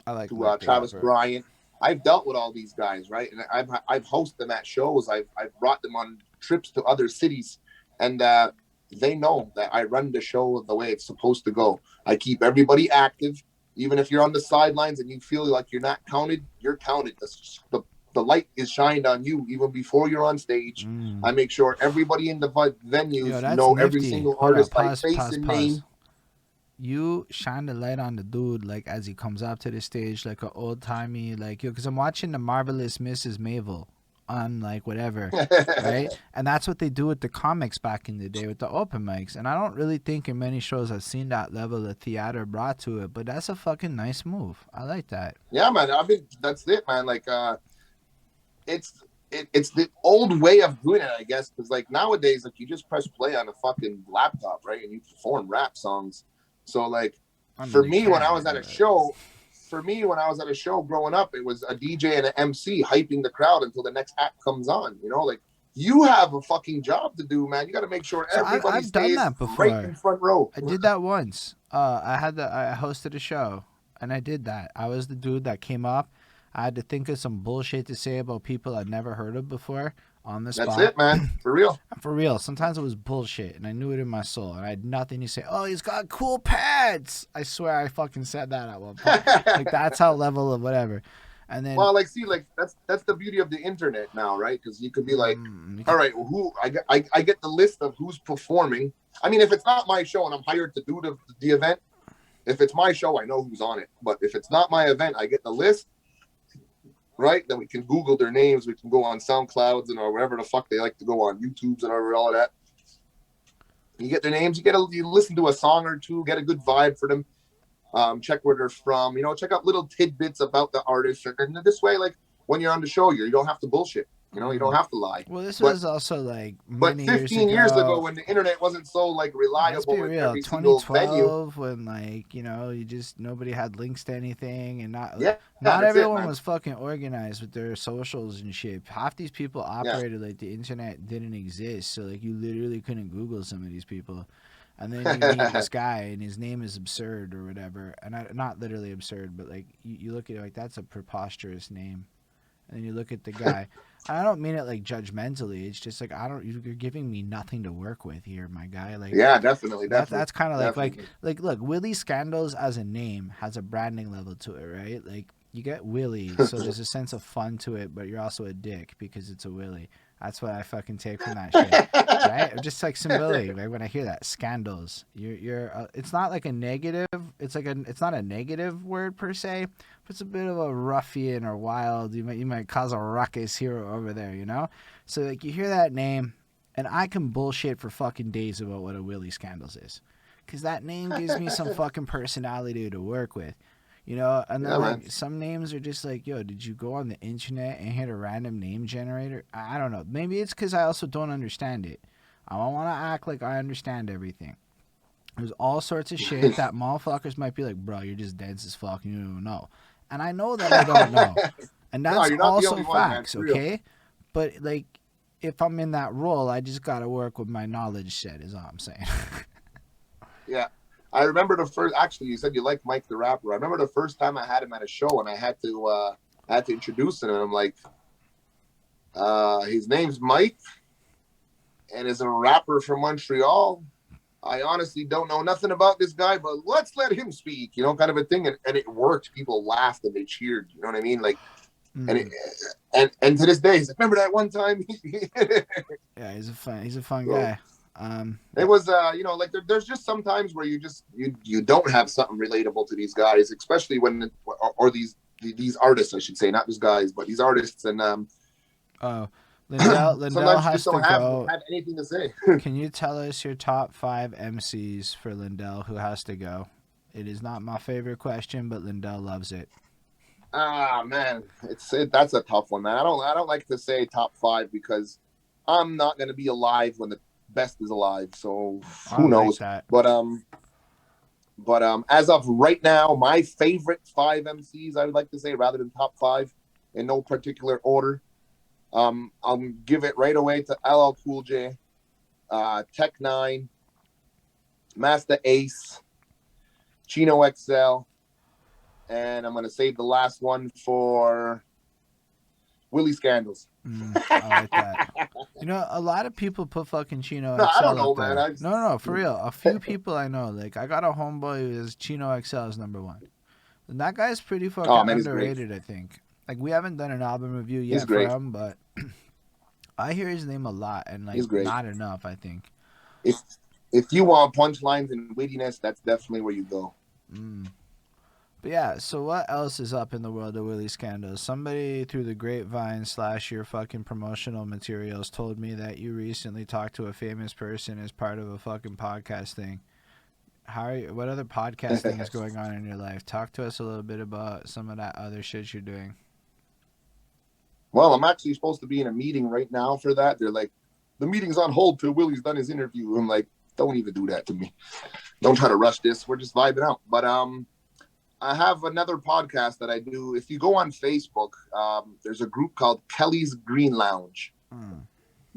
Travis Bryant. I've dealt with all these guys, right? And I've hosted them at shows. I've brought them on trips to other cities, and they know that I run the show the way it's supposed to go. I keep everybody active, even if you're on the sidelines and you feel like you're not counted. You're counted. The light is shined on you even before you're on stage. I make sure everybody in the venues know every single artist by face and name. you shine the light on the dude, like, as he comes up to the stage, like, a old timey, like, yo, because I'm watching the Marvelous Mrs. Maisel on, like, whatever, right? And that's what they do with the comics back in the day with the open mics. And I don't really think in many shows I've seen that level of theater brought to it, but that's a fucking nice move. I like that. Yeah, man. I mean, that's it, man. Like, it's it's the old way of doing it, I guess, because like nowadays, like you just press play on a fucking laptop, right, and you perform rap songs. So like, for me, when I was at a show, growing up, it was a DJ and an MC hyping the crowd until the next act comes on. You know, like you have a fucking job to do, man. You got to make sure everybody I've done stays that before. right in front row. I did that once. I hosted a show, and I did that. I was the dude that came up. I had to think of some bullshit to say about people I'd never heard of before on the spot. That's it, man. For real. For real. Sometimes it was bullshit, and I knew it in my soul, and I had nothing to say. Oh, he's got cool pads. I swear I fucking said that at one point. Like, that's how level of whatever. And then, well, like, see, like that's the beauty of the internet now, right? Because you could be like, all right, well, who I get the list of who's performing. I mean, if it's not my show and I'm hired to do the event, if it's my show, I know who's on it. But if it's not my event, I get the list. Right, then we can Google their names. We can go on SoundClouds and or wherever the fuck they like to go on YouTube's and all of that. You get their names. You listen to a song or two, get a good vibe for them. Check where they're from. You know, check out little tidbits about the artist. And this way, like when you're on the show, you don't have to bullshit. You know, you don't have to lie. Well, this was also like many 15 years ago when the internet wasn't so like reliable. Let's be real. Every 2012 when like, you know, nobody had links to anything, and not that's everyone was fucking organized with their socials and shit. Half these people operated like the internet didn't exist, so like you literally couldn't Google some of these people. And then you meet this guy, and his name is absurd or whatever, and not literally absurd, but like you look at it like that's a preposterous name. And then you look at the guy. I don't mean it like judgmentally. It's just like you're giving me nothing to work with here, my guy. Like, yeah, definitely. That's kind of like look, Willie Skandalz as a name has a branding level to it, right? Like you get Willie, so there's a sense of fun to it, but you're also a dick because it's a Willie. That's what I fucking take from that shit, right? Just like symbolic, right? When I hear that Skandalz, you're it's not like a negative. It's not a negative word per se, but it's a bit of a ruffian or wild. You might cause a ruckus here or over there, you know. So like you hear that name, and I can bullshit for fucking days about what a Willie Skandalz is, because that name gives me some fucking personality to work with. You know, and then like some names are just like, yo, did you go on the internet and hit a random name generator? I don't know. Maybe it's because I also don't understand it. I don't want to act like I understand everything. There's all sorts of shit that motherfuckers might be like, bro, you're just dense as fuck. You don't know. And I know that I don't know. And that's also facts, okay? But like, if I'm in that role, I just got to work with my knowledge set is all I'm saying. Yeah. I remember actually, you said you like Mike the Rapper. I remember the first time I had him at a show and I had to introduce him. And I'm like, his name's Mike and is a rapper from Montreal. I honestly don't know nothing about this guy, but let's let him speak, you know, kind of a thing. And it worked. People laughed and they cheered. You know what I mean? Like, and to this day, he's like, remember that one time? Yeah, he's a fun guy. It was you know, like there's just sometimes where you don't have something relatable to these guys, especially when or these artists, I should say, not these guys, but these artists. And Lindell has to go. Have anything to say. Can you tell us your top 5 MCs for Lindell who has to go? It is not my favorite question, but Lindell loves it. Man, that's a tough one, man. I don't like to say top 5 because I'm not going to be alive when the best is alive, so who knows? That. But as of right now, my favorite 5 MCs, I would like to say, rather than top 5 in no particular order, I'll give it right away to LL Cool J, Tech 9, Master Ace, Chino XL, and I'm going to save the last one for Willie Skandalz. I like that. You know, a lot of people put fucking Chino XL. I don't know, man. No, for real. A few people I know. Like, I got a homeboy who is Chino XL is number 1. And that guy's pretty fucking underrated, I think. Like, we haven't done an album review yet for him, but I hear his name a lot, and like not enough, I think. if you want punchlines and wittiness, that's definitely where you go. Mm. But yeah, so what else is up in the world of Willie Skandalz? Somebody through the grapevine / your fucking promotional materials told me that you recently talked to a famous person as part of a fucking podcast thing. How are you, what other podcast thing is going on in your life? Talk to us a little bit about some of that other shit you're doing. Well, I'm actually supposed to be in a meeting right now for that. They're like, the meeting's on hold till Willie's done his interview. I'm like, don't even do that to me. Don't try to rush this. We're just vibing out. But I have another podcast that I do. If you go on Facebook, there's a group called Kelly's Green Lounge.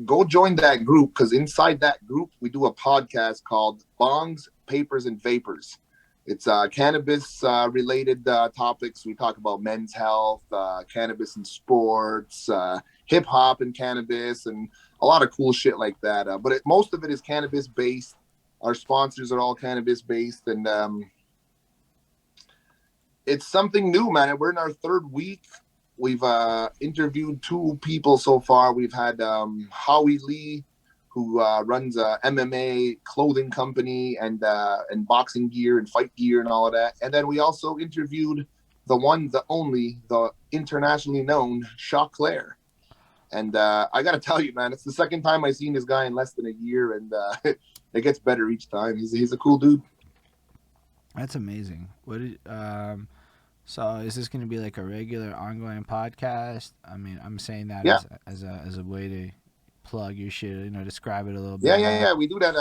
Go join that group, because inside that group, we do a podcast called Bongs, Papers, and Vapors. It's cannabis related topics. We talk about men's health, cannabis and sports, hip hop and cannabis, and a lot of cool shit like that. But most of it is cannabis based. Our sponsors are all cannabis based, and it's something new, man. We're in our third week. We've interviewed 2 people so far. We've had Howie Lee, who runs a MMA clothing company and boxing gear and fight gear and all of that. And then we also interviewed the one, the only, the internationally known Shaw Claire. And I got to tell you, man, it's the second time I've seen this guy in less than a year, and it gets better each time. He's a cool dude. That's amazing. What did so is this going to be like a regular ongoing podcast? I mean, I'm saying that as a way to plug your shit, describe it a little bit. Yeah. We do that.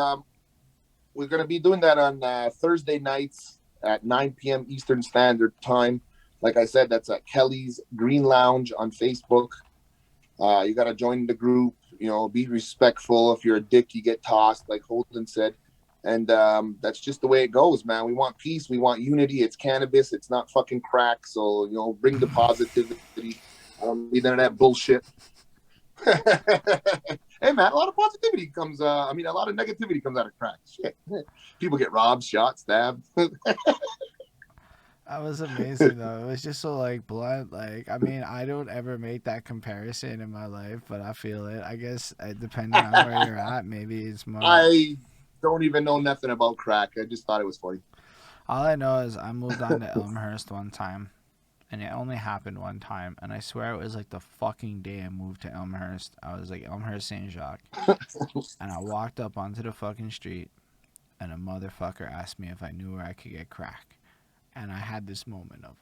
We're going to be doing that on Thursday nights at 9 p.m. Eastern Standard Time. Like I said, that's at Kelly's Green Lounge on Facebook. You got to join the group, be respectful. If you're a dick, you get tossed, like Holden said. And that's just the way it goes, man. We want peace. We want unity. It's cannabis. It's not fucking crack. So, bring the positivity. I don't need none of that bullshit. Hey, man, a lot of positivity comes, a lot of negativity comes out of crack. Shit. People get robbed, shot, stabbed. That was amazing, though. It was just so, blunt. I don't ever make that comparison in my life, but I feel it. I guess, depending on where you're at, maybe it's more... I don't even know nothing about crack. I just thought it was funny. All I know is I moved on to Elmhurst one time, and it only happened one time, and I swear it was the fucking day I moved to Elmhurst. I was Elmhurst St. Jacques, and I walked up onto the fucking street, and a motherfucker asked me if I knew where I could get crack, and I had this moment of,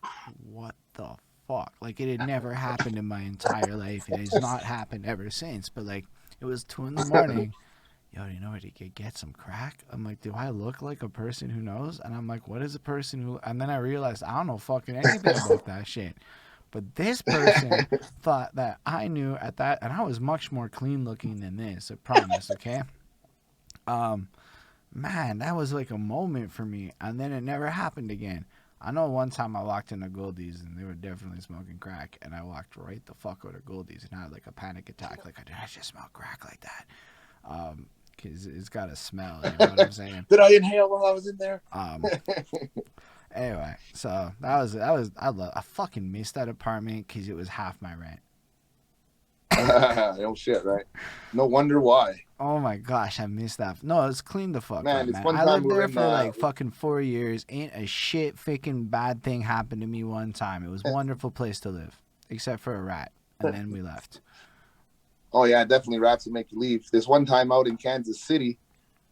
what the fuck? It had never happened in my entire life. It has not happened ever since, but it was 2 a.m. Yo, do you know where you could get some crack? I'm like, do I look like a person who knows? And I'm like, what is a person who... And then I realized I don't know fucking anything about that shit. But this person thought that I knew at that... And I was much more clean looking than this, I promise, okay? Man, that was a moment for me. And then it never happened again. I know one time I walked into Goldie's and they were definitely smoking crack. And I walked right the fuck out of Goldie's and I had a panic attack. Did I just smell crack like that? Because it's got a smell, you know what I'm saying? Did I inhale while I was in there? Anyway, so I fucking missed that apartment because it was half my rent. Oh shit, right? No wonder why. Oh my gosh, I missed that. No, it's clean the fuck man, up, it's man. one I time lived there for in, fucking 4 years. Ain't a shit freaking bad thing happened to me one time. It was a wonderful place to live, except for a rat, and then we left. Oh yeah, definitely rats will make you leave. This one time out in Kansas City,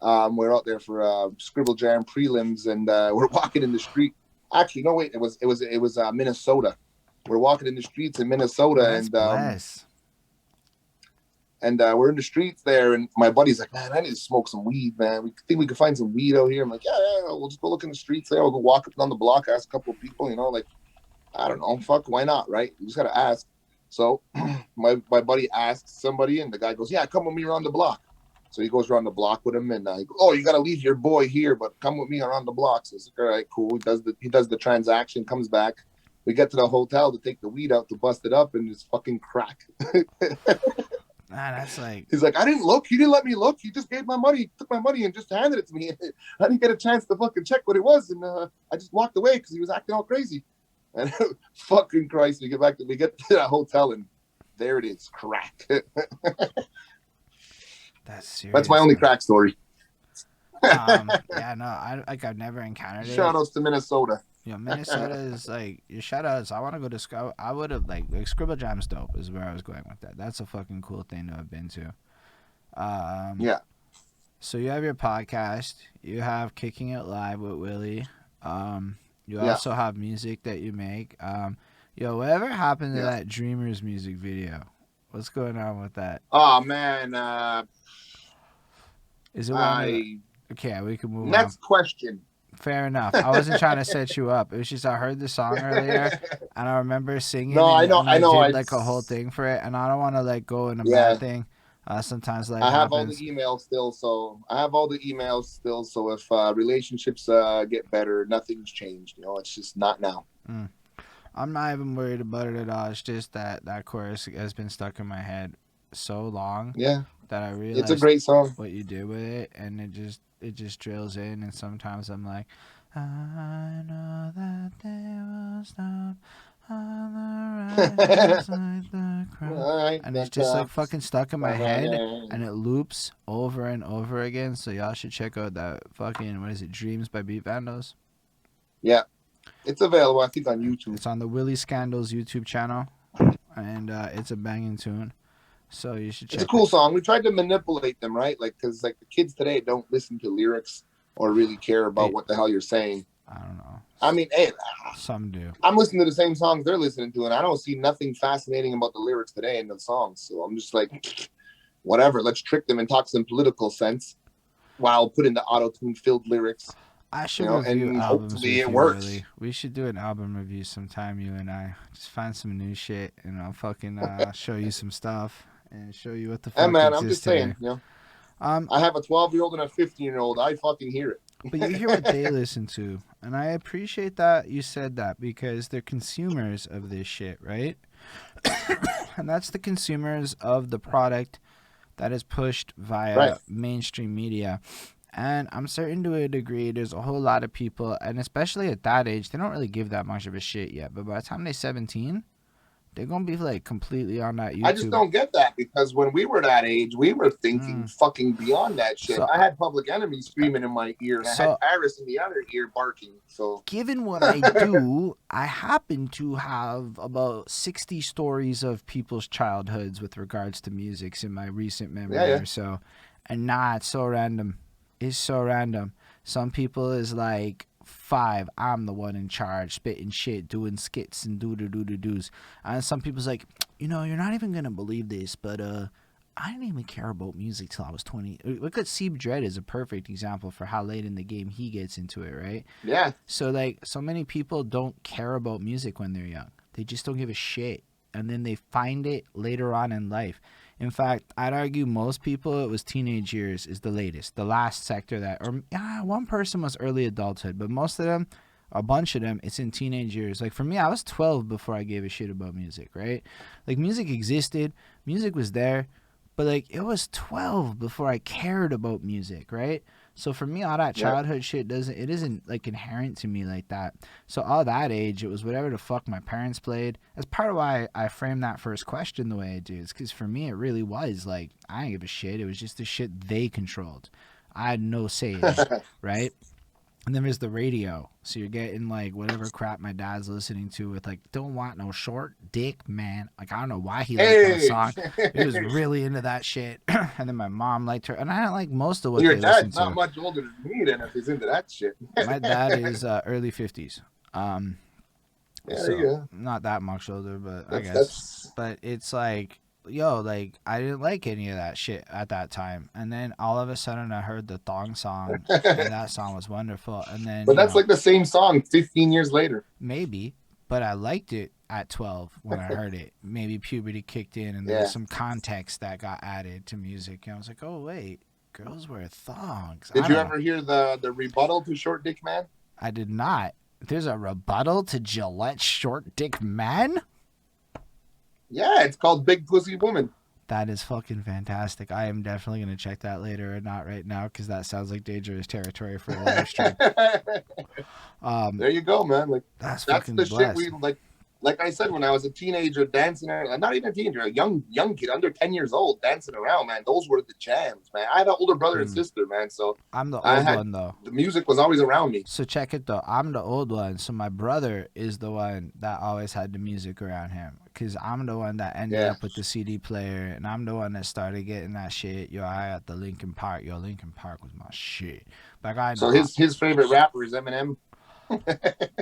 we're out there for Scribble Jam prelims, and we're walking in the street. Actually, no, wait, it was Minnesota. We're walking in the streets in Minnesota, and we're in the streets there, and my buddy's like, man, I need to smoke some weed, man. We think we can find some weed out here. I'm like, yeah, we'll just go look in the streets there. We'll go walk up down the block, ask a couple of people, I don't know, fuck, why not, right? You just gotta ask. So my buddy asks somebody, and the guy goes, yeah, come with me around the block. So he goes around the block with him, and I go, oh, you got to leave your boy here, but come with me around the block. So it's like, all right, cool. He does the transaction, comes back. We get to the hotel to take the weed out to bust it up, and it's fucking crack. That's he's like, I didn't look. He didn't let me look. He just gave my money, took my money, and just handed it to me. I didn't get a chance to fucking check what it was, and I just walked away because he was acting all crazy. And fucking Christ, we get to that hotel, and there it is, crack. That's serious. That's my only crack story. Yeah, no, I've never encountered Shout it. outs to Minnesota. Minnesota is like your shout outs. I want to go to I would have like Scribble Jam's dope is where I was going with that. That's a fucking cool thing to have been to. Um, Yeah, so you have your podcast. You have Kicking It Live with Willie. You yeah, also have music that you make. Whatever happened to yeah. that Dreamers music video? What's going on with that? Oh man, Is it one of the? I Okay, we can move on. next question. Fair enough. I wasn't trying to set you up. It was just I heard the song earlier, and I remember singing No, it, and I I know. did like a whole thing for it, and I don't want to like go in a Yeah, bad thing. Sometimes life I have all the happens. emails still, so I have all the emails still. So if relationships get better, nothing's changed. You know, it's just not now. Mm. I'm not even worried about it at all. It's just that chorus has been stuck in my head so long Yeah, that I it's a realized great song. what you do with it, and it just drills in. And sometimes I'm like, I know that they will stop on the right just like the crowd, All right, and it's that's just like fucking stuck in my head, and yeah. it loops over and over again. So y'all should check out that fucking what is it, Dreams by Beat Vandos. It's available, I think, on YouTube. It's on the Willie Skandalz YouTube channel, and it's a banging tune. So you should It's a check it. cool song. We tried to manipulate them, right? Like, because like the kids today don't listen to lyrics or really care about what the hell you're saying. I don't know. I mean, hey, Some do. I'm listening to the same songs they're listening to, and I don't see nothing fascinating about the lyrics today in the songs. So I'm just like, whatever. Let's trick them and talk some political sense while putting the auto-tune filled lyrics. I should You know, review and albums hopefully with it you, works. Willie. We should do an album review sometime, you and I. Just find some new shit, and I'll fucking show you some stuff and show you what the Hey fuck man, I'm exists just today. saying, you know, Um, I have a 12-year-old and a 15-year-old. I fucking hear it. but you hear what they listen to, and I appreciate that you said that because they're consumers of this shit, right? And that's the consumers of the product that is pushed via Right. mainstream media. And I'm certain to a degree there's a whole lot of people, and especially at that age, they don't really give that much of a shit yet. But by the time they're 17, they're going to be like completely on that I just YouTube. don't get that because when we were that age, we were thinking fucking beyond that shit. So- I had Public Enemy screaming in my ear, and I So- had Paris in the other ear barking. So Given what I do, I happen to have about 60 stories of people's childhoods with regards to musics in my recent memory Yeah. or so. And nah, it's so random. It's so random. Some people is like 5, I'm the one in charge, spitting shit, doing skits and doo-doo-doo-doo-doos. And some people's like, you're not even going to believe this, but I didn't even care about music till I was 20. Look at Seeb Dread is a perfect example for how late in the game he gets into it, right? yeah, So like so many people don't care about music when they're young. They just don't give a shit. And then they find it later on in life. In fact, I'd argue most people it was teenage years is the latest. The last sector that or one person was early adulthood, but most of them, a bunch of them, it's in teenage years. Like for me, I was 12 before I gave a shit about music, right? Like music existed, music was there, but like it was 12 before I cared about music, right? So for me, all that childhood shit isn't like inherent to me like that. So all that age, it was whatever the fuck my parents played. That's part of why I framed that first question the way I do. It's because for me, it really was like I didn't give a shit. It was just the shit they controlled. I had no say in it, right? And then there's the radio. So you're getting like whatever crap my dad's listening to with like, don't want no short dick, man. Like, I don't know why he liked that song. He was really into that shit. And then my mom liked her. And I didn't like most of what your they listened dad's not to. much older than me then if he's into that shit. My dad is early 50s. Yeah, So yeah. not that much older, but I guess. That's But it's like, yo, like I didn't like any of that shit at that time. And then all of a sudden I heard the thong song, and that song was wonderful. And then, but that's like the same song 15 years later. maybe, but I liked it at 12 when I heard it. Maybe puberty kicked in, and there was some context that got added to music, and I was like, oh wait, girls wear thongs. Did you ever hear the rebuttal to Short Dick Man? I did not. There's a rebuttal to Gillette's Short Dick Man? Yeah, it's called Big Pussy Woman. That is fucking fantastic. I am definitely going to check that later and not right now because that sounds like dangerous territory for a live stream. There you go, man. Like That's that's fucking the blessed. shit we like. like I said, when I was a teenager dancing, not even a teenager, a young kid under 10 years old dancing around, man, those were the jams, man. I had an older brother and sister, man, so I'm the I old had one though. the music was always around me. So check it though. I'm the old one. So my brother is the one that always had the music around him. Cause I'm the one that ended Yeah. up with the CD player, and I'm the one that started getting that shit. Yo, I got the Linkin Park. Yo, Linkin Park was my shit. Like I So know. his favorite rapper is Eminem.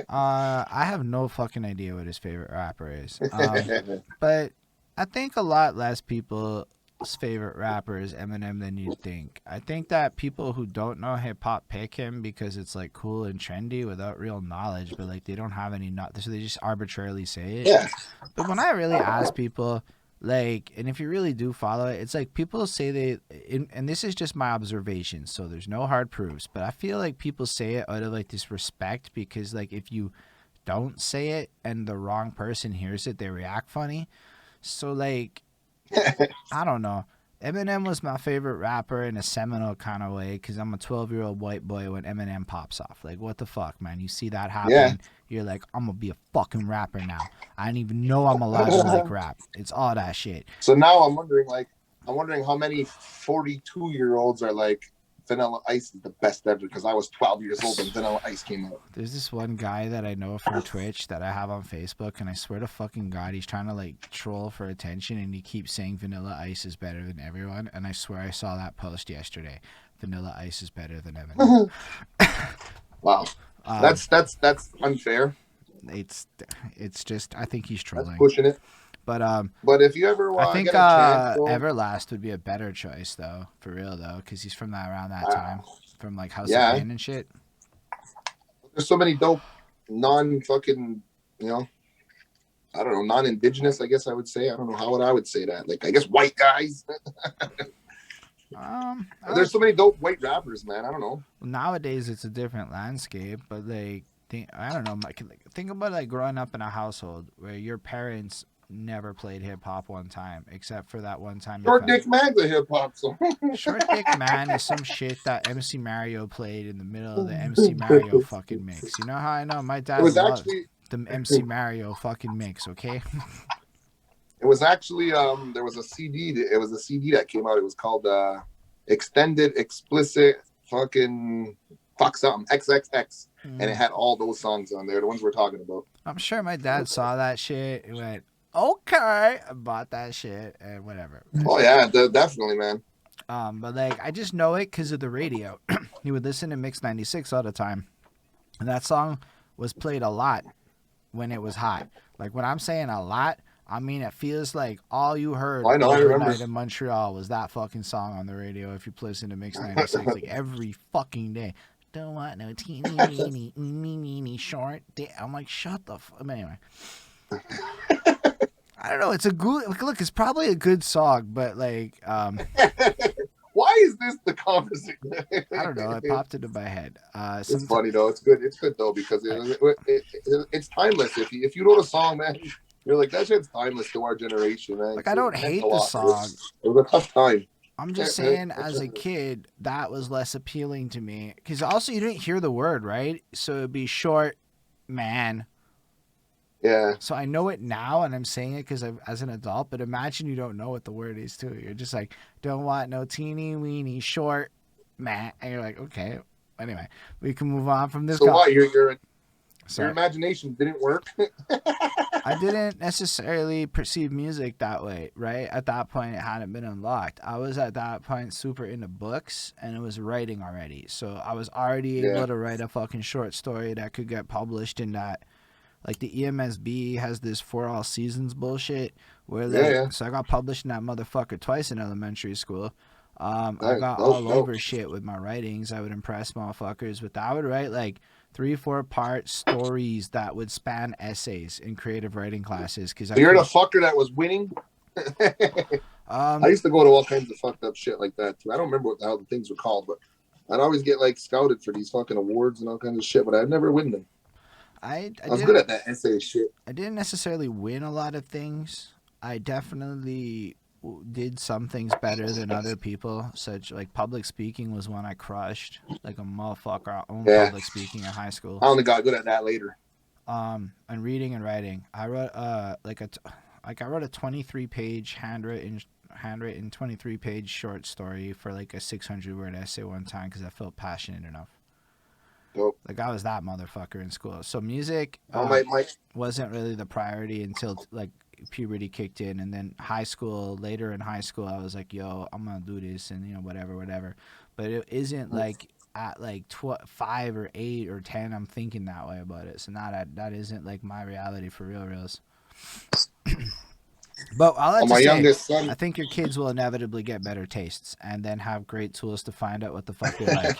I have no fucking idea what his favorite rapper is. But I think a lot less people's favorite rapper is Eminem than you'd think. I think that people who don't know hip hop pick him because it's like cool and trendy without real knowledge, but like they don't have any so they just arbitrarily say it. Yeah. But when I really ask people, like, and if you really do follow it, it's like people say and this is just my observation, so there's no hard proofs, but I feel like people say it out of like this respect because, like, if you don't say it and the wrong person hears it, they react funny. So, like, I don't know. Eminem was my favorite rapper in a seminal kind of way because I'm a 12-year-old white boy when Eminem pops off. Like, what the fuck, man? You see that happen, Yeah. you're like, I'm going to be a fucking rapper now. I didn't even know I'm allowed to like rap. It's all that shit. So now I'm wondering how many 42-year-olds are like, Vanilla Ice is the best ever, because I was 12 years old when Vanilla Ice came out. There's this one guy that I know from Twitch that I have on Facebook, and I swear to fucking God, he's trying to like troll for attention, and he keeps saying Vanilla Ice is better than everyone, and I swear I saw that post yesterday. Vanilla Ice is better than Eminem. Wow. That's unfair. It's just, I think he's trolling. That's pushing it. But if you ever I think get a chance, Everlast would be a better choice though, for real though, because he's from around that time, from like House of Pain and shit. There's so many dope non-fucking, I don't know, non-indigenous, I guess I would say. I don't know how I would say that. Like, I guess white guys. There's so many dope white rappers, man. I don't know. Nowadays it's a different landscape, but like, I don't know. Think about like growing up in a household where your parents never played hip hop one time, except for that one time. Short Dick Man's a hip hop song. Short Dick Man is some shit that MC Mario played in the middle of the MC Mario fucking mix. You know how I know? My dad loved the MC Mario fucking mix. Okay. It was actually there was a CD. It was a CD that came out. It was called Extended Explicit fucking fuck something XXX, and it had all those songs on there. The ones we're talking about. I'm sure my dad saw that shit and went, okay, I bought that shit and whatever. Oh yeah, definitely, man. But like I just know it because of the radio. He would listen to Mix 96 all the time, and that song was played a lot when it was hot. Like when I'm saying a lot, I mean it feels like all you heard overnight in Montreal was that fucking song on the radio. If you listen to Mix 96, like every fucking day. Don't want no teeny short. I'm like, shut the fuck. Anyway. I don't know. It's a good look. It's probably a good song, but like, why is this the conversation? I don't know. It popped into my head. It's funny though. It's good. It's good though because it's timeless. If you know the song, man, you're like that shit's timeless to our generation, man. Like I don't hate the song. It was a tough time. I'm just saying, as a kid, that was less appealing to me because also you didn't hear the word, right? So it'd be short, man. Yeah. So I know it now, and I'm saying it because as an adult. But imagine you don't know what the word is too. You're just like, don't want no teeny weeny short, man, and you're like, okay. Anyway, we can move on from this. So what? Your imagination didn't work. I didn't necessarily perceive music that way, right? At that point, it hadn't been unlocked. I was at that point super into books, and it was writing already. So I was already able to write a fucking short story that could get published in that. Like the EMSB has this for all seasons bullshit where so I got published in that motherfucker twice in elementary school. I got all over shit with my writings. I would impress motherfuckers with that. I would write like 3-4 part stories that would span essays in creative writing classes. Cause you're the fucker that was winning. I used to go to all kinds of fucked up shit like that too. I don't remember what the hell the things were called, but I'd always get like scouted for these fucking awards and all kinds of shit, but I'd never win them. I was good at that essay shit. I didn't necessarily win a lot of things. I definitely did some things better than other people. Such like public speaking was one I crushed. Like a motherfucker. I owned public speaking in high school. I only got good at that later. on reading and writing. I wrote I wrote a 23-page handwritten 23-page short story for like a 600-word essay one time because I felt passionate enough. Dope. Like I was that motherfucker in school. So music wasn't really the priority until like puberty kicked in, and then high school. Later in high school, I was like, "Yo, I'm gonna do this," and whatever. But it isn't like at like 5 or 8 or 10. I'm thinking that way about it. So that isn't like my reality for reals. But I like to say, youngest son, I think your kids will inevitably get better tastes, and then have great tools to find out what the fuck they like.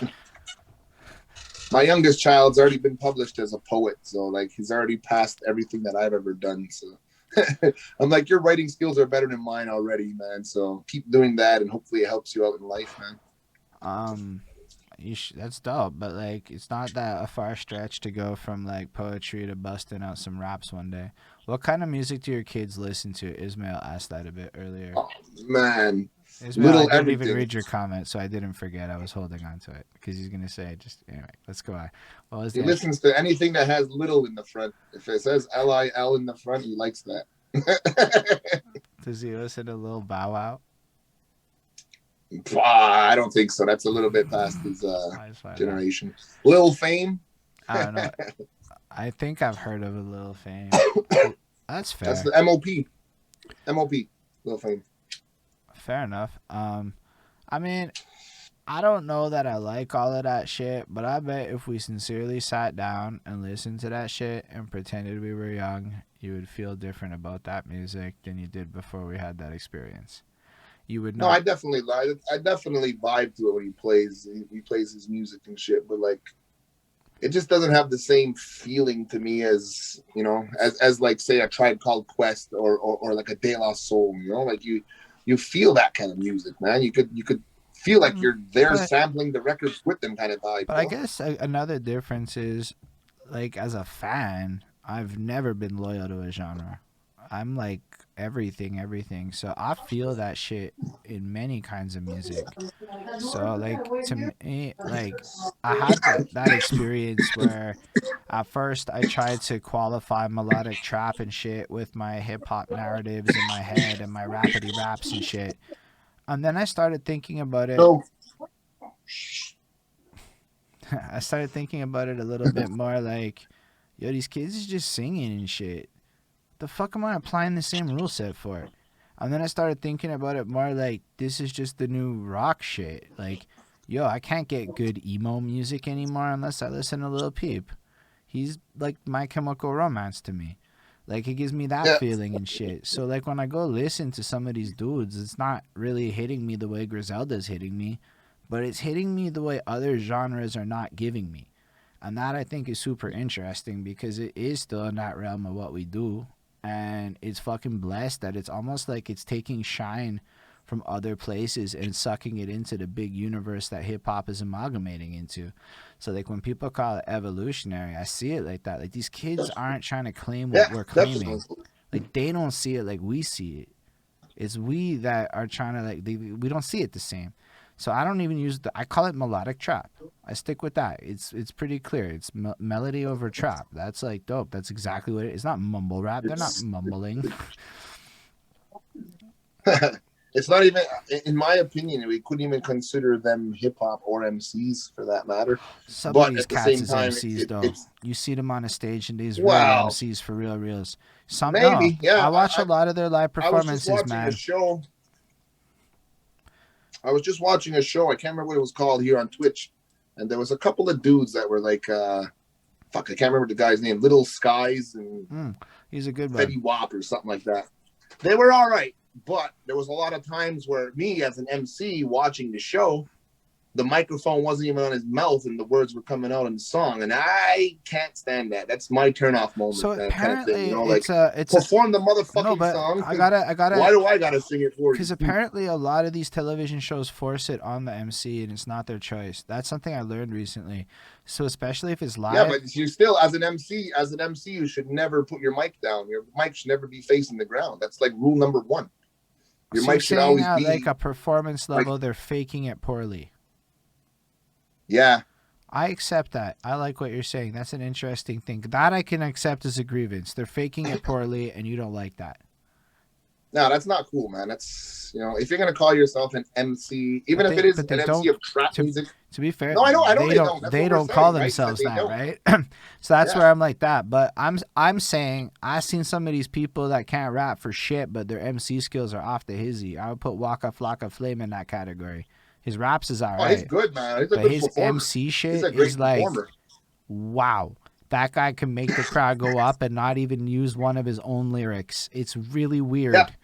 My youngest child's already been published as a poet, so like he's already passed everything that I've ever done. So I'm like, your writing skills are better than mine already, man. So keep doing that, and hopefully it helps you out in life, man. That's dope, but like it's not that a far stretch to go from like poetry to busting out some raps one day. What kind of music do your kids listen to? Ismail asked that a bit earlier. Oh, man. Ismail, I didn't even read your comment, so I didn't forget. I was holding on to it because he's gonna say just anyway. Let's go on. He listens to anything that has little in the front. If it says LIL in the front, he likes that. Does he listen to Lil Bow Wow? I don't think so. That's a little bit past his generation. Lil Fame? I don't know. I think I've heard of a Lil Fame. That's fair. That's the MOP. Lil Fame. Fair enough. I mean, I don't know that I like all of that shit, but I bet if we sincerely sat down and listened to that shit and pretended we were young, you would feel different about that music than you did before we had that experience. You would know. No, I definitely vibe to it when he plays his music and shit, but like it just doesn't have the same feeling to me as, you know, as like say a Tribe Called Quest or like a De La Soul, you know, like you feel that kind of music, man. You could feel like you're there sampling the records with them kind of vibe. But I guess another difference is, like, as a fan, I've never been loyal to a genre. I'm like everything. So I feel that shit in many kinds of music. So like to me, like I had that experience where at first I tried to qualify melodic trap and shit with my hip hop narratives in my head and my rapidy raps and shit. And then I started thinking about it. I started thinking about it a little bit more like, yo, these kids is just singing and shit. The fuck am I applying the same rule set for? And then I started thinking about it more like, this is just the new rock shit. Like, yo, I can't get good emo music anymore unless I listen to Lil Peep. He's like My Chemical Romance to me. Like, it gives me that feeling and shit. So, like, when I go listen to some of these dudes, it's not really hitting me the way Griselda's hitting me, but it's hitting me the way other genres are not giving me. And that, I think, is super interesting because it is still in that realm of what we do. And it's fucking blessed that it's almost like it's taking shine from other places and sucking it into the big universe that hip-hop is amalgamating into. So, like, when people call it evolutionary, I see it like that. Like, these kids aren't trying to claim what we're claiming. Definitely. Like, they don't see it like we see it. It's we that are trying to, like, we don't see it the same. So I don't even use I call it melodic trap. I stick with that. It's pretty clear. It's melody over trap. That's like dope. That's exactly what it is. It's not mumble rap. They're not mumbling. It's not even, in my opinion, we couldn't even consider them hip hop or MCs for that matter. Some of these cats is MCs though. You see them on a stage and these real MCs for reals. Some maybe, yeah. I watch a lot of their live performances, man. I was just watching a show. I can't remember what it was called here on Twitch. And there was a couple of dudes that were like, I can't remember the guy's name. Little Skies and he's a good one. Fetty Wap or something like that. They were all right. But there was a lot of times where me as an MC watching the show, the microphone wasn't even on his mouth and the words were coming out in the song. And I can't stand that. That's my turnoff moment. So that apparently kind of thing, you know, like it's perform the motherfucking song. I gotta. Why do I gotta sing it for you? Because apparently a lot of these television shows force it on the MC and it's not their choice. That's something I learned recently. So especially if it's live. Yeah, but you still, as an MC, you should never put your mic down. Your mic should never be facing the ground. That's like rule number one. Your mic should always be like a performance level. They're faking it poorly. Yeah. I accept that. I like what you're saying. That's an interesting thing. That I can accept as a grievance. They're faking it poorly, and you don't like that. No, that's not cool, man. That's, if you're gonna call yourself an MC, even if it is But they an MC don't. of trap To music. to be fair, No, I know they don't. That's they what we're don't call saying, right? That themselves they that, don't. right? So that's Yeah. where I'm like that. But I'm saying I've seen some of these people that can't rap for shit, but their MC skills are off the hizzy. I would put Waka Flocka Flame in that category. His raps is Oh, he's alright, good, man. He's a but good his performer. MC He's shit a is great like, performer. wow. That guy can make the crowd go up and not even use one of his own lyrics. It's really Yeah. weird.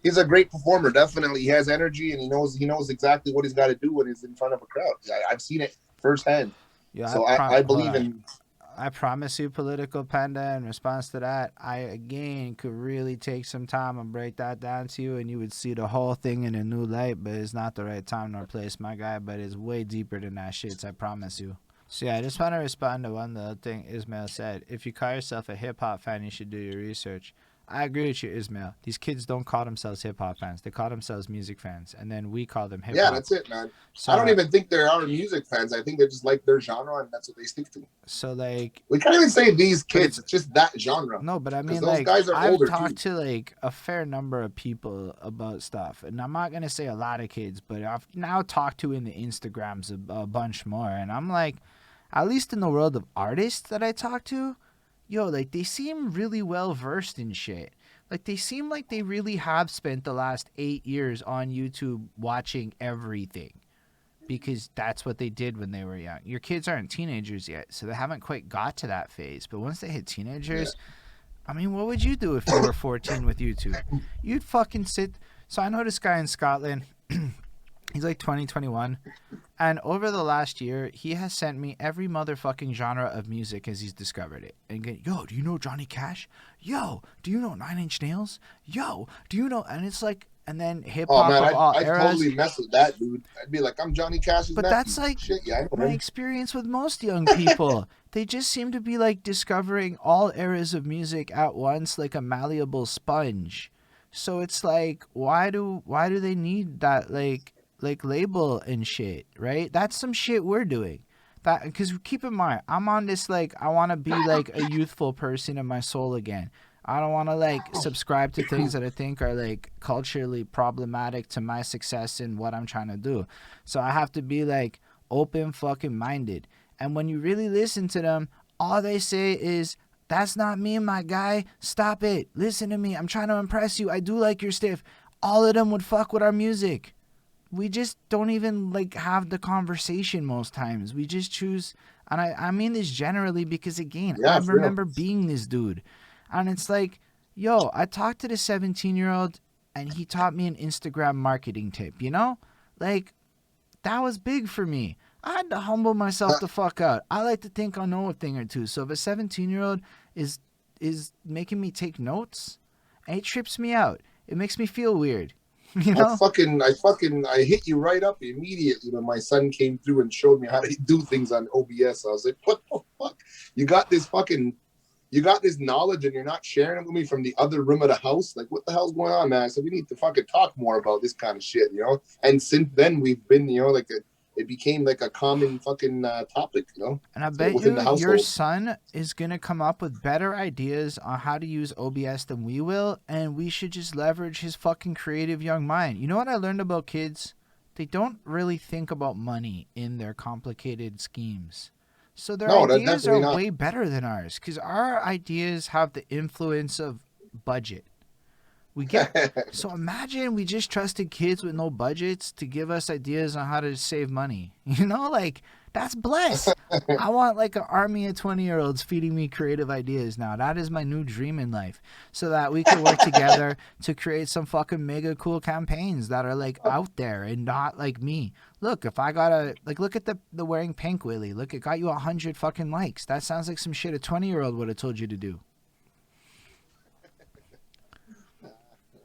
He's a great performer. Definitely, he has energy, and he knows exactly what he's got to do when he's in front of a crowd. I've seen it firsthand. Yeah, So I hold believe on. in. I promise you, Political Panda, in response to that, I again could really take some time and break that down to you, and you would see the whole thing in a new light, but it's not the right time nor place, my guy, but it's way deeper than that shit, I promise you. So yeah, I just want to respond to one little thing Ismail said. If you call yourself a hip-hop fan, you should do your research. I agree with you, Ismail. These kids don't call themselves hip-hop fans. They call themselves music fans, and then we call them Yeah, hip-hop. that's it, man. I don't So, even think they are music fans. I think they just like their genre, and that's what they stick to. so like, We can't even say these But kids. It's just that genre. no, but I Because mean, those like, guys are I've older talked too. to like a fair number of people about stuff, and I'm not gonna say a lot of kids, but I've now talked to in the Instagrams a bunch more, and I'm like, at least in the world of artists that I talk to, yo, like they seem really well versed in shit. Like they seem like they really have spent the last 8 years on YouTube watching everything. Because that's what they did when they were young. Your kids aren't teenagers yet, so they haven't quite got to that phase. But once they hit Yeah. teenagers, I mean, what would you do if you were 14 with YouTube? You'd fucking sit. So I know this guy in Scotland. He's like 20, 21. And over the last year, he has sent me every motherfucking genre of music as he's discovered it. And get, yo, do you know Johnny Cash? Yo, do you know Nine Inch Nails? Yo, do you know? And it's like, and then hip Oh hop man, of all I'd eras. totally mess with that, dude. I'd be like, I'm Johnny Cash's But nephew. that's like Shit, yeah, I know my him. experience with most young people. They just seem to be like discovering all eras of music at once like a malleable sponge. So it's like why do they need that like label and shit, right? That's some shit we're doing. That cuz keep in mind, I'm on this like I want to be like a youthful person in my soul again. I don't want to like subscribe to things that I think are like culturally problematic to my success in what I'm trying to do. So I have to be like open fucking minded. And when you really listen to them, all they say is, "That's not me, my guy. Stop it. Listen to me. I'm trying to impress you. I do like your stuff." All of them would fuck with our music. We just don't even like have the conversation most times. We just choose, and I mean this generally because again, I Yeah, for real. remember being this dude. And it's like, yo, I talked to the 17-year-old and he taught me an Instagram marketing tip, you know? Like, that was big for me. I had to humble myself the fuck out. I like to think I know a thing or two. So if a 17-year-old is making me take notes, it trips me out. It makes me feel weird. You know? I hit you right up immediately when my son came through and showed me how to do things on OBS. I was like, what the fuck? You got this knowledge and you're not sharing it with me from the other room of the house. Like, what the hell's going on, man? I said, we need to fucking talk more about this kind of shit, you know? And since then we've been, it became like a common fucking topic, you know? And I So bet within you the your household. son is going to come up with better ideas on how to use OBS than we will, and we should just leverage his fucking creative young mind. You know what I learned about kids? They don't really think about money in their complicated schemes. So their No, that's ideas are definitely not. way better than ours because our ideas have the influence of budget. We get so imagine we just trusted kids with no budgets to give us ideas on how to save money. You know, like that's blessed. I want like an army of 20-year-olds feeding me creative ideas now. That is my new dream in life. So that we can work together to create some fucking mega cool campaigns that are like out there and not like me. Look, if I got look at the wearing pink Willie. Look, it got you 100 fucking likes. That sounds like some shit a 20-year-old would have told you to do.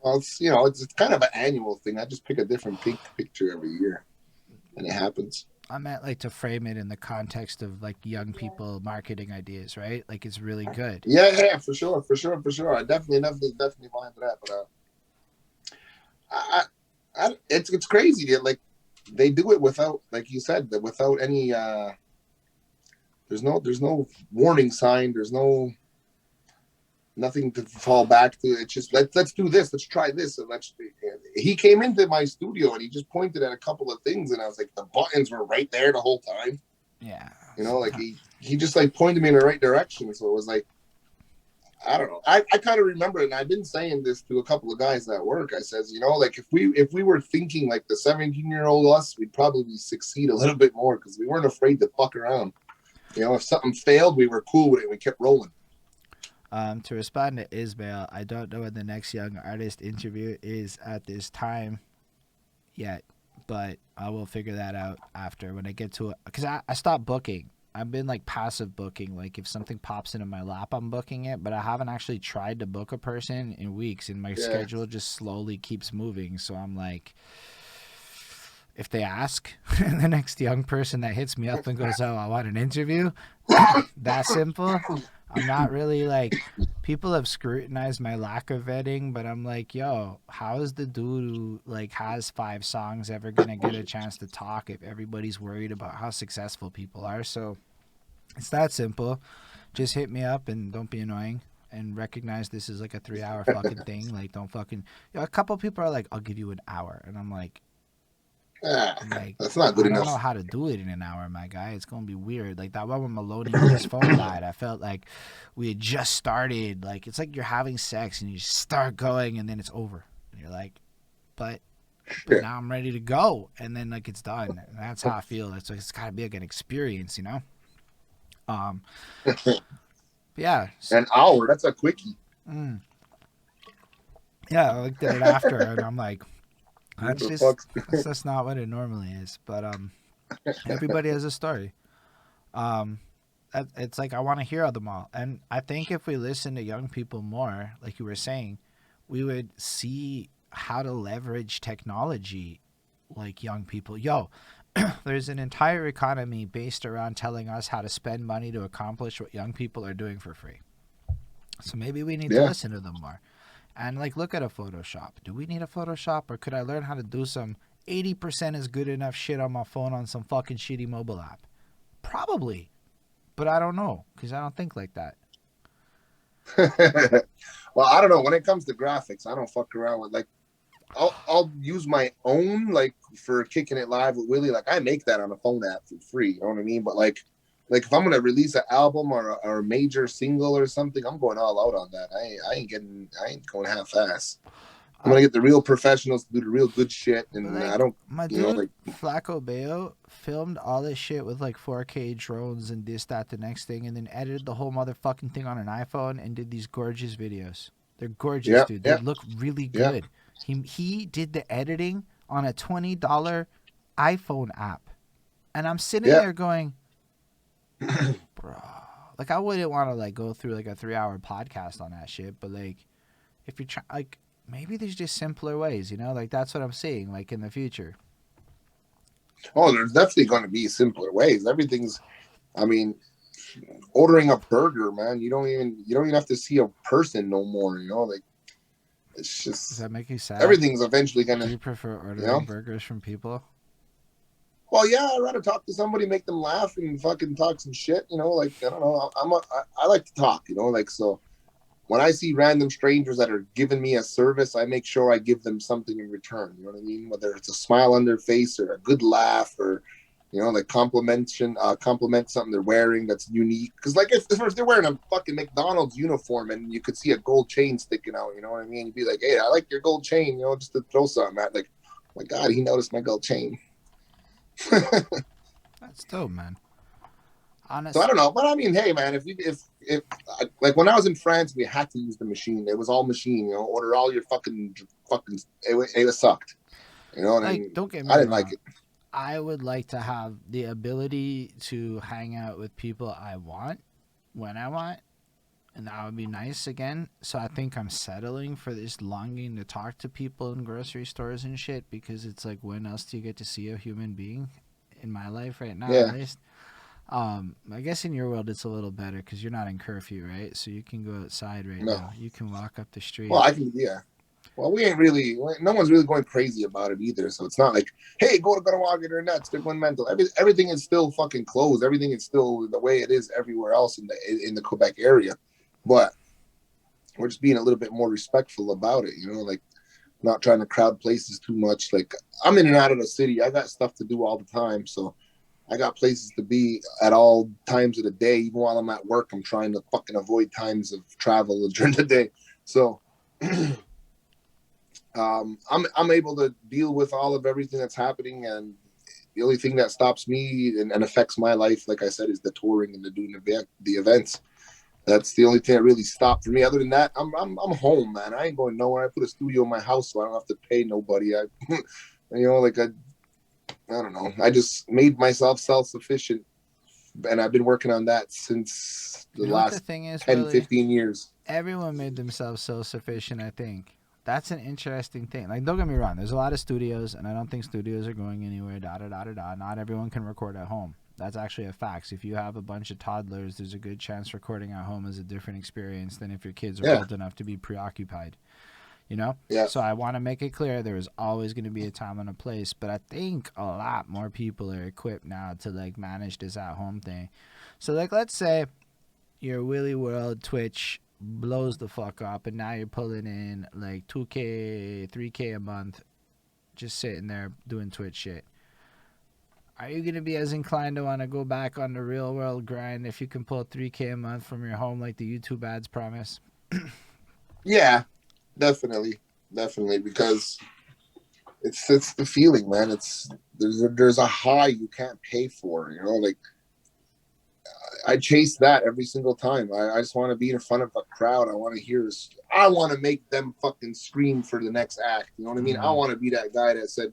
Well, it's kind of an annual thing. I just pick a different pink picture every year, and it happens. I meant like to frame it in the context of like young people marketing ideas, right? Like it's really good. Yeah, for sure. I definitely buy into that. But it's crazy. Like they do it without, like you said, without any there's no warning sign. There's nothing to fall back to. It's just let's do this. Let's try this. And he came into my studio and he just pointed at a couple of things and I was like, the buttons were right there the whole time. Yeah. Like he just like pointed me in the right direction. So it was like, I don't know. I kind of remember it, and I've been saying this to a couple of guys at work. I says, like if we were thinking like the 17-year-old us, we'd probably succeed a little bit more because we weren't afraid to fuck around. If something failed, we were cool with it. We kept rolling. To respond to Ismail, I don't know when the next young artist interview is at this time yet, but I will figure that out after when I get to it. Because I stopped booking. I've been like passive booking. Like if something pops into my lap, I'm booking it, but I haven't actually tried to book a person in weeks, and my schedule just slowly keeps moving. So I'm like, if they ask, and the next young person that hits me up and goes, "Oh, I want an interview," that simple. I'm not really like, people have scrutinized my lack of vetting, but I'm like, yo, how is the dude who like has 5 songs ever gonna get a chance to talk if everybody's worried about how successful people are? So it's that simple. Just hit me up and don't be annoying and recognize this is like a 3-hour fucking thing. Like, don't fucking. A couple people are like, I'll give you an hour, and I'm like, that's not good I don't enough. know how to do it in an hour, my guy. It's gonna be weird. Like that one when Maloney when his phone died, I felt like we had just started. Like it's like you're having sex and you just start going and then it's over. And you're like, but now I'm ready to go, and then like it's done. And that's how I feel. It's gotta be like an experience, Yeah. An hour. That's a quickie. Yeah, I looked at it after, and I'm like, that's not what it normally is. But everybody has a story. It's like I want to hear them all, and I think if we listen to young people more, like you were saying, we would see how to leverage technology. Like young people, there's an entire economy based around telling us how to spend money to accomplish what young people are doing for free. So maybe we need to listen to them more. And like, look at a Photoshop. Do we need a Photoshop, or could I learn how to do some 80% is good enough shit on my phone on some fucking shitty mobile app? Probably, but I don't know because I don't think like that. Well, I don't know. When it comes to graphics, I don't fuck around with like. I'll use my own like for kicking it live with Willie. Like I make that on a phone app for free. You know what I mean? But like if I'm gonna release an album or a major single or something, I'm going all out on that. I ain't going half ass. I'm gonna get the real professionals to do the real good shit, and like, I don't. My dude, Flaco Bayo filmed all this shit with like 4K drones and this, that, the next thing, and then edited the whole motherfucking thing on an iPhone and did these gorgeous videos. They're gorgeous, dude. They look really good. He did the editing on a $20 iPhone app, and I'm sitting there going, bro, like I wouldn't want to like go through like a 3-hour podcast on that shit, but like if you're trying, like maybe there's just simpler ways, like that's what I'm seeing, like in the future. Oh, there's definitely going to be simpler ways. Everything's, I mean, ordering a burger, man. You don't even have to see a person no more. Like it's just. Does that make you sad? Everything's eventually gonna. Do you prefer ordering burgers from people? Well, yeah, I'd rather talk to somebody, make them laugh, and fucking talk some shit. Like I don't know. I like to talk. Like so. When I see random strangers that are giving me a service, I make sure I give them something in return. You know what I mean? Whether it's a smile on their face or a good laugh or, like compliment something they're wearing that's unique. Because like if they're wearing a fucking McDonald's uniform and you could see a gold chain sticking out, you know what I mean? You'd be like, hey, I like your gold chain, just to throw something at. Like, oh my God, he noticed my gold chain. That's dope, man. Honestly. So I don't know, but I mean, hey, man, if like when I was in France, we had to use the machine. It was all machine. Order all your fucking. It sucked. What I mean? Don't get me I didn't wrong. like it. I would like to have the ability to hang out with people I want when I want, and that would be nice again. So I think I'm settling for this longing to talk to people in grocery stores and shit, because it's like, when else do you get to see a human being in my life right now, at least? I guess in your world it's a little better because you're not in curfew, right? So you can go outside right now. You can walk up the street. Well, I can, yeah. Well, we ain't really. No one's really going crazy about it either. So it's not like, hey, go to Kahnawake, they're nuts. They're going mental. Everything is still fucking closed. Everything is still the way it is everywhere else in the Quebec area. But we're just being a little bit more respectful about it. You know, like not trying to crowd places too much. Like I'm in and out of the city. I got stuff to do all the time. So I got places to be at all times of the day. Even while I'm at work, I'm trying to fucking avoid times of travel during the day. So I'm able to deal with all of everything that's happening, and the only thing that stops me and affects my life, like I said, is the touring and the doing the events. That's the only thing that really stopped for me. Other than that, I'm home, man. I ain't going nowhere. I put a studio in my house, so I don't have to pay nobody. I don't know. I just made myself self sufficient, and I've been working on that since the You know what the last thing is, 10, Willie? 15 years. Everyone made themselves self-sufficient, I think. That's an interesting thing. Like, don't get me wrong, there's a lot of studios, and I don't think studios are going anywhere, da da da da da. Not everyone can record at home. That's actually a fact. If you have a bunch of toddlers, there's a good chance recording at home is a different experience than if your kids are Yeah, old enough to be preoccupied. You know? yeah. So I want to make it clear there is always going to be a time and a place, but I think a lot more people are equipped now to, like, manage this at home thing. So, like, let's say your Willy World Twitch blows the fuck up, and now you're pulling in like 2K, 3K a month, just sitting there doing Twitch shit. Are you gonna be as inclined to want to go back on the real world grind if you can pull 3K a month from your home like the YouTube ads promise? Yeah, definitely, definitely, because it's the feeling, man. It's there's a high you can't pay for. You know, like I chase that every single time. I just want to be in front of a crowd. I want to hear. I want to make them fucking scream for the next act. You know what I mean? I Mm. want to be that guy that said,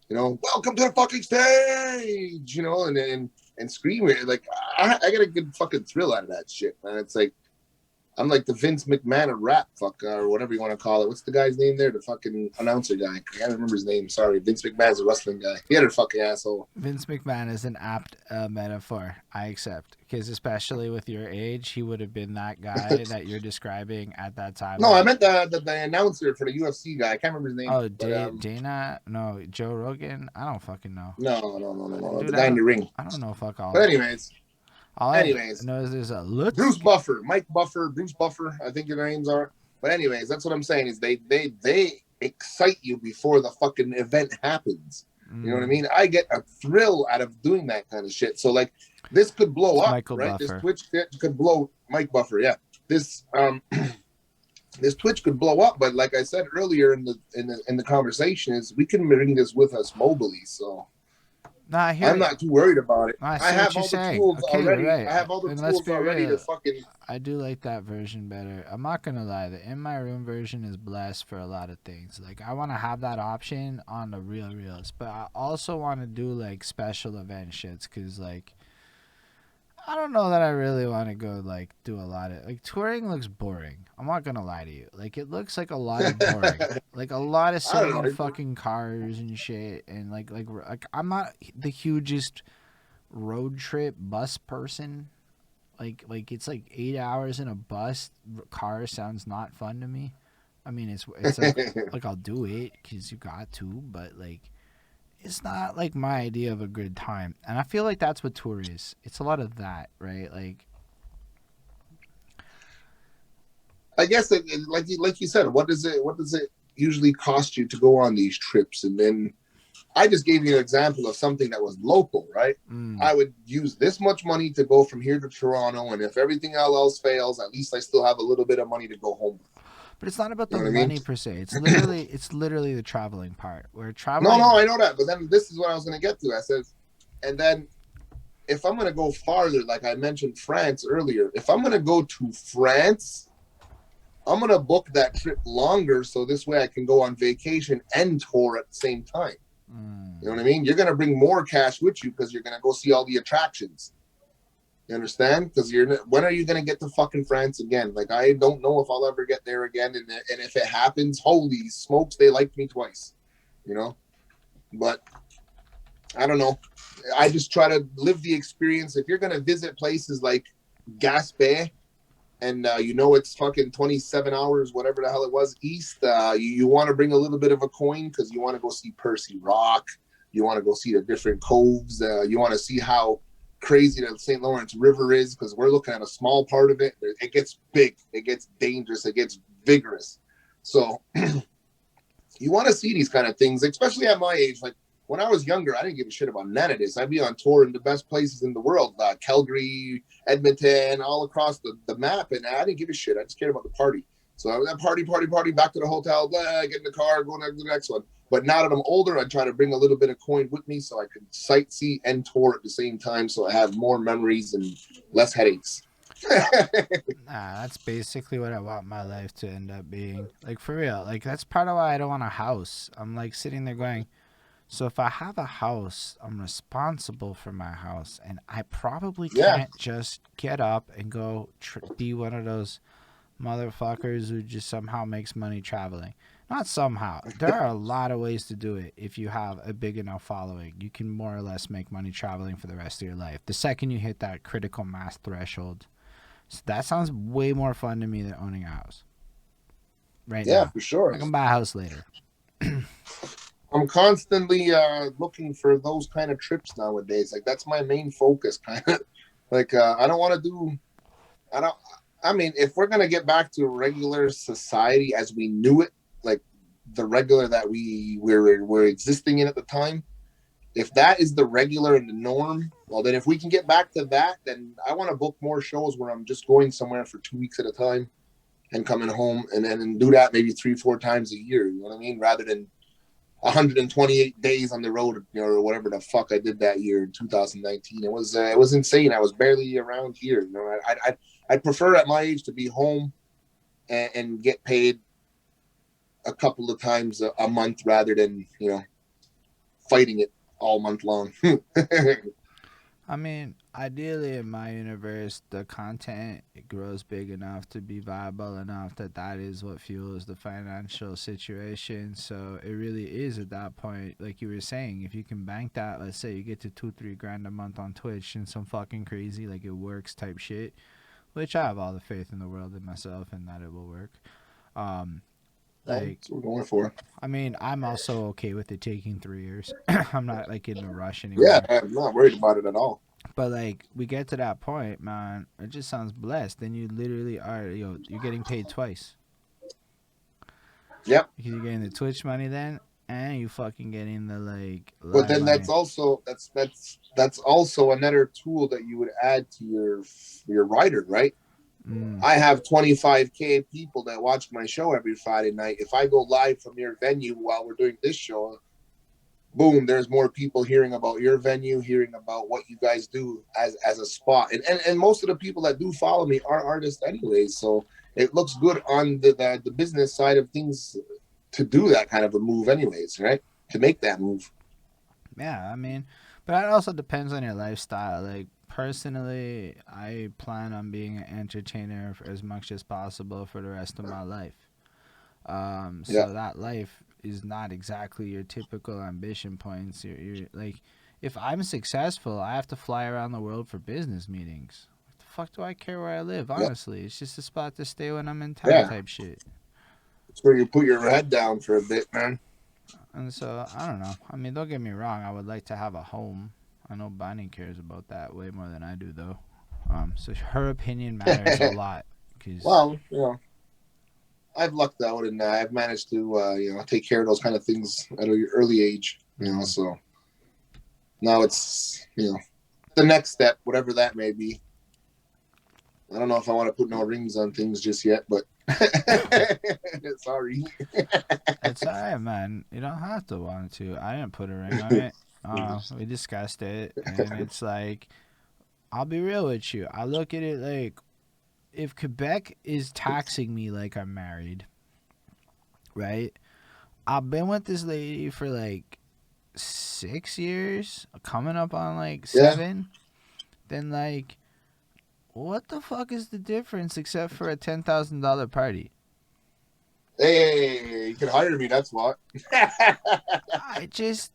welcome to the fucking stage. And scream it. Like I get a good fucking thrill out of that shit, man. It's like I'm like the Vince McMahon of rap, or whatever you want to call it. What's the guy's name there? The fucking announcer guy. I can't remember his name. Sorry, Vince McMahon's a wrestling guy. He had a fucking asshole. Vince McMahon is an apt metaphor. I accept, because especially with your age, he would have been that guy that you're describing at that time. No, I That meant the announcer for the UFC guy. I can't remember his name, oh, but Dana, no, Joe Rogan. I don't fucking know, no, the dude. guy in the ring. I don't know fuck But all. anyways, All I anyways, know is there's a let's. Bruce Buffer, Mike Buffer, Bruce Buffer. I think your names are. But anyways, that's what I'm saying is they excite you before the fucking event happens. You know what I mean? I get a thrill out of doing that kind of shit. So like this could blow It's up, Michael right? This Buffer. Twitch could blow Mike Buffer, yeah. This this Twitch could blow up, but like I said earlier in the conversation, is we can bring this with us mobily. So No, I hear I'm you. not too worried about it. No, I I see what have you're all the saying. tools Okay, you're already. right. I have all the And let's tools be already to real. fucking. I do like that version better. I'm not gonna lie. The in my room version is blessed for a lot of things. Like I want to have that option on the real reels, but I also want to do like special event shits. Cause like I don't know that I really want to go like do a lot of like touring looks boring. I'm not gonna lie to you. Like it looks like a lot of boring. Like a lot of I don't sitting in know. fucking cars and shit and like I'm not the hugest road trip bus person. Like it's like 8 hours in a bus car sounds not fun to me. I mean it's like I'll do it because you got to, but like it's not like my idea of a good time. And I feel like that's what tour is. It's a lot of that, right? Like I guess like you said, what does it usually cost you to go on these trips? And then I just gave you an example of something that was local, right? mm, I would use this much money to go from here to Toronto, and if everything else fails, at least I still have a little bit of money to go home. but it's not about You the know what I mean? money per se. It's literally the traveling part. Where No, traveling I know that, but then this is what I was going to get to. I said, and then if I'm going to go farther, like I mentioned France earlier, if I'm going to go to France, I'm going to book that trip longer so this way I can go on vacation and tour at the same time. You know what I mean? You're going to bring more cash with you because you're going to go see all the attractions. You understand? Because when are you going to get to fucking France again? Like, I don't know if I'll ever get there again. And if it happens, holy smokes, they liked me twice, you know? But I don't know. I just try to live the experience. If you're going to visit places like Gaspé, and it's fucking 27 hours, whatever the hell it was, east. You want to bring a little bit of a coin because you want to go see Percy Rock. You want to go see the different coves. You want to see how crazy the St. Lawrence River is because we're looking at a small part of it. It gets big, it gets dangerous, it gets vigorous. So you want to see these kind of things, especially at my age. Like when I was younger, I didn't give a shit about none of this. I'd be on tour in the best places in the world, Calgary, Edmonton, all across the map, and I didn't give a shit. I just cared about the party. So I was at party, back to the hotel, blah, get in the car, go to the next one. But now that I'm older, I try to bring a little bit of coin with me so I can sightsee and tour at the same time so I have more memories and less headaches. Nah, that's basically what I want my life to end up being. Like, for real. Like, that's part of why I don't want a house. I'm, like, sitting there going, so if I have a house, I'm responsible for my house. And I probably Yeah. can't just get up and go be one of those motherfuckers who just somehow makes money traveling. Not somehow. There are a lot of ways to do it if you have a big enough following. You can more or less make money traveling for the rest of your life. The second you hit that critical mass threshold. So that sounds way more fun to me than owning a house. Right Yeah, now. for sure. I can buy a house later. I'm constantly looking for those kind of trips nowadays. Like that's my main focus, kind of. Like I don't want to do. I don't. I mean, if we're gonna get back to regular society as we knew it, like the regular that were existing in at the time, if that is the regular and the norm, well, then if we can get back to that, then I want to book more shows where I'm just going somewhere for 2 weeks at a time and coming home, and then do that maybe 3-4 times a year. You know what I mean? Rather than 128 days on the road, or whatever the fuck I did that year in 2019. It was insane. I was barely around here. I'd prefer at my age to be home and get paid a couple of times a month rather than fighting it all month long. I mean, ideally in my universe, the content it grows big enough to be viable enough that is what fuels the financial situation. So it really is at that point, like you were saying, if you can bank that, let's say you get to 2-3 grand a month on Twitch and some fucking crazy like it works type shit, which I have all the faith in the world in myself and that it will work. Um, like That's what we're going for. I mean, I'm also okay with it taking 3 years. I'm not like in a rush Yeah, anymore. I'm not worried about it at all. But like we get to that point, man, it just sounds blessed. Then you literally are, you're getting paid twice. Yep. Because you're getting the Twitch money then, and you fucking getting the like But live then money. that's also another tool that you would add to your rider, right? I have 25K people that watch my show every Friday night. If I go live from your venue while we're doing this show, boom, there's more people hearing about your venue, hearing about what you guys do as a spot. And most of the people that do follow me are artists anyways. So it looks good on the business side of things to do that kind of a move anyways, right? To make that move. Yeah, I mean, but it also depends on your lifestyle. Like personally, I plan on being an entertainer for as much as possible for the rest of my life. Yeah. So that life is not exactly your typical ambition points. You're like, if I'm successful, I have to fly around the world for business meetings. What the fuck do I care where I live? Yeah. Honestly, it's just a spot to stay when I'm in town, Yeah. type shit. It's where you put your head down for a bit, man. And so I don't know. I mean, don't get me wrong. I would like to have a home. I know Bonnie cares about that way more than I do, though. So her opinion matters a lot. Cause Well, I've lucked out and I've managed to take care of those kind of things at an early age. So now it's the next step, whatever that may be. I don't know if I want to put no rings on things just yet, but sorry. it's alright, man. You don't have to want to. I didn't put a ring on it. We discussed it, and it's like, I'll be real with you. I look at it like, if Quebec is taxing me like I'm married, right? I've been with this lady for like 6 years, coming up on like Yeah. 7. Then like, what the fuck is the difference except for a $10,000 party? Hey, you can hire me. That's what. I just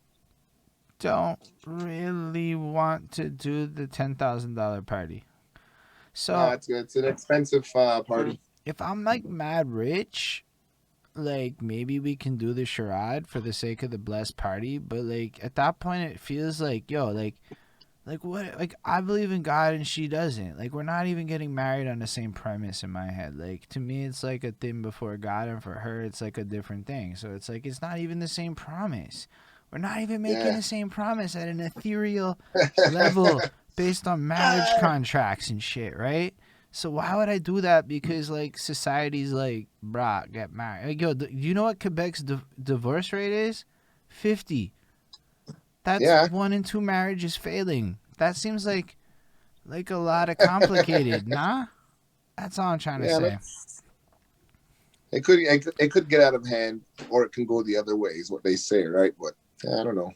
don't really want to do the $10,000 party. So It's an expensive party. if I'm like mad rich, like maybe we can do the charade for the sake of the blessed party. But like at that point, it feels like yo, like what? Like I believe in God and she doesn't. Like we're not even getting married on the same premise in my head. Like to me, it's like a thing before God, and for her, it's like a different thing. So it's like it's not even the same promise. We're not even making Yeah. the same promise at an ethereal level based on marriage contracts and shit, right? So why would I do that? Because like society's like, brah, get married. Like yo, do you know what Quebec's divorce rate is? 50. That's Yeah. 1 in 2 marriages failing. That seems like a lot of complicated, nah? That's all I'm trying to Yeah, say. it could get out of hand, or it can go the other way, is what they say, right? But I don't know.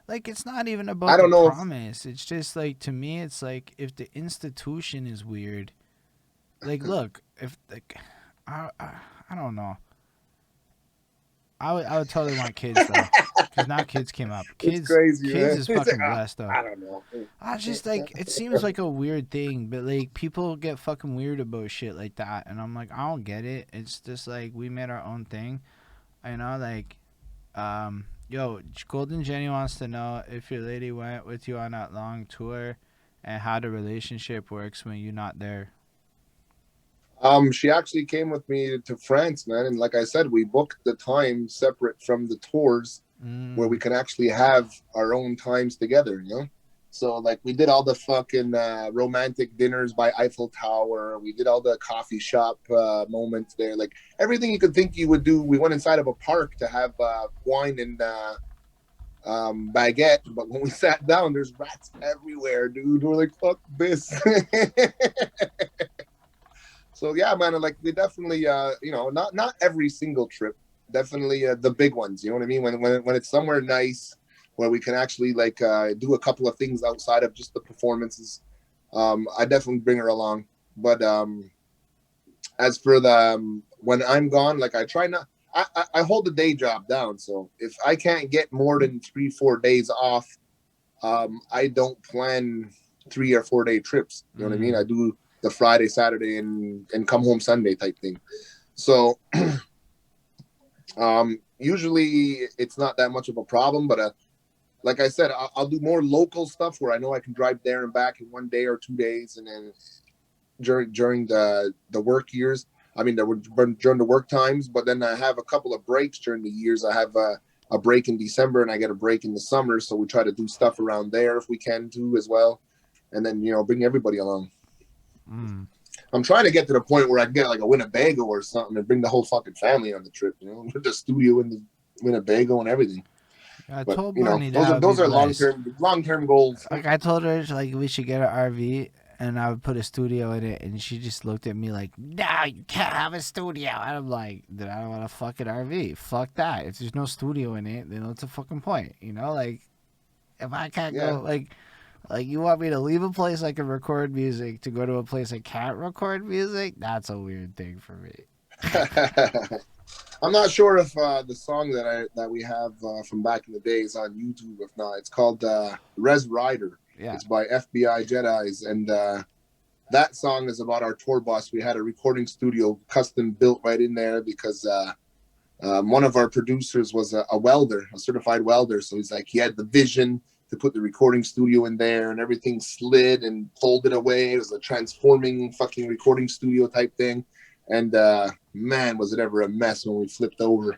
Like it's not even I about the don't know if promise. It's just like to me it's like if the institution is weird. Like look, if like I don't know. I would totally want kids though. Cuz now kids came up. it's Kids crazy, kids man. is It's like, fucking blessed though. I don't know. I just like it seems like a weird thing, but like people get fucking weird about shit like that, and I'm like I don't get it. It's just like we made our own thing, you know. Like, yo, Golden Jenny wants to know if your lady went with you on that long tour, and how the relationship works when you're not there. She actually came with me to France, man, and like I said, we booked the time separate from the tours, where we Mm. can actually have our own times together, you know? So like we did all the fucking romantic dinners by Eiffel Tower. We did all the coffee shop moments there. Like everything you could think you would do. We went inside of a park to have wine and baguette. But when we sat down, there's rats everywhere, dude. We're like, fuck this. So yeah, man, like we definitely, not every single trip, definitely the big ones. You know what I mean? When it's somewhere nice where we can actually like do a couple of things outside of just the performances, I definitely bring her along. But as for the when I'm gone, like I try not. I hold the day job down, so if I can't get more than 3-4 days off, I don't plan 3 or 4 day trips. You know what I mean? Mm. I do the Friday, Saturday, and come home Sunday type thing. So usually it's not that much of a problem, but like I said, I'll do more local stuff where I know I can drive there and back in 1 day or 2 days, and then during the work years, I mean, during the work times, but then I have a couple of breaks during the years. I have a break in December and I get a break in the summer. So we try to do stuff around there if we can too as well. And then, bring everybody along. Mm. I'm trying to get to the point where I can get like a Winnebago or something and bring the whole fucking family on the trip, with the studio in the Winnebago and everything. I But, told Bonnie that those I are would be those are blessed. long term goals. Like I told her like we should get an RV and I would put a studio in it, and she just looked at me like, "No, you can't have a studio." And I'm like, "Then I don't want a fucking RV. Fuck that. If there's no studio in it, then what's the fucking point? Like if I can't Yeah. go like you want me to leave a place I can record music to go to a place I can't record music? That's a weird thing for me." I'm not sure if the song that we have from back in the day is on YouTube. If not, it's called Res Rider. Yeah. It's by FBI Jedi's, and that song is about our tour bus. We had a recording studio custom built right in there because one of our producers was a welder, a certified welder. So he's like, he had the vision to put the recording studio in there, and everything slid and folded away. It was a transforming fucking recording studio type thing. And man, was it ever a mess when we flipped over.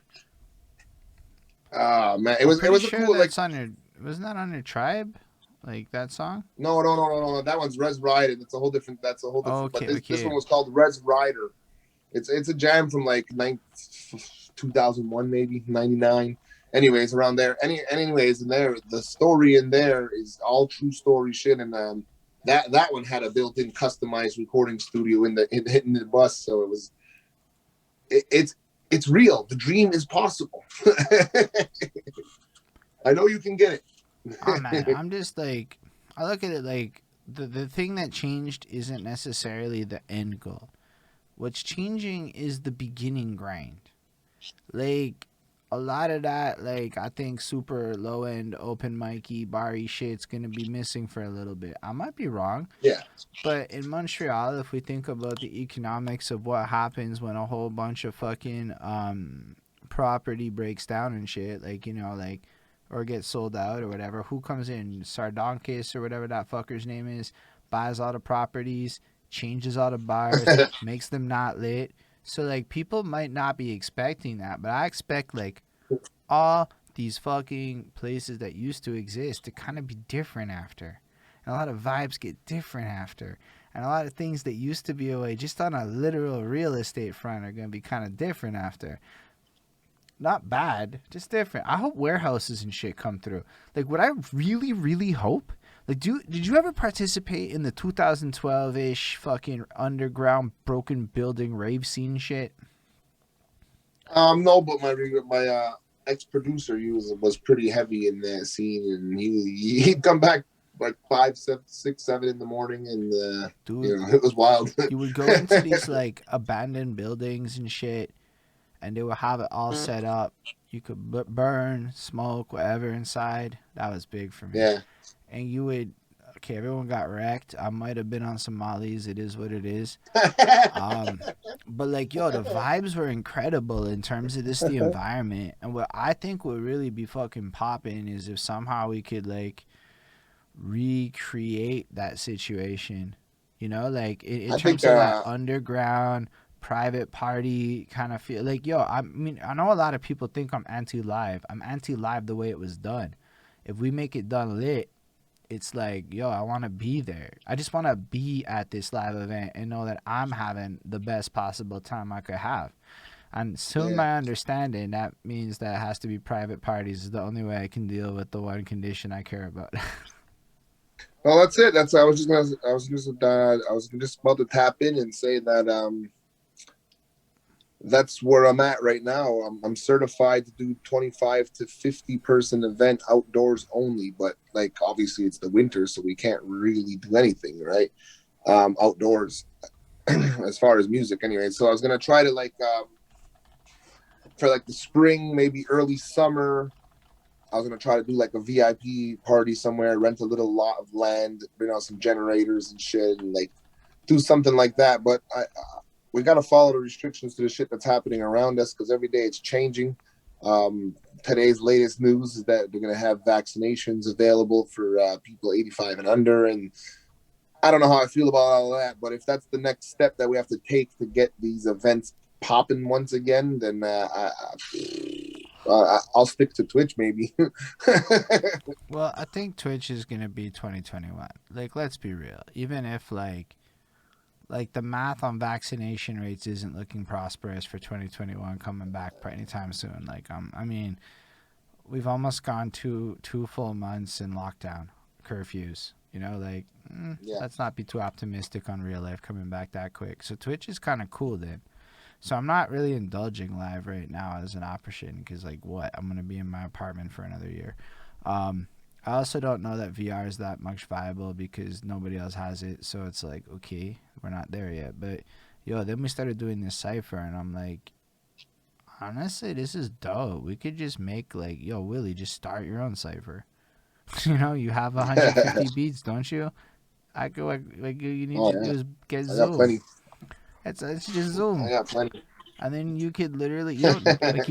Man, it I'm was it pretty was a sure cool, like, that's on your wasn't that on your tribe? Like that song? no. That one's Res Rider. That's a whole Oh, different. But okay, this one okay. was called Res Rider. It's a jam from like 2001, maybe 99. Anyways, around there. Anyways, in there, the story in there is all true story shit, and that one had a built-in customized recording studio in the bus, so it's real. The dream is possible. I know you can get Oh man, it. I'm just like I look at it like the thing that changed isn't necessarily the end goal. What's changing is the beginning grind. Like a lot of that, like, I think super low end, open micy, bar-y shit's gonna be missing for a little bit. I might be wrong, Yeah. but in Montreal, if we think about the economics of what happens when a whole bunch of fucking property breaks down and shit, like, you know, like, or gets sold out or whatever, who comes in? Sardonkis or whatever that fucker's name is, buys all the properties, changes all the bars, makes them not lit. So, like, people might not be expecting that, but I expect, like, all these fucking places that used to exist to kind of be different after. And a lot of vibes get different after. And a lot of things that used to be away just on a literal real estate front are going to be kind of different after. Not bad, just different. I hope warehouses and shit come through. Like, what I really, really hope, like, did you ever participate in the 2012-ish fucking underground broken building rave scene shit? No, but my ex producer, he was pretty heavy in that scene, and he'd come back like 5, 7, 6, 7 in the morning, and Dude, it was wild. you would go into these, like, abandoned buildings and shit, and they would have it all set up. You could burn, smoke, whatever inside. That was big for me. Yeah. And you would, okay, everyone got wrecked. I might have been on some mollies. It is what it is. But, like, yo, the vibes were incredible in terms of the environment. And what I think would really be fucking popping is if somehow we could, like, recreate that situation. You know, like, in terms of that underground private party kind of feel. Like, yo, I mean, I know a lot of people think I'm anti-live. I'm anti-live the way it was done. If we make it done lit, it's like, yo, I want to be there. I just want to be at this live event and know that I'm having the best possible time I could have. And soon my understanding, that means that it has to be private parties is the only way I can deal with the one condition I care about. Well, that's it. I was just about to tap in and say that that's where I'm at right now. I'm certified to do 25 to 50 person event outdoors only, but like obviously it's the winter, so we can't really do anything, right? Outdoors as far as music anyway. So I was gonna try to like for like the spring, maybe early summer, I was gonna try to do like a VIP party somewhere, rent a little lot of land, bring out some generators and shit, and like do something like that. But we got to follow the restrictions to the shit that's happening around us because every day it's changing. Today's latest news is that they're going to have vaccinations available for people 85 and under. And I don't know how I feel about all of that, but if that's the next step that we have to take to get these events popping once again, then I'll stick to Twitch maybe. Well, I think Twitch is going to be 2021. Like, let's be real. Even if, like the math on vaccination rates isn't looking prosperous for 2021 coming back anytime soon. Like, I mean, we've almost gone two full months in lockdown, curfews. You know, like, let's not be too optimistic on real life coming back that quick. So Twitch is kind of cool then. So I'm not really indulging live right now as an option because, like, what? I'm going to be in my apartment for another year. I also don't know that VR is that much viable because nobody else has it. So it's like, okay, we're not there yet. But, yo, then we started doing this cipher, and I'm like, honestly, this is dope. We could just make, like, yo, Willie, just start your own cipher. You know, you have 150 beats, don't you? I go, like you need to do is get Zoom. Got plenty. It's just Zoom. I got plenty. And then you could literally, you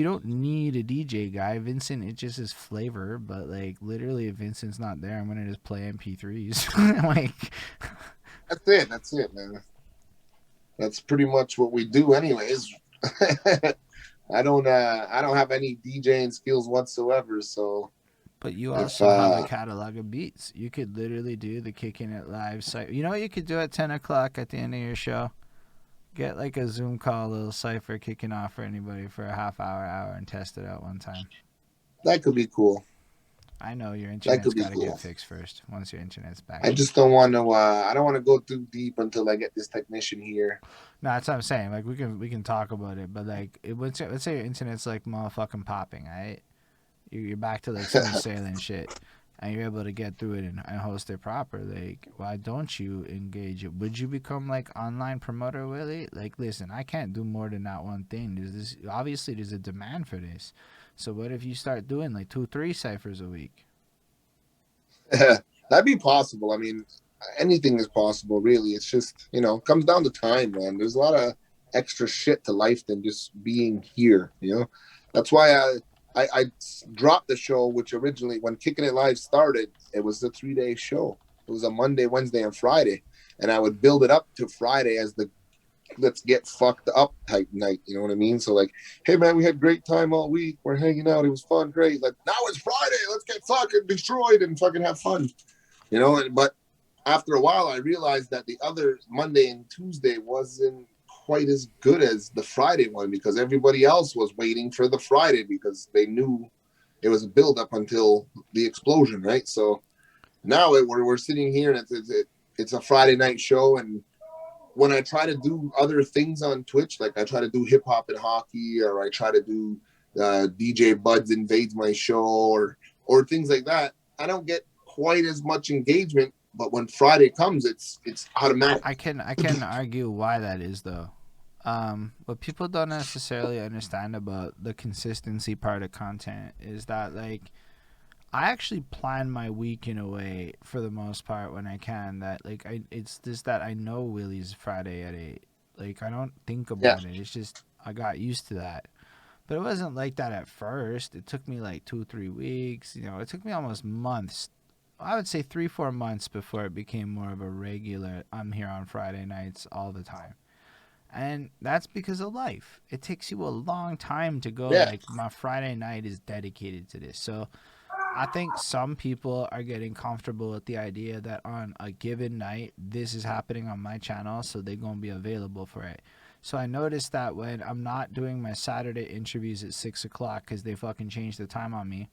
don't need a DJ guy. Vincent, it just is flavor, but like literally, if Vincent's not there, I'm gonna just play MP3s. Like, that's it, man. That's pretty much what we do, anyways. I don't have any DJing skills whatsoever, so. But you also have a catalog of beats. You could literally do the Kicking It Live site. You know what you could do at 10 o'clock at the end of your show? Get like a Zoom call, a little cipher kicking off for anybody for a half hour, and test it out one time. That could be cool. I know your internet's got to get fixed first. Once your internet's back, I just don't want to. I don't want to go too deep until I get this technician here. No, that's what I'm saying. Like we can talk about it, but like let's say your internet's like motherfucking popping, right? You're back to like smooth sailing shit, and you're able to get through it and host it proper. Like, why don't you engage it? Would you become like online promoter, Willie? Like, listen, I can't do more than that one thing. Obviously there's a demand for this. So what if you start doing like 2, 3 ciphers a week? That'd be possible. I mean, anything is possible, really. It's just, it comes down to time, man. There's a lot of extra shit to life than just being here. That's why I dropped the show, which originally, when Kicking It Live started, it was a 3-day show. It was a Monday, Wednesday, and Friday. And I would build it up to Friday as the let's get fucked up type night. You know what I mean? So like, hey man, we had great time all week. We're hanging out. It was fun, great. Like now it's Friday. Let's get fucking destroyed and fucking have fun. But after a while, I realized that the other Monday and Tuesday wasn't quite as good as the Friday one because everybody else was waiting for the Friday because they knew it was a build up until the explosion, right? So now we're sitting here and it's a Friday night show, and when I try to do other things on Twitch, like I try to do hip hop and hockey, or I try to do DJ Buds invades my show, or things like that, I don't get quite as much engagement. But when Friday comes, it's automatic. I can argue why that is though. What people don't necessarily understand about the consistency part of content is that like I actually plan my week in a way for the most part when I can that like it's just that I know Willie's Friday at 8. Like I don't think Yeah, about it. It's just I got used to that. But it wasn't like that at first. It took me like 2, 3 weeks. It took me almost months. I would say 3, 4 months before it became more of a regular. I'm here on Friday nights all the time, and that's because of life. It takes you a long time to go yeah. like my Friday night is dedicated to this. So I think some people are getting comfortable with the idea that on a given night, this is happening on my channel, so they're going to be available for it. So I noticed that when I'm not doing my Saturday interviews at 6 o'clock because they fucking changed the time on me,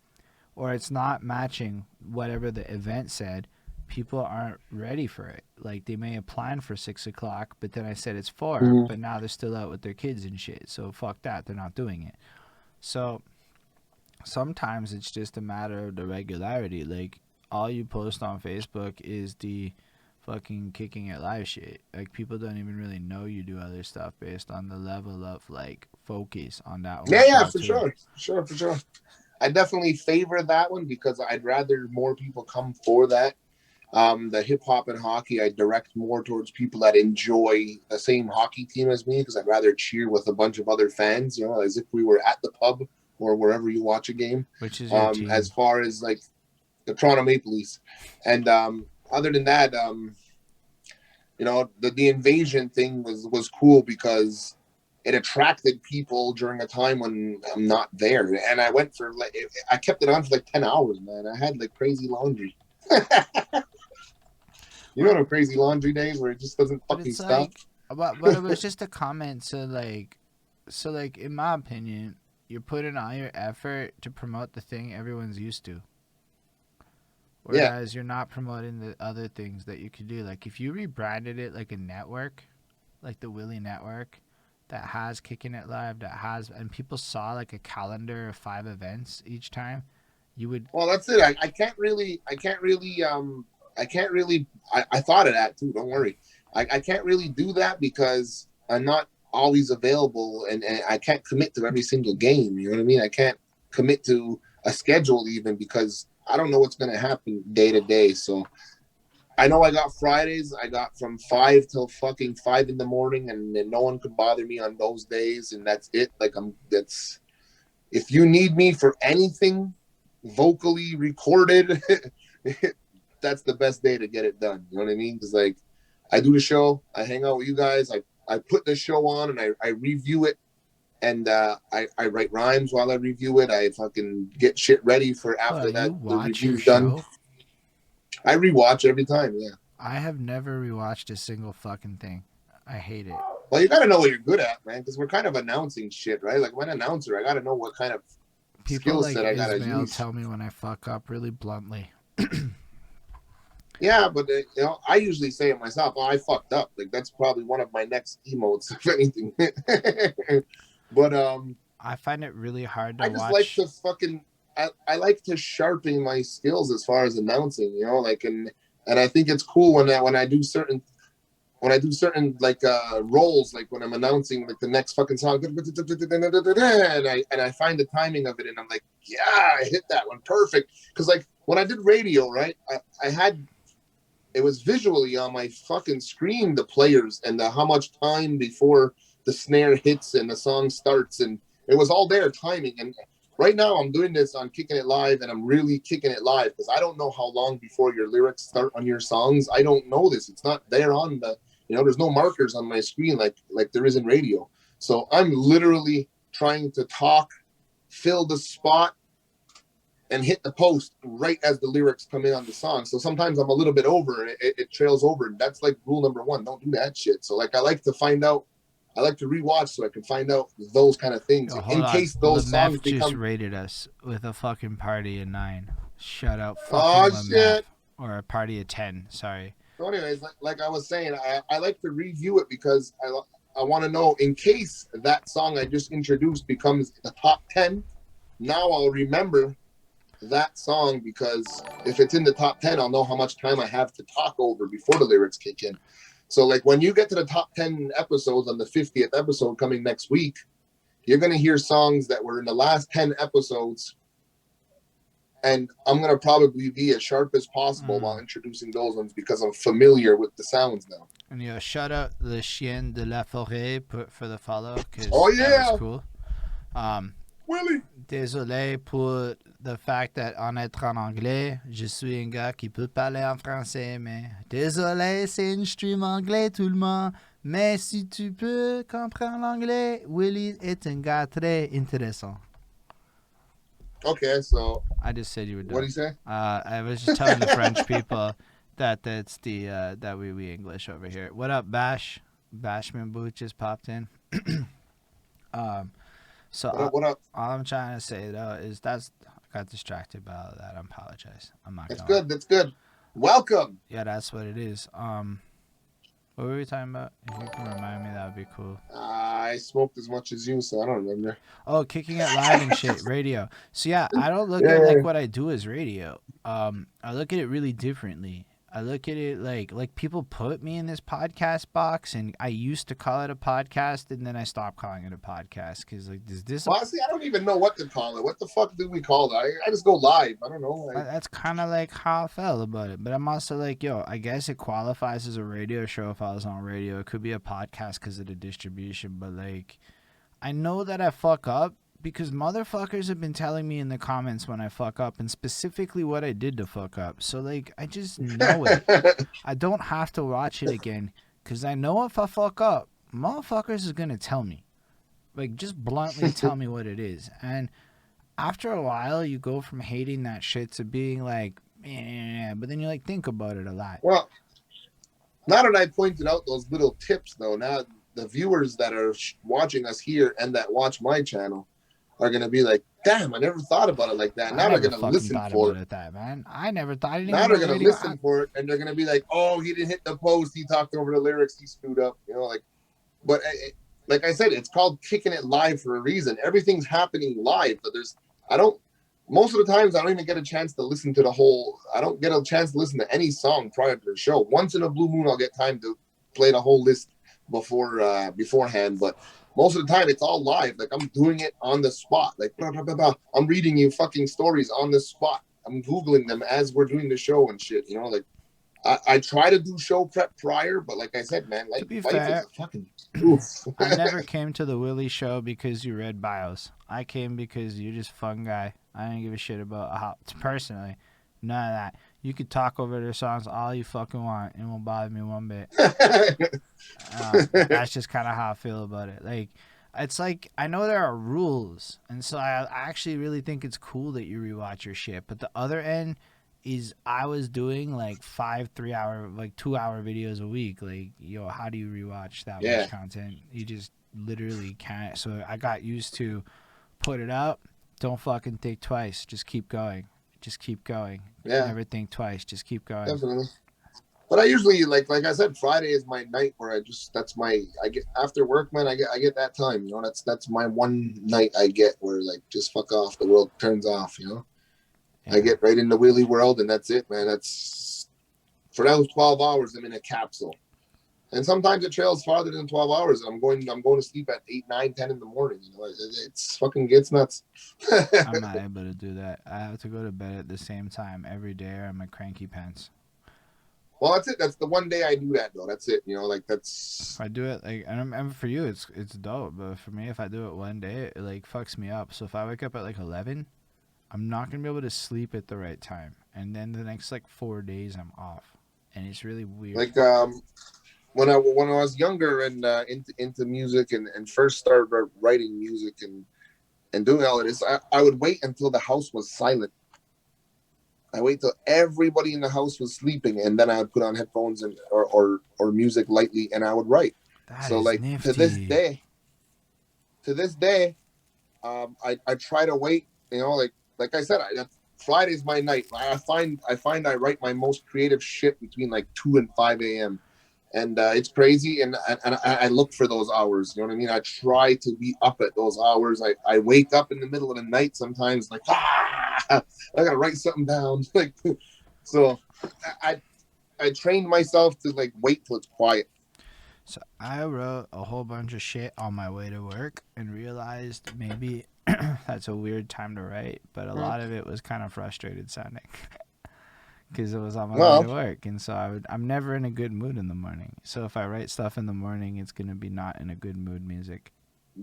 or it's not matching whatever the event said, people aren't ready for it. Like they may have planned for 6 o'clock, but then I said it's 4, Mhm. but now they're still out with their kids and shit. So fuck that. They're not doing it. So sometimes it's just a matter of the regularity. Like all you post on Facebook is the fucking Kicking It Live shit. Like people don't even really know you do other stuff based on the level of like focus on that one Yeah, show for too. sure. I definitely favor that one because I'd rather more people come for that. The hip hop and hockey, I direct more towards people that enjoy the same hockey team as me because I'd rather cheer with a bunch of other fans, as if we were at the pub or wherever you watch a game. Which is your As team? far as like the Toronto Maple Leafs, and other than that, the invasion thing was cool because it attracted people during a time when I'm not there, and I went for like I kept it on for like 10 hours, man. I had like crazy laundry. The crazy laundry days where it just doesn't But fucking it's stop. like, but it was just a comment. So like in my opinion, you're putting all your effort to promote the thing everyone's used to. Yeah. Whereas you're not promoting the other things that you could do. Like if you rebranded it like a network, like the Willie Network, that has Kicking It Live, that has, and people saw like a calendar of 5 events each time, you would. Well, that's it. I thought of that too. Don't worry. I can't really do that because I'm not always available and I can't commit to every single game. You know what I mean? I can't commit to a schedule even because I don't know what's going to happen day to day. So I know I got Fridays. I got from 5 till fucking 5 in the morning, and then no one could bother me on those days, and that's it. Like that's if you need me for anything vocally recorded, that's the best day to get it done. You know what I mean? Because like I do the show, I hang out with you guys, I put the show on and I review it, and I write rhymes while I review it. I fucking get shit ready for Well, after you that the watch your review's done. show. I rewatch every time. Yeah. I have never rewatched a single fucking thing. I hate it. Well, you got to know what you're good at, man, because we're kind of announcing shit, right? Like, when an announcer, I got to know what kind of People skill like set I got to Ismail use. tell me when I fuck up really bluntly. Yeah, but I usually say it myself. Oh, I fucked up. Like that's probably one of my next emotes, if anything. But I find it really hard to I just like watch. to fucking. I like to sharpen my skills as far as announcing, like and I think it's cool when I do certain when I do certain like roles, like when I'm announcing like the next fucking song, and I find the timing of it, and I'm like, yeah, I hit that one perfect. Because like when I did radio, right, I had it was visually on my fucking screen, the players and the how much time before the snare hits and the song starts, and it was all there timing. And right now I'm doing this on Kicking It Live, and I'm really kicking it live because I don't know how long before your lyrics start on your songs. I don't know this. It's not there on the, there's no markers on my screen like there is in radio. So I'm literally trying to talk, fill the spot, and hit the post right as the lyrics come in on the song. So sometimes I'm a little bit over and it trails over. That's like rule number one. Don't do that shit. So like I like to rewatch so I can find out those kind of things Yo, in hold on. case those songs Lemef just become. rated us with a fucking party of 9. Shout out fucking Oh Lemef. shit. Or a party of 10, sorry. So anyways, like I was saying, I like to review it because I want to know in case that song I just introduced becomes the top 10. Now I'll remember that song because if it's in the top 10, I'll know how much time I have to talk over before the lyrics kick in. So like when you get to the top 10 episodes on the 50th episode coming next week, you're going to hear songs that were in the last 10 episodes. And I'm going to probably be as sharp as possible while introducing those ones because I'm familiar with the sounds now. And shout out Le Chien de la Forêt for the follow because that was cool. Willie. Désolé pour le fact that en être en anglais, je suis un gars qui peut parler en français, mais désolé, c'est un stream anglais tout le monde. Mais si tu peux comprendre l'anglais, Willie est un gars très intéressant. Okay, so I just said you were done. What did you say? I was just telling the French people that that's the that we English over here. What up, Bash? Bashman Boot just popped in. So what up? All I'm trying to say though is I got distracted by all that. I apologize. I'm not. That's good. That's good. Welcome. Yeah, that's what it is. What were we talking about? If you can remind me, that would be cool. I smoked as much as you, so I don't remember. Oh, Kicking It Live and shit, radio. So yeah, I don't look at like what I do as radio. I look at it really differently. I look at it like people put me in this podcast box, and I used to call it a podcast, and then I stopped calling it a podcast because like is this? Honestly, I don't even know what to call it. What the fuck do we call it? I just go live. I don't know. That's kind of like how I felt about it, but I'm also like, yo, I guess it qualifies as a radio show if I was on radio. It could be a podcast because of the distribution, but like, I know that I fuck up. Because motherfuckers have been telling me in the comments when I fuck up and specifically what I did to fuck up. So, like, I just know it. I don't have to watch it again because I know if I fuck up, motherfuckers is going to tell me. Like, just bluntly tell me what it is. And after a while, you go from hating that shit to being like, yeah, but then you, like, think about it a lot. Well, now that I pointed out those little tips, though, now the viewers that are watching us here and that watch my channel are gonna be like, damn, I never thought about it like that. Now they're gonna listen for it. That, man. I never thought. Now they're gonna listen for it, and they're gonna be like, oh, he didn't hit the post. He talked over the lyrics. He screwed up. You know, like. But like I said, it's called Kicking It Live for a reason. Everything's happening live. But most of the times I don't even get a chance to listen to the whole. I don't get a chance to listen to any song prior to the show. Once in a blue moon, I'll get time to play the whole list beforehand, but most of the time it's all live. Like I'm doing it on the spot. Like blah, blah, blah, blah. I'm reading you fucking stories on the spot. I'm Googling them as we're doing the show and shit. You know, like I try to do show prep prior, but like I said, man, like to be life fair, is a fucking oof. I never came to the Willie show because you read bios. I came because you're just a fun guy. I didn't give a shit about how personally. None of that. You could talk over their songs all you fucking want. It won't bother me one bit. That's just kind of how I feel about it. Like, it's like, I know there are rules. And so I actually really think it's cool that you rewatch your shit. But the other end is I was doing like 2-hour videos a week. Like, yo, how do you rewatch that much content? You just literally can't. So I got used to put it up. Don't fucking think twice. Just keep going. Just keep going. Yeah. Never think twice. Just keep going. Definitely. But I usually like I said, Friday is my night where I get after work, man. I get that time. You know, that's my one night I get where like just fuck off. The world turns off. You know, yeah. I get right in the Willie world, and that's it, man. That's for those 12 hours. I'm in a capsule. And sometimes it trails farther than 12 hours. I'm going to sleep at 8, 9, 10 in the morning. You know, it's fucking gets nuts. I'm not able to do that. I have to go to bed at the same time every day, or I'm a cranky pants. Well, that's it. That's the one day I do that though. That's it. You know, like If that's I do it like, and for you, it's dope. But for me, if I do it one day, it like fucks me up. So if I wake up at like 11, I'm not gonna be able to sleep at the right time, and then the next like 4 days I'm off, and it's really weird. like when I was younger and into music and first started writing music and doing all of this, I would wait until the house was silent. I wait till everybody in the house was sleeping, and then I would put on headphones and or music lightly, and I would write. That So is like to this nifty. day, to this day, I try to wait. You know, like I said, Friday's my night. I find I write my most creative shit between like 2 and 5 a.m. And it's crazy, and I look for those hours. You know what I mean? I try to be up at those hours. I wake up in the middle of the night sometimes, like I gotta write something down. Like so, I I trained myself to like wait till it's quiet. So I wrote a whole bunch of shit on my way to work and realized maybe that's a weird time to write, but a lot of it was kind of frustrated sounding because it was on my way to Well, work, and so I'm never in a good mood in the morning. So if I write stuff in the morning, it's gonna be not in a good mood music.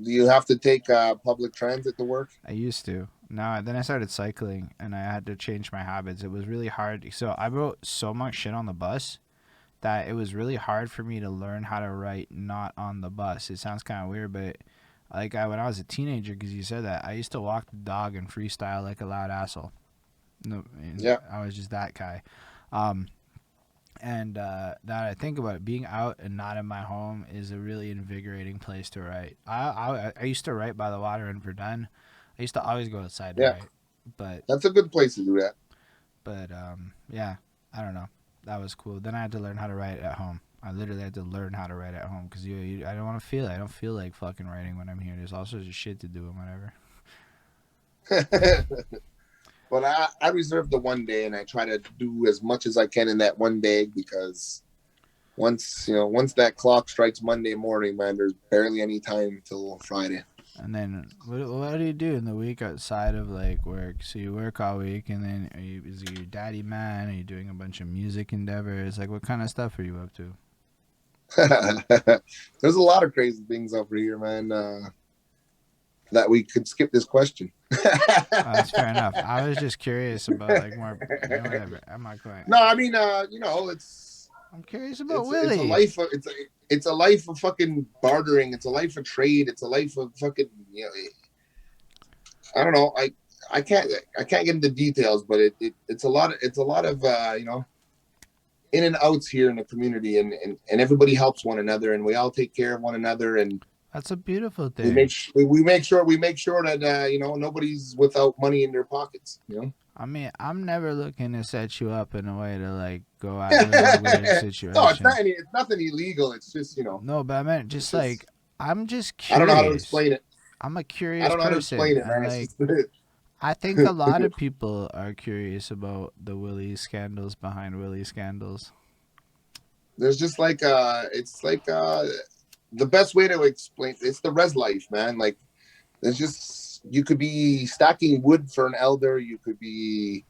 do you have to take public transit to work? I used to. Now then I started cycling, and I had to change my habits. It was really hard. So I wrote so much shit on the bus that it was really hard for me to learn how to write not on the bus. It sounds kind of weird, but like when I was a teenager, because you said that, I used to walk the dog and freestyle like a loud asshole. No, Yeah. I was just that guy. Um, and now that I think about it, being out and not in my home is a really invigorating place to write. I used to write by the water in Verdun. I used to always go outside to Yeah, write, but that's a good place to do that. yeah, I don't know. That was cool. Then I had to learn how to write at home. I literally had to learn how to write at home because I don't want to feel it. I don't feel like fucking writing when I'm here. There's all sorts of shit to do and whatever. But I reserve the one day, and I try to do as much as I can in that one day because once that clock strikes Monday morning, man, there's barely any time till Friday. And then what do you do in the week outside of like work? So you work all week, and then is you your daddy man? Are you doing a bunch of music endeavors? Like what kind of stuff are you up to? There's a lot of crazy things over here, man. That we could skip this question. That's fair enough. I was just curious about like more, whatever. I'm not going. No, I mean, I'm curious about it's a Willie. life of it's a life of fucking bartering. It's a life of trade. It's a life of fucking I don't know. I can't get into details, but it's a lot of in and outs here in the community, and everybody helps one another, and we all take care of one another, and That's a beautiful we thing. make sure that nobody's without money in their pockets. I mean, I'm never looking to set you up in a way to like go out in a weird No, it's situation. nothing illegal. It's just No, but I meant it's just just like I'm just I don't know how to curious. explain it. I'm a I curious don't know how to person, explain it, and man. It's like just I think a lot of people are curious about the Willie scandals behind Willie scandals. there's just like it's like the best way to explain it's the res life, man. Like there's just you could be stacking wood for an elder. You could be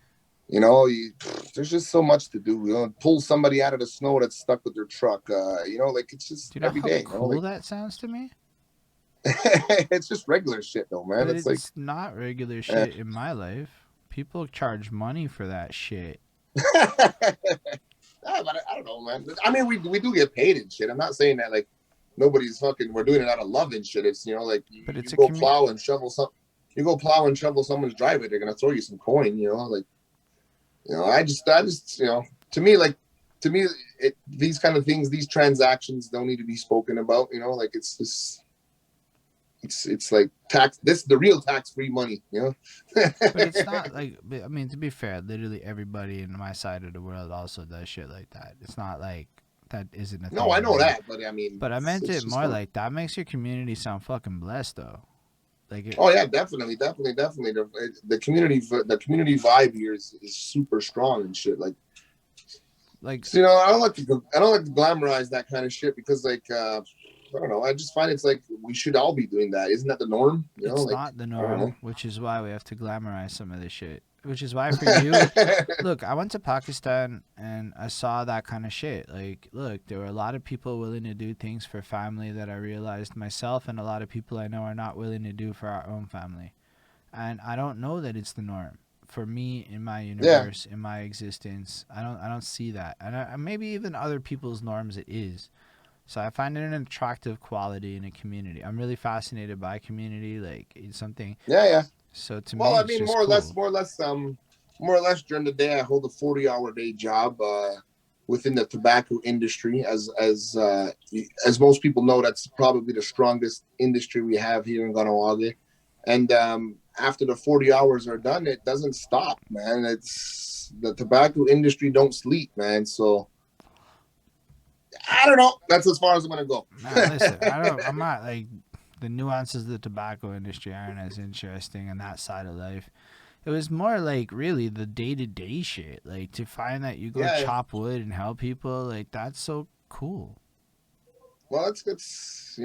there's just so much to do. Pull somebody out of the snow that's stuck with their truck. Like it's just Do you know every how day. cool Like that sounds to me? it's just regular shit, though, man. But It's like, it's not regular eh. shit in my life. People charge money for that shit. But I don't know, man. I mean, we do get paid and shit. I'm not saying that like nobody's fucking. We're doing it out of love and shit. It's like But you it's a go community. plow and shovel some. You go plow and shovel someone's driveway. They're gonna throw you some coin. Like I just to me, these kind of things, these transactions don't need to be spoken about. Like it's just it's like tax. This is the real tax free money. But it's not like, I mean, to be fair, literally everybody in my side of the world also does shit like that. It's not like that isn't a No, thing I in know life. that, but I mean, But I meant it's it just more fun. like that makes your community sound fucking blessed, though. Like, Oh yeah, definitely, definitely, definitely. The community vibe here is super strong and shit. Like Like, So, I don't like to glamorize that kind of shit because like I don't know. I just find it's like we should all be doing that. Isn't that the norm? it's Like not the I don't norm, know. which is why we have to glamorize some of this shit. Which is why for you, look, I went to Pakistan and I saw that kind of shit. Like, look, there were a lot of people willing to do things for family that I realized myself, and a lot of people I know are not willing to do for our own family. And I don't know that it's the norm for me in my Yeah, universe, in my existence. I don't see that, and maybe even other people's norms it is. So I find it an attractive quality in a community. I'm really fascinated by community. Like, it's something. yeah, yeah. So to Well, me, I it's mean, just cool. more or less during the day, I hold a 40-hour day job within the tobacco industry. As most people know, that's probably the strongest industry we have here in Kahnawake. And after the 40 hours are done, it doesn't stop, man. It's the tobacco industry don't sleep, man. So I don't know. That's as far as I'm gonna go. Man, listen, I'm not like the nuances of the tobacco industry aren't as interesting on that side of life. It was more like really the day to day shit. Like to find that you go Yeah. chop wood and help people, like that's so cool. Well, it's it's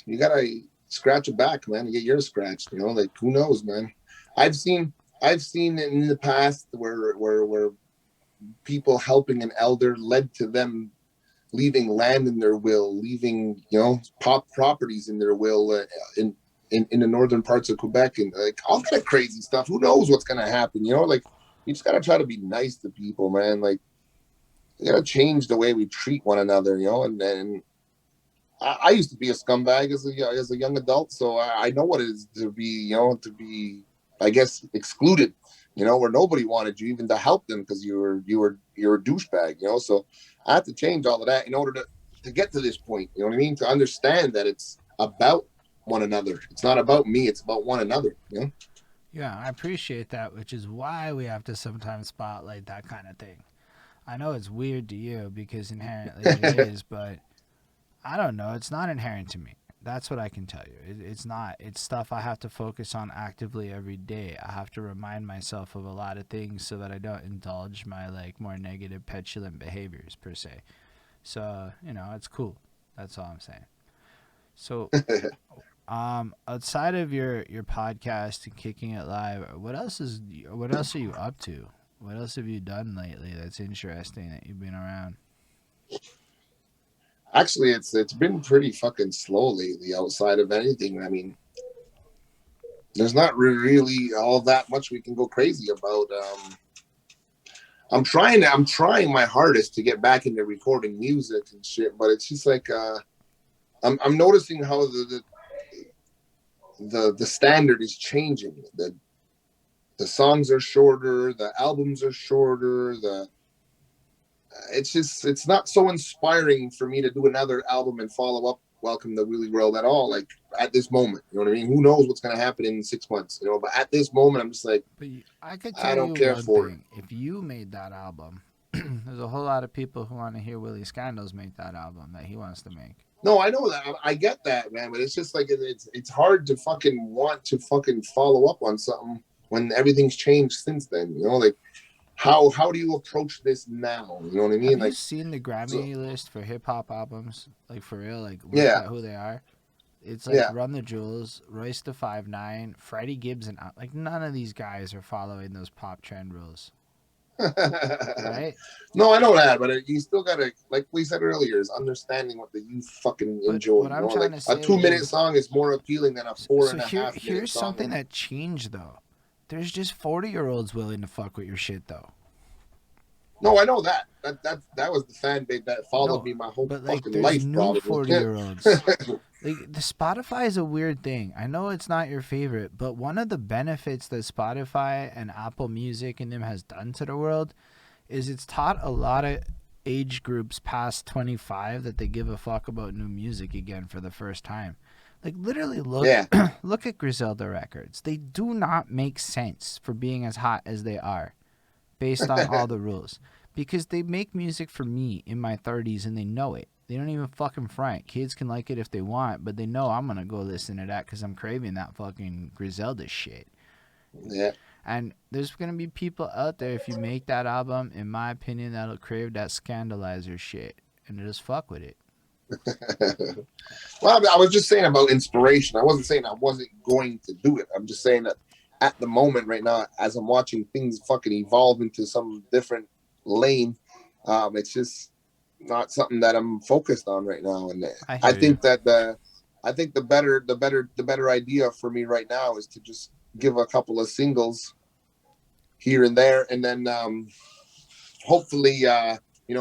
you gotta scratch your back, man, and get yours scratched. Like who knows, man. I've seen I've seen in the past where people helping an elder led to them leaving land in their will, leaving pop properties in their will in the northern parts of Quebec, and like all kind of crazy stuff. Who knows what's gonna happen? Like you just gotta try to be nice to people, man. Like you gotta change the way we treat one another, and I used to be a scumbag as a young adult, so I know what it is to be, I guess, excluded, where nobody wanted you even to help them because you're a douchebag, So I had to change all of that in order to get to this point. You know what I mean? To understand that it's about one another. It's not about me. It's about one another. Yeah, I appreciate that, which is why we have to sometimes spotlight that kind of thing. I know it's weird to you because inherently it is, but I don't know. It's not inherent to me. That's what I can tell you. It's not. It's stuff I have to focus on actively every day. I have to remind myself of a lot of things so that I don't indulge my like more negative, petulant behaviors per se. So it's cool. That's all I'm saying. So, outside of your podcast and kicking it live, what else are you up to? What else have you done lately that's interesting that you've been around? Actually, it's been pretty fucking slow lately. Outside of anything, I mean, there's not really all that much we can go crazy about. I'm trying my hardest to get back into recording music and shit, but it's just like I'm noticing how the standard is changing. The songs are shorter, the albums are shorter, the it's not so inspiring for me to do another album and follow up Welcome to Wheelie World at all, like at this moment. You know what I mean? Who knows what's gonna happen in 6 months, but at this moment I'm just like, But I could I tell don't you care one for it. thing: if you made that album, there's a whole lot of people who want to hear Willie Skandalz make that album that he wants to make. No, I know that. I get that, man. But it's just like it's hard to fucking want to fucking follow up on something when everything's changed since then. Like how do you approach this now? You know what I Have mean? you Like, seen the so, Grammy list for hip hop albums? Like for real? Like look yeah, at who they are. It's like yeah. Run the Jewels, Royce the 5'9", Freddie Gibbs, and like none of these guys are following those pop trend rules, right? No, I know that, but you still gotta, like we said earlier, is understanding what the youth fucking But enjoy. what I'm trying Like to a say 2 minute is, song is more appealing than a four so and a here half minute here's something song. that changed though. There's just 40-year-olds willing to fuck with your shit though. No, I know that. That was the fan base that followed No, me my whole but like fucking there's life, new probably. 40-year-olds. Like the Spotify is a weird thing. I know it's not your favorite, but one of the benefits that Spotify and Apple Music and them has done to the world is it's taught a lot of age groups past 25 that they give a fuck about new music again for the first time. Like literally look Yeah, look at Griselda records. They do not make sense for being as hot as they are based on all the rules because they make music for me in my 30s and they know it. They don't even fucking front. Kids can like it if they want, but they know I'm gonna go listen to that because I'm craving that fucking Griselda shit. yeah. And there's gonna be people out there, if you make that album, in my opinion, that'll crave that Scandalizer shit and just fuck with it. Well, I was just saying about inspiration. I wasn't saying I wasn't going to do it. I'm just saying that at the moment right now, as I'm watching things fucking evolve into some different lane, it's just not something that I'm focused on right now. And I I hear you. think that the better idea for me right now is to just give a couple of singles here and there, and then hopefully,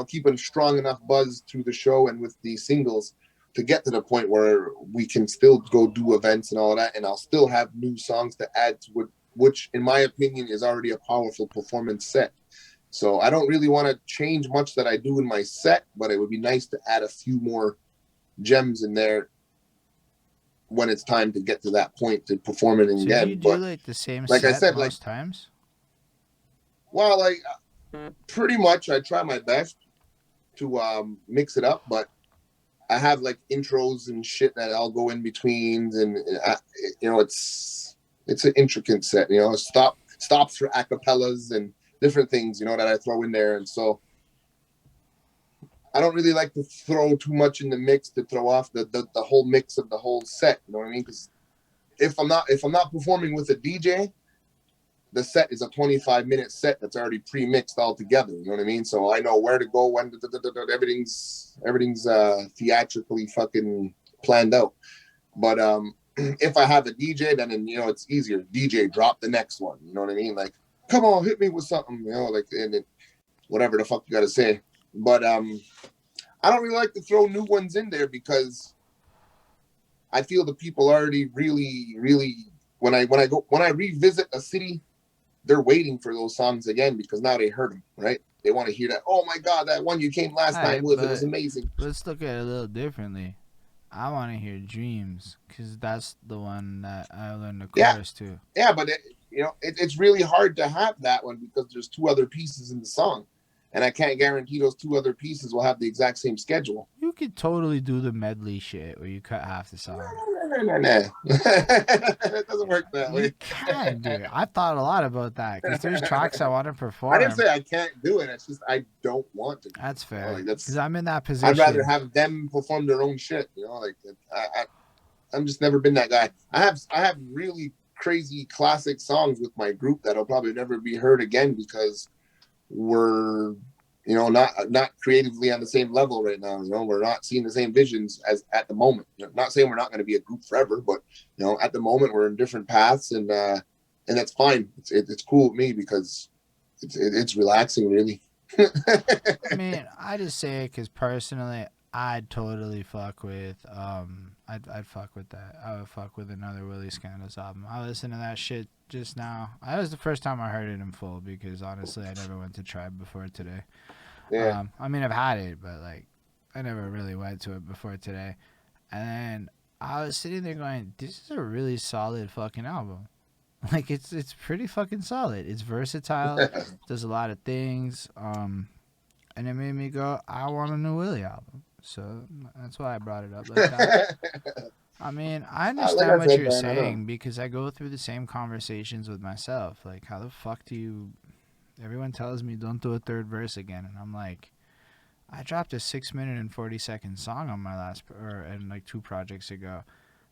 keeping strong enough buzz through the show and with the singles to get to the point where we can still go do events and all that, and I'll still have new songs to add to it, which, in my opinion, is already a powerful performance set. So I don't really want to change much that I do in my set, but it would be nice to add a few more gems in there when it's time to get to that point to perform it So do you again. do But like the same like I set said, like, most times? well, like pretty much I try my best to mix it up, but I have like intros and shit that I'll go in between, and it's an intricate set. Stops for acapellas and different things, that I throw in there, and so I don't really like to throw too much in the mix to throw off the whole mix of the whole set. You know what I mean? Because if I'm not performing with a DJ, the set is a 25-minute set that's already pre-mixed all together. You know what I mean? So I know where to go, when everything's theatrically fucking planned out. But if I have a DJ, then it's easier. DJ, drop the next one. You know what I mean? Like, come on, hit me with something. Like, and whatever the fuck you got to say. But I don't really like to throw new ones in there because I feel the people already really, really, when I revisit a city, they're waiting for those songs again because now they heard them, right? They want to hear that. Oh my God, that one you came last time Alright, with, it was but amazing. let's look at it a little differently. I want to hear Dreams because that's the one that I learned the Yeah, chorus to. yeah, but it's really hard to have that one because there's two other pieces in the song, and I can't guarantee those two other pieces will have the exact same schedule. You could totally do the medley shit where you cut half the song. Nah. It doesn't work that You way. can do it. I've thought a lot about that because there's tracks I want to I didn't perform. say I can't do it. It's just I don't want to do That's it. fair Like because that's I'm in that I'd rather position. have them perform their own shit. Like I'm just never been that guy. I have really crazy classic songs with my group that'll probably never be heard again because we're not creatively on the same level right now. We're not seeing the same visions as at the moment. Not saying we're not going to be a group forever, but at the moment we're in different paths, and that's fine. It's cool with me because it's relaxing, really. I mean, I just say it because personally, I'd totally fuck with. I'd fuck with that. I would fuck with another Willie Scandalz album. I listened to that shit just now. That was the first time I heard it in full because honestly, I never went to Tribe before today. Yeah. I mean, I've had it, but like, I never really went to it before today. And then I was sitting there going, "This is a really solid fucking album. Like, it's pretty fucking solid. It's versatile. Does a lot of things. And it made me go, I want a new Willie album. So that's why I brought it up like that. I mean, I Like understand I what said, you're man, I know. saying because I go through the same conversations with myself. Like, how the fuck do you? Everyone tells me don't do a third verse again, and I'm like, I dropped a 6 minute and 40 second song on my and like two projects ago.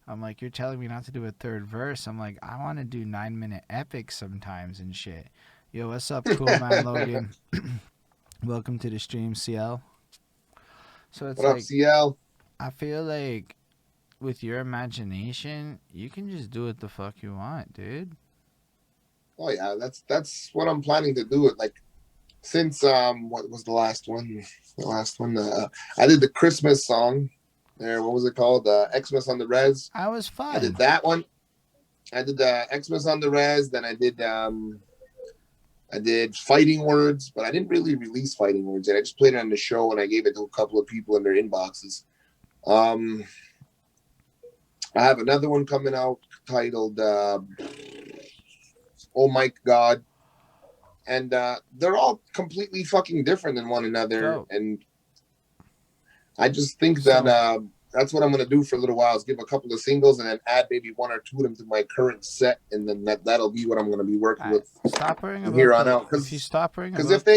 I'm like, you're telling me not to do a third verse. I'm like, I want to do 9 minute epics sometimes and shit. Yo, what's up, cool man Logan? Welcome to the stream, CL. So it's What up, like, CL? I feel like with your imagination, you can just do what the fuck you want, dude. Oh yeah, that's what I'm planning to do. It like since what was the last one? The last one, I did the Christmas song. There, what was it called? Xmas on the Res. I was I did fun. that one. I did Xmas on the Res. Then I did Fighting Words, but I didn't really release Fighting Words. And I just played it on the show and I gave it to a couple of people in their inboxes. Um, I have another one coming out titled "Oh My God," and they're all completely fucking different than one another. Dope. And I just think that So That's what I'm gonna do for a little while. Is give a couple of singles and then add maybe one or two of them to my current set, and then that'll be what I'm gonna be working with Stop worrying from here about on the. out. If you stop worrying Because about.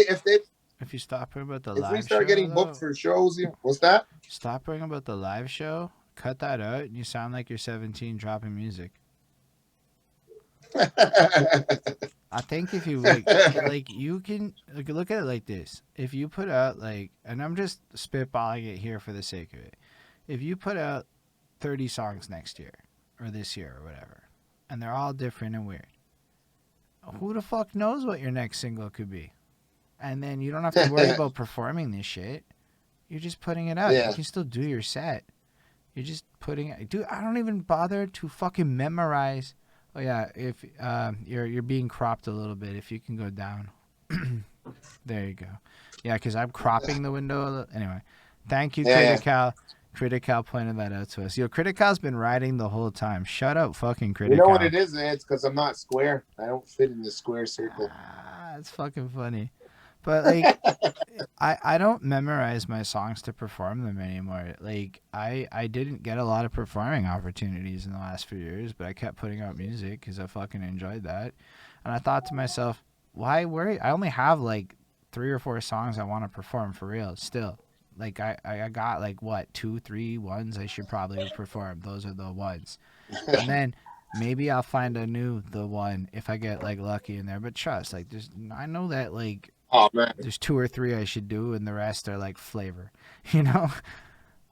If you stop worrying about the if we live start show getting booked though, for shows, what's that? stop worrying about the live show. Cut that out, and you sound like you're 17 dropping music. I think if you like you can look at it like this. If you put out like, and I'm just spitballing it here for the sake of it. If you put out 30 songs next year or this year or whatever, and they're all different and weird, who the fuck knows what your next single could be? And then you don't have to worry about performing this shit. You're just putting it out. Yeah. You can still do your set. You're just putting it. Dude, I don't even bother to fucking memorize. Oh yeah, if you're being cropped a little bit, if you can go down. There you go. Yeah, because I'm cropping the window. Anyway, thank you, Critical. Yeah. Critical pointed that out to us. Yo, Critical's been riding the whole time. Shut up, fucking Critical. You know what it is, man? It's because I'm not square. I don't fit in the square circle. It's fucking funny. But like, I don't memorize my songs to perform them anymore. Like, I didn't get a lot of performing opportunities in the last few years, but I kept putting out music because I fucking enjoyed that. And I thought to myself, why worry? I only have like 3 or 4 songs I want to perform for real still. Like, I got like, what, 2, 3 ones I should probably perform. Those are the ones. And then maybe I'll find the one if I get like lucky in there. But trust, like, I know that like, oh man, there's 2 or 3 I should do, and the rest are like flavor, you know.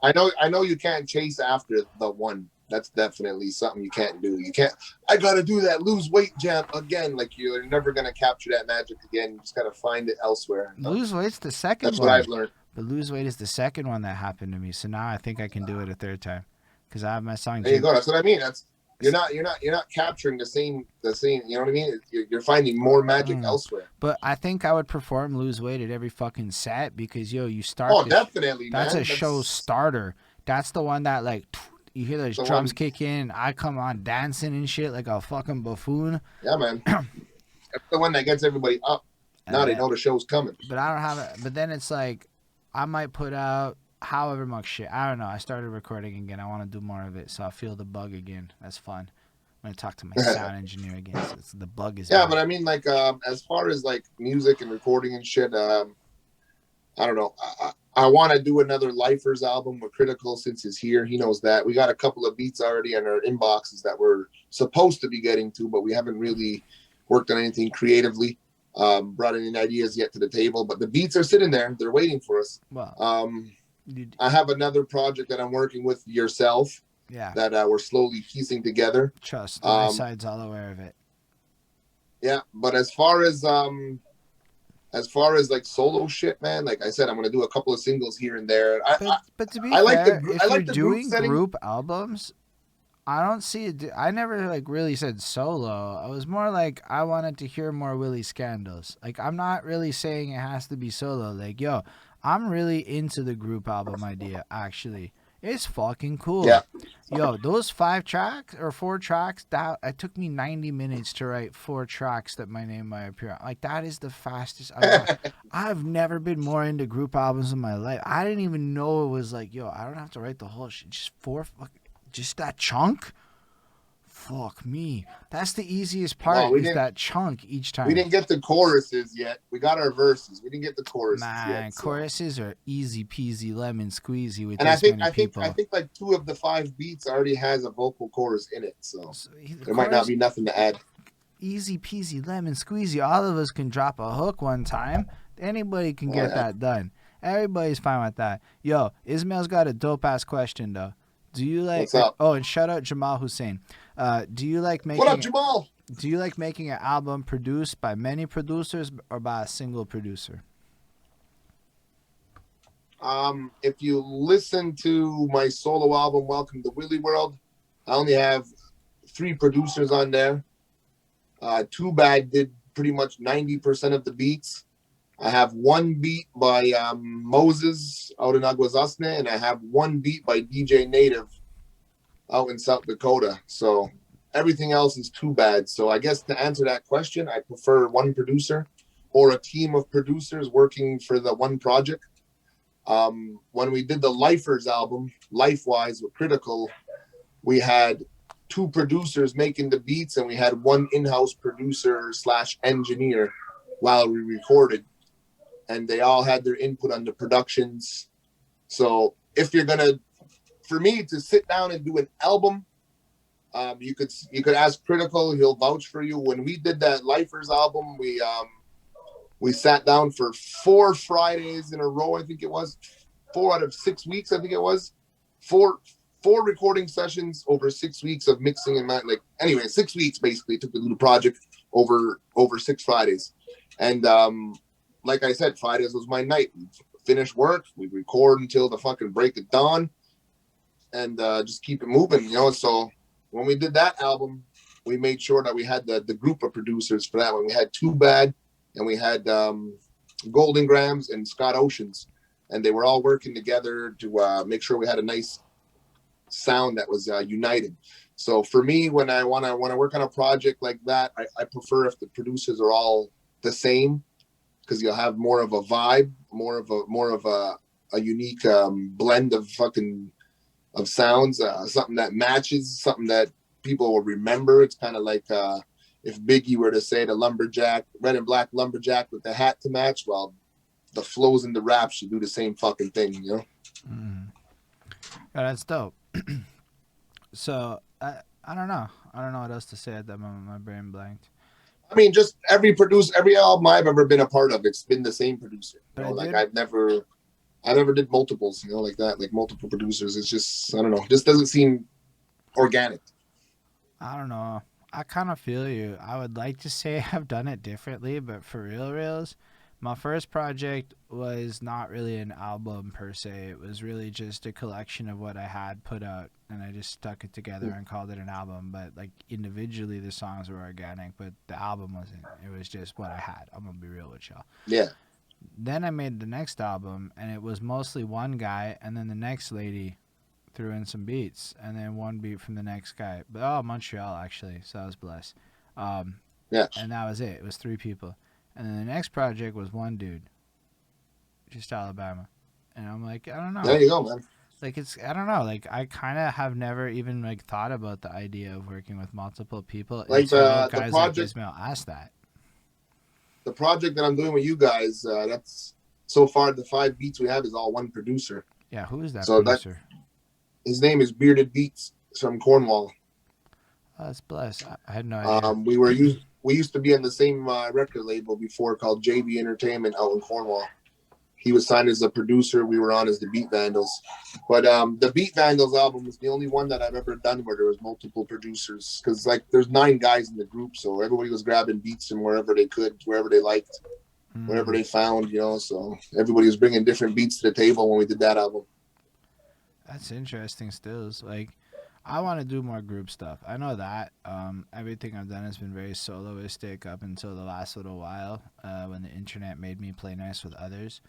I know you can't chase after the one. That's definitely something you can't do. You can't. I gotta do that lose weight jam again. Like, you're never gonna capture that magic again. You just gotta find it elsewhere. Lose weight's the second one. That's what I've learned. But lose weight is the second one that happened to me. So now I think I can do it a third time because I have my song. There you go. That's what I mean. You're not capturing the same. You know what I mean? You're finding more magic elsewhere. But I think I would perform lose weight at every fucking set because you start. Oh, definitely. That's a show starter. That's the one that like you hear those drums kick in. I come on dancing and shit like a fucking buffoon. Yeah, man. That's the one that gets everybody up. Now they know the show's coming. But I don't have it. But then it's like I might put out however much shit. I don't know. I started recording again. I want to do more of it, so I feel the bug again. That's fun. I'm gonna talk to my sound engineer again. So the bug is. Yeah, but I mean, like, as far as like music and recording and shit, I don't know. I want to do another Lifers album with Critical since he's here. He knows that. We got a couple of beats already in our inboxes that we're supposed to be getting to, but we haven't really worked on anything creatively. Brought any ideas yet to the table, but the beats are sitting there. They're waiting for us. Well, I have another project that I'm working with yourself. Yeah. That we're slowly piecing together. Trust. My side's all aware of it. Yeah, but as far as like solo shit, man, like I said, I'm gonna do a couple of singles here and there. But to be fair, if you're doing group albums, I don't see it. I never like really said solo. I was more like I wanted to hear more Willie Skandalz. Like, I'm not really saying it has to be solo. Like, yo, I'm really into the group album idea. Actually, it's fucking cool. Yeah. Yo, those 5 tracks or 4 tracks, that it took me 90 minutes to write 4 tracks that my name might appear on. Like, that is the fastest. I've never been more into group albums in my life. I didn't even know it was like, yo, I don't have to write the whole shit. Just that chunk? Fuck me. That's the easiest part, is that chunk each time. We didn't get the choruses yet. We got our verses. We didn't get the choruses yet. So. Choruses are easy peasy lemon squeezy with I think like 2 of the 5 beats already has a vocal chorus in it. So there might not be nothing to add. Easy peasy lemon squeezy. All of us can drop a hook one time. Anybody can get that done. Everybody's fine with that. Yo, Ismail's got a dope ass question though. Do you like? What's up? Oh, and shout out Jamal Hussein. Do you like making? What up, Jamal? Do you like making an album produced by many producers or by a single producer? If you listen to my solo album, Welcome to Willie World, I only have 3 producers on there. Too Bad did pretty much 90% of the beats. I have 1 beat by Moses out in Aguasasne, and I have 1 beat by DJ Native out in South Dakota. So everything else is Too Bad. So I guess to answer that question, I prefer 1 producer or a team of producers working for the one project. When we did the Lifers album, Lifewise with Critical, we had two producers making the beats, and we had one in-house producer slash engineer while we recorded, and they all had their input on the productions. So if you're gonna, for me to sit down and do an album, you could ask Critical, he'll vouch for you. When we did that Lifers album, we sat down for 4 Fridays in a row. I think it was 4 out of 6 weeks. I think it was four recording sessions over 6 weeks of mixing and like anyway 6 weeks basically took to do the project over 6 Fridays. And like I said, Fridays was my night. We'd finish work, we'd record until the fucking break of dawn, and just keep it moving, So when we did that album, we made sure that we had the group of producers for that one. We had Too Bad, and we had Golden Grams and Scott Oceans, and they were all working together to make sure we had a nice sound that was united. So for me, when I want to work on a project like that, I prefer if the producers are all the same, because you'll have more of a vibe, more of a unique blend of sounds, something that matches, something that people will remember. It's kind of like if Biggie were to say the lumberjack, red and black lumberjack with the hat to match, well, the flows in the rap should do the same fucking thing, Mm. Yeah, that's dope. So I don't know. I don't know what else to say at that moment. My brain blanked. I mean, just every album I've ever been a part of, it's been the same producer. But I Like did. I never did multiples, like that, like multiple producers. It's just, I don't know, just doesn't seem organic. I don't know. I kind of feel you. I would like to say I've done it differently, but for reals, my first project was not really an album per se. It was really just a collection of what I had put out, and I just stuck it together and called it an album. But like individually, the songs were organic, but the album wasn't. It was just what I had. I'm gonna be real with y'all. Yeah. Then I made the next album, and it was mostly one guy, and then the next lady threw in some beats, and then one beat from the next guy. But Montreal actually, so I was blessed. Um, Yeah. and that was it. It was three people, and then the next project was one dude, just Alabama. And I'm like, I don't know. There you go, man. Like I don't know. Like I kind of have never even like thought about the idea of working with multiple people Like until the guys like project, Ismail asked that. that I'm doing with you guys, that's so far the 5 beats we have is all one producer. Yeah, who is that So that producer? his name is Bearded Beats from Cornwall. Oh, that's blessed. I had no idea. We used to be on the same record label before called JB Entertainment out in Cornwall. He was signed as a producer. We were on as the Beat Vandals. But the Beat Vandals album was the only one that I've ever done where there was multiple producers. Because like there's 9 guys in the group, so everybody was grabbing beats from wherever they could, wherever they liked, wherever they found. So everybody was bringing different beats to the table when we did that album. That's interesting. Stills like I want to do more group stuff. I know that. Everything I've done has been very soloistic up until the last little while when the internet made me play nice with others.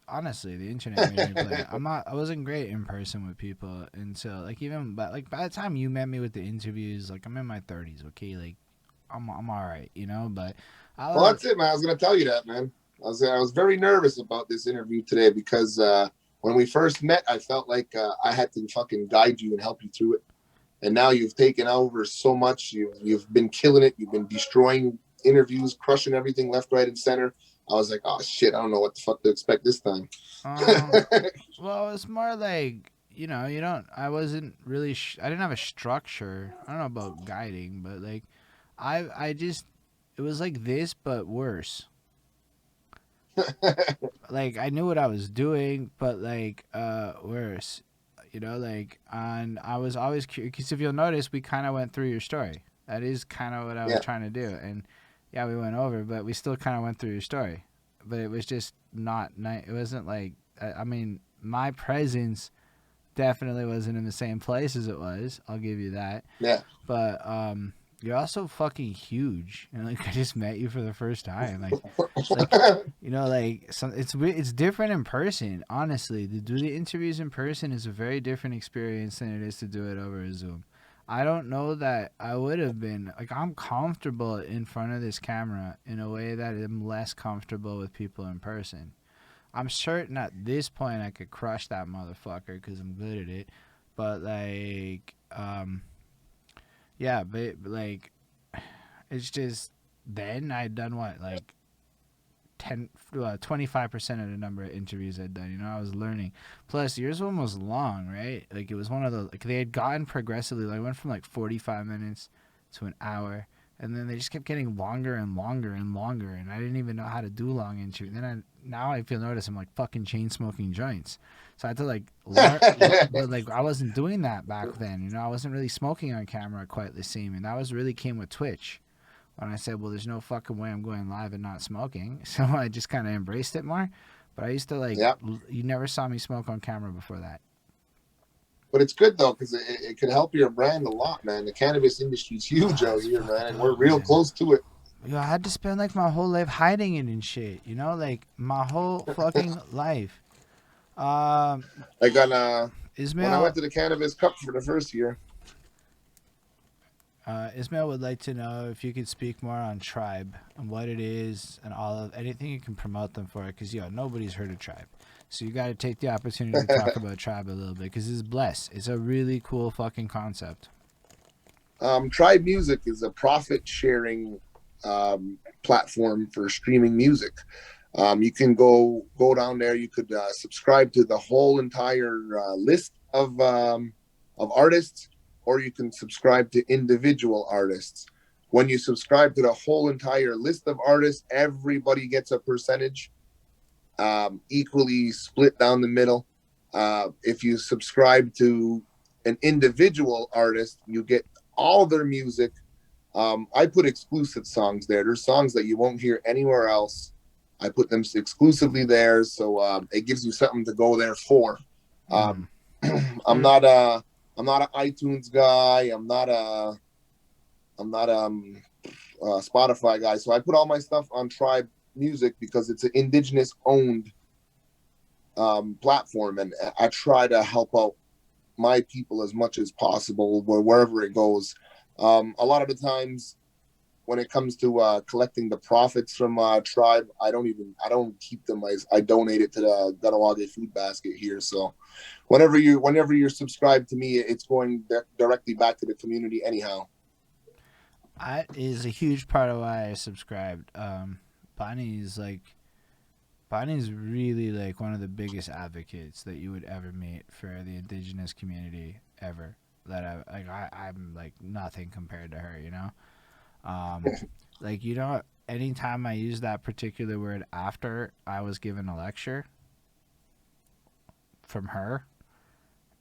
Honestly, the internet made me play. I wasn't great in person with people until like even but like by the time you met me with the interviews, like I'm in my 30s, okay? Like I'm all right, But Well, that's it, man. I was gonna tell you that, man. I was very nervous about this interview today because when we first met, I felt like I had to fucking guide you and help you through it. And now you've taken over so much. You've been killing it. You've been destroying interviews, crushing everything left, right, and center. I was like, oh shit, I don't know what the fuck to expect this time. well, it's more like you don't. I wasn't really. I didn't have a structure. I don't know about guiding, but like, I just. It was like this, but worse. Like I knew what I was doing, but like worse. Like and I was always curious because if you'll notice, we kind of went through your story. That is kind of what I was Yeah. trying to do, and yeah, we went over, but we still kind of went through your story. But it was just not nice. It wasn't like I mean, my presence definitely wasn't in the same place as it was. I'll give you that. Yeah. But you're also fucking huge, and like I just met you for the first time, like like it's different in person. Honestly, to do the interviews in person is a very different experience than it is to do it over a Zoom. I don't know that I would have been like I'm comfortable in front of this camera in a way that I'm less comfortable with people in person. I'm certain at this point I could crush that motherfucker because I'm good at it. But like, yeah, but like, it's just then I'd done what like 25% of the number of interviews I'd done. You know, I was learning. Plus, yours one was long, right? Like it was one of the like they had gotten progressively. Like went from like 45 minutes to an hour, and then they just kept getting longer and longer and longer. And I didn't even know how to do long interviews. Now I feel notice I'm like fucking chain smoking joints. So I had to like learn, but like I wasn't doing that back then. You know, I wasn't really smoking on camera quite the same, and that was really came with Twitch when I said, well, there's no fucking way I'm going live and not smoking. So I just kind of embraced it more. But I used to like, Yeah. you never saw me smoke on camera before that. But it's good though, because it could help your brand a lot, man. The cannabis industry is huge out here, man, and we're real close to it. Yo, I had to spend like my whole life hiding it and shit, you know, like my whole fucking life. Like on when I Ismail, went to the Cannabis Cup for the first year. Ismail would like to know if you could speak more on Tribe and what it is and all of anything you can promote them for, because yo, nobody's heard of Tribe. So you got to take the opportunity to talk about Tribe a little bit, because it's blessed. It's a really cool fucking concept. Tribe Music is a profit sharing platform for streaming music. You can go down there. You could subscribe to the whole entire list of artists, or you can subscribe to individual artists. When you subscribe to the whole entire list of artists, everybody gets a percentage, equally split down the middle. If you subscribe to an individual artist, you get all their music. I put exclusive songs there. There's songs that you won't hear anywhere else. I put them exclusively there, so it gives you something to go there for. I'm not an iTunes guy. I'm not a Spotify guy. So I put all my stuff on Tribe Music because it's an indigenous owned platform, and I try to help out my people as much as possible wherever it goes. A lot of the times when it comes to collecting the profits from Tribe, I don't keep them. I donate it to the Kahnawake food basket here. So whenever you're subscribed to me, it's going directly back to the community anyhow. That is a huge part of why I subscribed. Bonnie's really like one of the biggest advocates that you would ever meet for the indigenous community ever. I'm like nothing compared to her, you know. Like, you know, anytime I use that particular word after I was given a lecture from her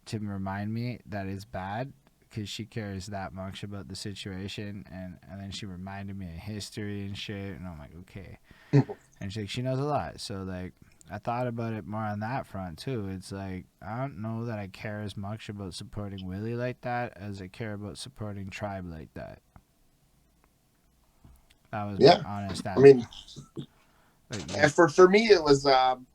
to remind me that it's bad, because she cares that much about the situation, and then she reminded me of history and shit, and I'm like, okay. And she knows a lot, so like I thought about it more on that front too. It's like I don't know that I care as much about supporting Willie like that as I care about supporting Tribe like that. That was my honest answer. I mean, like, for me, it was an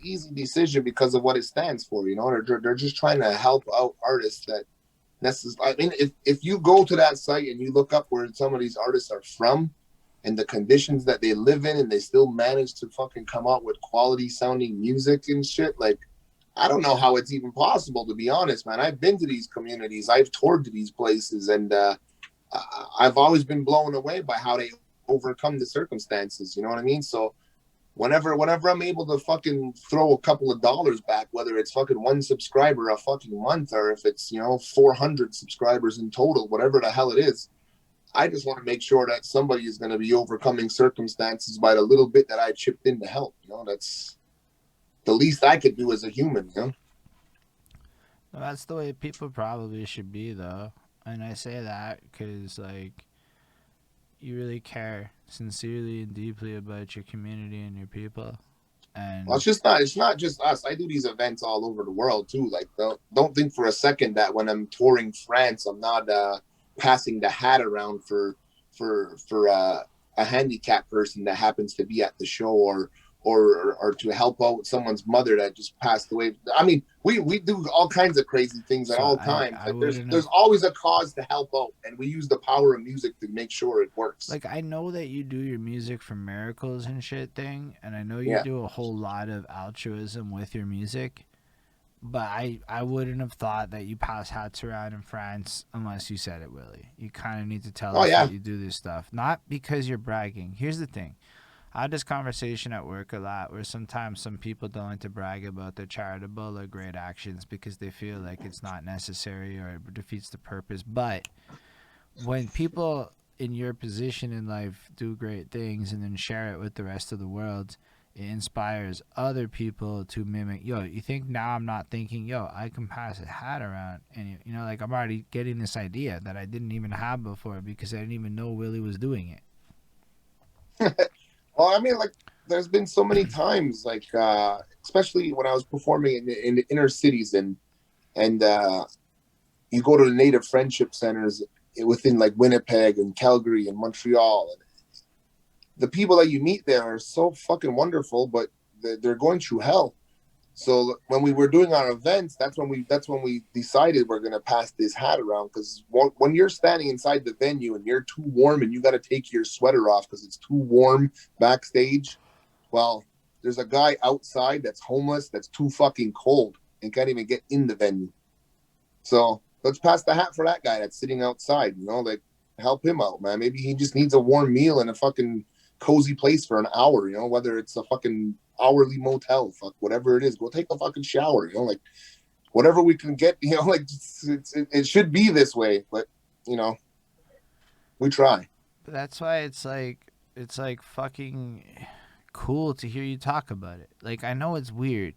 easy decision because of what it stands for. You know, they're just trying to help out artists that necessarily. I mean, if you go to that site and you look up where some of these artists are from and the conditions that they live in, and they still manage to fucking come out with quality sounding music and shit, like, I don't know how it's even possible, to be honest, man. I've been to these communities, I've toured to these places, and I've always been blown away by how they overcome the circumstances. You know what I mean? So whenever I'm able to fucking throw a couple of dollars back, whether it's fucking one subscriber a fucking month, or if it's, you know, 400 subscribers in total, whatever the hell it is, I just want to make sure that somebody is going to be overcoming circumstances by the little bit that I chipped in to help. You know, that's the least I could do as a human, you know? Well, that's the way people probably should be, though. And I say that because, like, you really care sincerely and deeply about your community and your people. And well, it's not just us. I do these events all over the world too. Like, don't think for a second that when I'm touring France, I'm not passing the hat around for a handicapped person that happens to be at the show, or to help out someone's mother that just passed away. I mean, we do all kinds of crazy things at So all I times. I Like wouldn't have there's always a cause to help out, and we use the power of music to make sure it works. like I know that you do your music for miracles and shit thing, and I know you Yeah. do a whole lot of altruism with your music. But I wouldn't have thought that you pass hats around in France unless you said it, Willie. You kind of need to tell Oh us that yeah. you do this stuff, not because you're bragging. Here's the thing: I had this conversation at work a lot where sometimes some people don't like to brag about their charitable or great actions because they feel like it's not necessary or it defeats the purpose. But when people in your position in life do great things and then share it with the rest of the world, it inspires other people to mimic. Yo, you think now I'm not thinking, yo, I can pass a hat around, and you know, like I'm already getting this idea that I didn't even have before because I didn't even know Willie was doing it. Well, I mean, like there's been so many times, like especially when I was performing in the inner cities, and you go to the Native Friendship Centers within like Winnipeg and Calgary and Montreal, and the people that you meet there are so fucking wonderful, but they're going through hell. So when we were doing our events, that's when we decided we're gonna pass this hat around because when you're standing inside the venue and you're too warm and you got to take your sweater off because it's too warm backstage, well, there's a guy outside that's homeless that's too fucking cold and can't even get in the venue. So let's pass the hat for that guy that's sitting outside. Like help him out, man. Maybe he just needs a warm meal and a fucking cozy place for an hour. Whether it's a fucking hourly motel, fuck whatever it is. Go take a fucking shower. Like whatever we can get. Like it should be this way, but you know we try. But that's why it's like fucking cool to hear you talk about it. Like I know it's weird,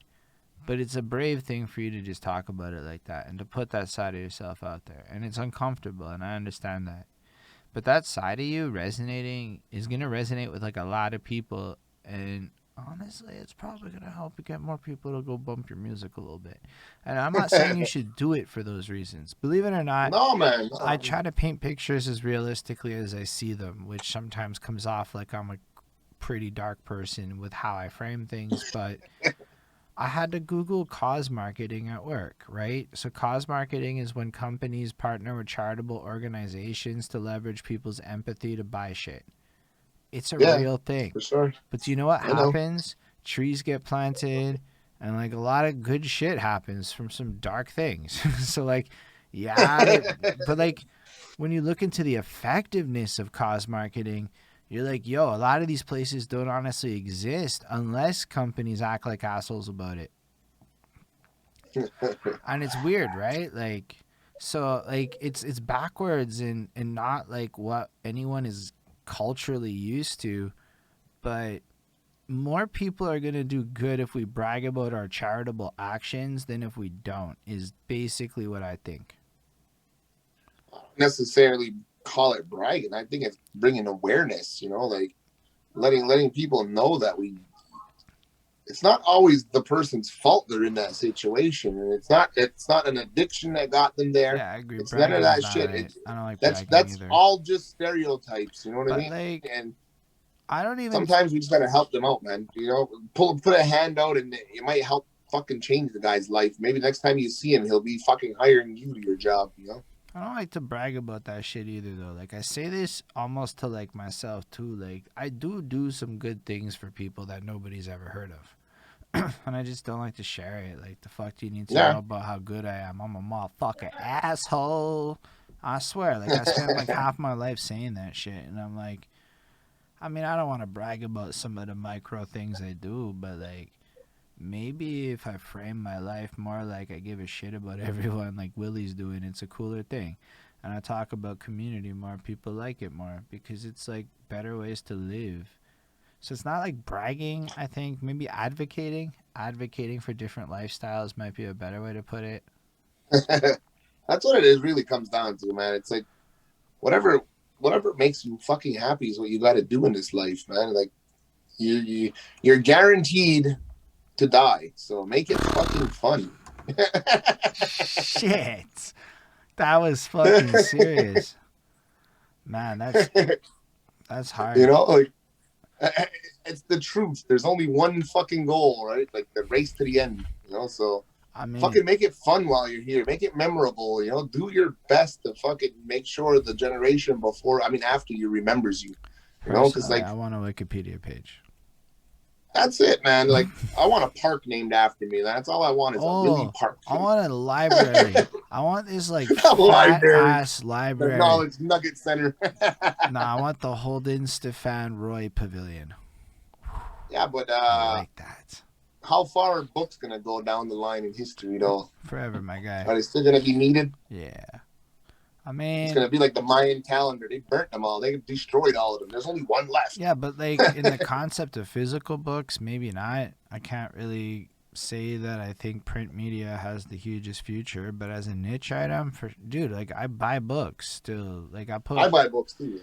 but it's a brave thing for you to just talk about it like that and to put that side of yourself out there. And it's uncomfortable, and I understand that. But that side of you resonating is gonna resonate with like a lot of people, and honestly, it's probably gonna help you get more people to go bump your music a little bit. And I'm not saying you should do it for those reasons. Believe it or not, No, man. I No. try to paint pictures as realistically as I see them, which sometimes comes off like I'm a pretty dark person with how I frame things, but I had to Google cause marketing at work, right? So, cause marketing is when companies partner with charitable organizations to leverage people's empathy to buy shit. It's a Yeah, real thing. for sure. But do you know what I know. happens? Trees get planted, and like a lot of good shit happens from some dark things. So, like, yeah, but like when you look into the effectiveness of cause marketing, you're like, yo, a lot of these places don't honestly exist unless companies act like assholes about it. And it's weird, right? Like, so like it's backwards and not like what anyone is culturally used to, but more people are going to do good if we brag about our charitable actions than if we don't, is basically what I think. Necessarily call it bragging. I think it's bringing awareness. Like letting people know that it's not always the person's fault they're in that situation, and it's not an addiction that got them there. Yeah, I agree. It's none of Bragging's that not shit. right. I don't like That's bragging that's either. all just stereotypes. You know what I But mean? like, And I don't even. sometimes we just gotta help them out, man. Put a hand out, and it might help fucking change the guy's life. Maybe next time you see him, he'll be fucking hiring you to your job. I don't like to brag about that shit either, though. Like, I say this almost to like myself too. Like, I do some good things for people that nobody's ever heard of. And I just don't like to share it. Like, the fuck do you need to know Yeah. about how good I am? I'm a motherfucking asshole. I swear. Like, I spent like half my life saying that shit. And I'm like, I mean, I don't want to brag about some of the micro things I do, but like, maybe if I frame my life more like I give a shit about everyone, like Willie's doing, it's a cooler thing. And I talk about community more, people like it more because it's like better ways to live. So it's not like bragging, I think. Maybe advocating. Advocating for different lifestyles might be a better way to put it. That's what it is. Really comes down to, man. It's like whatever whatever makes you fucking happy is what you got to do in this life, man. Like you're guaranteed to die, so make it fucking fun. Shit. That was fucking serious. Man, that's hard. Like It's the truth. There's only one fucking goal, right? Like the race to the end, you know. So I mean, fucking make it fun while you're here. Make it memorable. You know, do your best to fucking make sure the generation before, I mean, after you remembers you. You know, because personally, like I want a Wikipedia page. that's it, man. Like I want a park named after me. That's all I want is a Willie Oh, Park. I want a library. I want this like A fat library, ass the library. Knowledge Nugget Center. Nah, I want the Holden Stephan Roy Pavilion. Yeah, but I like that. how far are books gonna go down the line in history, though? Forever, my guy. Are they still gonna be needed? Yeah. I It's mean, gonna be like the Mayan calendar. They burnt them all. They destroyed all of them. There's only one left. yeah, but like in the concept of physical books, maybe not. I can't really say that I think print media has the hugest future, but as a niche item, for dude, like I buy books still. Like I I put, buy books too.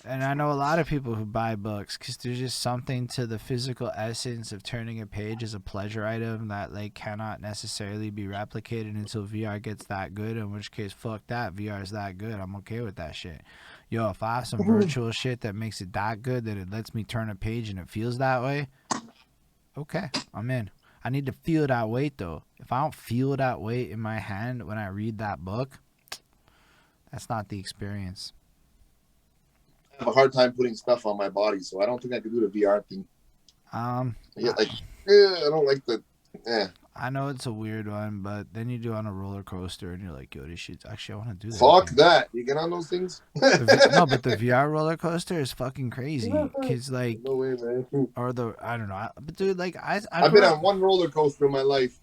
and I know a lot of people who buy books because there's just something to the physical essence of turning a page as a pleasure item that like cannot necessarily be replicated until VR gets that good. In which case, fuck that. VR is that good. I'm okay with that shit. Yo, if I have some virtual shit that makes it that good that it lets me turn a page and it feels that way, okay, I'm in. I need to feel that weight though. If I don't feel that weight in my hand when I read that book, that's not the experience. I have a hard time putting stuff on my body, so I don't think I could do the VR thing. Yeah, like, I don't like the. I know it's a weird one, but then you do on a roller coaster and you're like, yo, this shit's actually, I want to do that. Fuck again. that. You get on those things? No, but the VR roller coaster is fucking crazy. Cause like, no way, man. or the, I don't know. But dude, like I've been on one roller coaster in my life.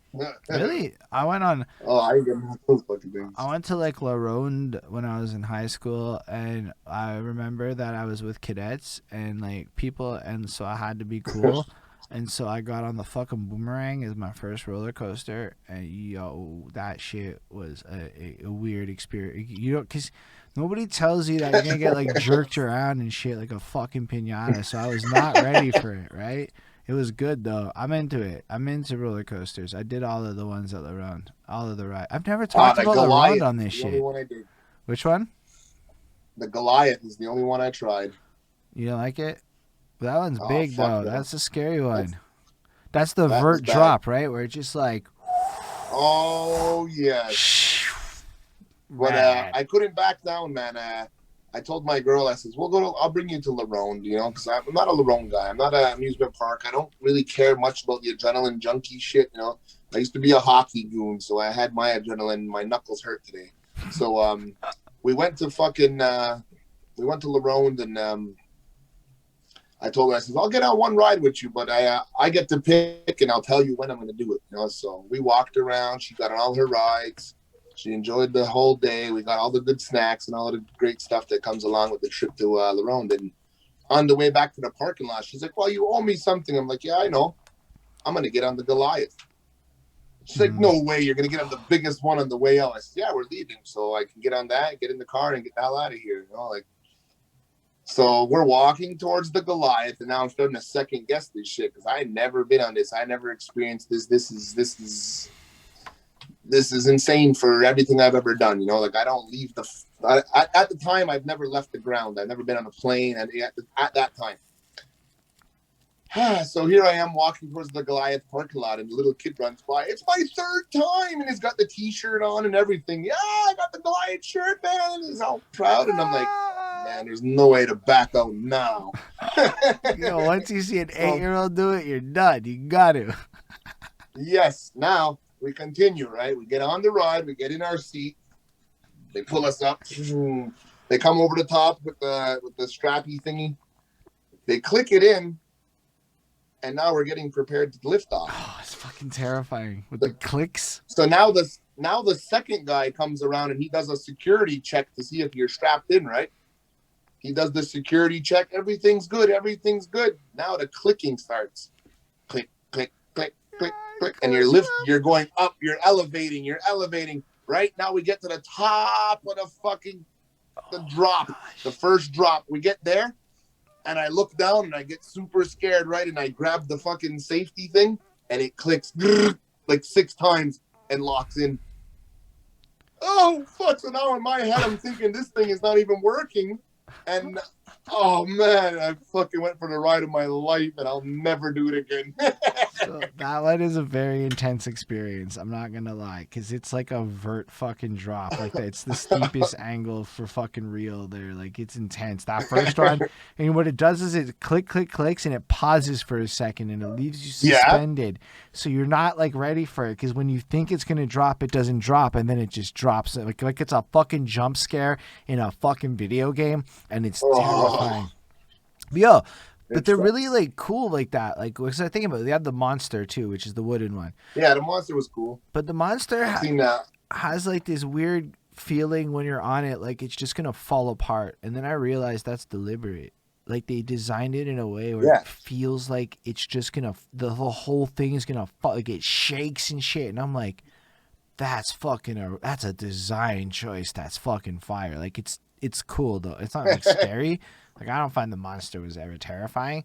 Really? I went on. Oh, I get those fucking things. I went to like La Ronde when I was in high school, and I remember that I was with cadets and like people, and so I had to be cool. And so I got on the fucking Boomerang as my first roller coaster, and yo, that shit was a weird experience. You know, cause nobody tells you that you're gonna get like jerked around and shit like a fucking pinata. So I was not ready for it. Right? It was good though. I'm into it. I'm into roller coasters. I did all of the ones at La Ronde, all of the rides. I've never talked about La Ronde on this shit. The only one I did. Which one? The Goliath is the only one I tried. You don't like it? That one's big though. That. That's a scary one. That's the vert drop, right? Where it's just like. Oh yes. But I couldn't back down, man. I told my girl, I says, I'll bring you to La Ronde, you know, because I'm not a La Ronde guy. I'm not an amusement park. I don't really care much about the adrenaline junkie shit, you know. I used to be a hockey goon, so I had my adrenaline. My knuckles hurt today. So we went to La Ronde, and I told her, I said, I'll get on one ride with you, but I get to pick, and I'll tell you when I'm going to do it. You know, so we walked around. She got on all her rides. She enjoyed the whole day. We got all the good snacks and all the great stuff that comes along with the trip to La Ronde. And on the way back to the parking lot, she's like, well, you owe me something. I'm like, yeah, I know. I'm going to get on the Goliath. She's like, no way. You're going to get on the biggest one on the way out. I said, yeah, we're leaving. So I can get on that, get in the car, and get the hell out of here. You know, like. So we're walking towards the Goliath, and now I'm starting to second guess this shit because I had never been on this. I never experienced this. This is insane for everything I've ever done. You know, like I don't leave at the time, I've never left the ground. I've never been on a plane at that time. So here I am walking towards the Goliath parking lot, and the little kid runs by. It's my third time, and he's got the T-shirt on and everything. Yeah, I got the Goliath shirt, man. And he's all proud, and I'm like, man, there's no way to back out now. You know, once you see an 8-year-old do it, you're done. You got to. Yes. Now we continue, right? We get on the ride. We get in our seat. They pull us up. They come over the top with the strappy thingy. They click it in. And now we're getting prepared to lift off. Oh, it's fucking terrifying with the clicks. So now the second guy comes around and he does a security check to see if you're strapped in, right? He does the security check. Everything's good. Everything's good. Now the clicking starts. Click, click, click, click, click. And you're going up. You're elevating. Right now we get to the top of the drop. The first drop. We get there. And I look down and I get super scared, right? And I grab the fucking safety thing and it clicks like 6 times and locks in. Oh, fuck. So now in my head, I'm thinking this thing is not even working. And oh man, I fucking went for the ride of my life, and I'll never do it again. So that one is a very intense experience. I'm not gonna lie, because it's like a vert fucking drop. Like that, it's the steepest angle for fucking real. There, like it's intense. That first one, and what it does is it clicks, and it pauses for a second, and it leaves you Yeah. suspended. So you're not like ready for it, because when you think it's gonna drop, it doesn't drop, and then it just drops. Like it's a fucking jump scare in a fucking video game, and it's terrifying. Yo, but they're really like cool like that. Like, because I think about it, they have the monster too, which is the wooden one. Yeah, the monster was cool. But the monster I've seen that. has like this weird feeling when you're on it, like it's just gonna fall apart. And then I realized that's deliberate. Like they designed it in a way where it feels like it's just gonna, the whole thing is gonna fall, like it shakes and shit. And I'm like, that's a design choice. That's fucking fire. Like it's cool though. It's not like scary. Like I don't find the monster was ever terrifying,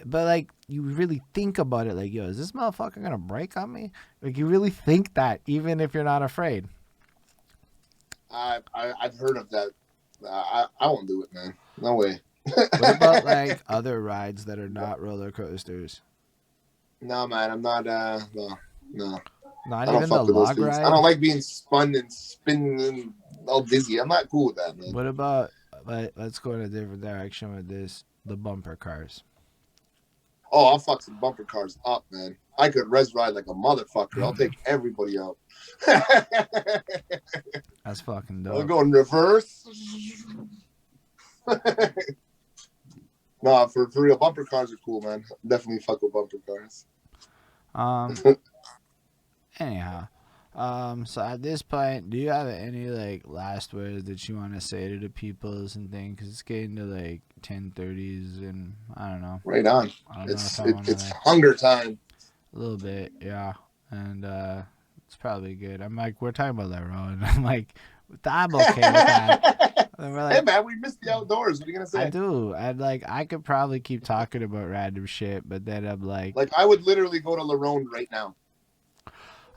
but like you really think about it. Like, yo, is this motherfucker gonna break on me? Like you really think that, even if you're not afraid. I've heard of that. I won't do it, man. No way. What about like other rides that are not roller coasters? No, man. I'm not. No. Not even the log ride. I don't like being spun and spinning all dizzy. I'm not cool with that, man. What about? Let's go in a different direction with this. The bumper cars. Oh, I'll fuck some bumper cars up, man. I could res ride like a motherfucker. I'll take everybody out. That's fucking dope. I'll go in reverse. No, for real, bumper cars are cool, man. Definitely fuck with bumper cars. Anyhow. So at this point, do you have any like last words that you want to say to the peoples and things? Because it's getting to like 10:30s, and I don't know. Right on. It's hunger time. A little bit, yeah, and it's probably good. I'm like, we're talking about that, and I'm like, I'm okay with that. And we're like, hey man, we missed the outdoors. What are you gonna say? I do. And like, I could probably keep talking about random shit, but then I'm like I would literally go to LaRonde right now.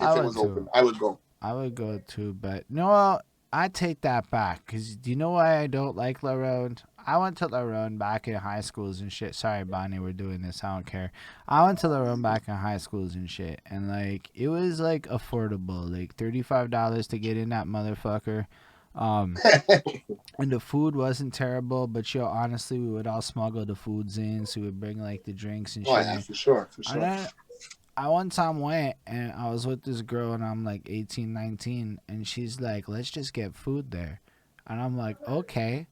If it was open, I would go. I would go too, but no, I take that back. Because do you know why I don't like LaRonde? I went to LaRonde back in high schools and shit. Sorry, Bonnie, we're doing this. I don't care. I went to LaRonde back in high schools and shit. And, like, it was, like, affordable. Like, $35 to get in that motherfucker. And the food wasn't terrible. But, yo, honestly, we would all smuggle the foods in. So we would bring, like, the drinks and shit. Oh, yeah, for sure. And then, I one time went and I was with this girl and I'm like 18, 19, and she's like, let's just get food there. And I'm like, okay.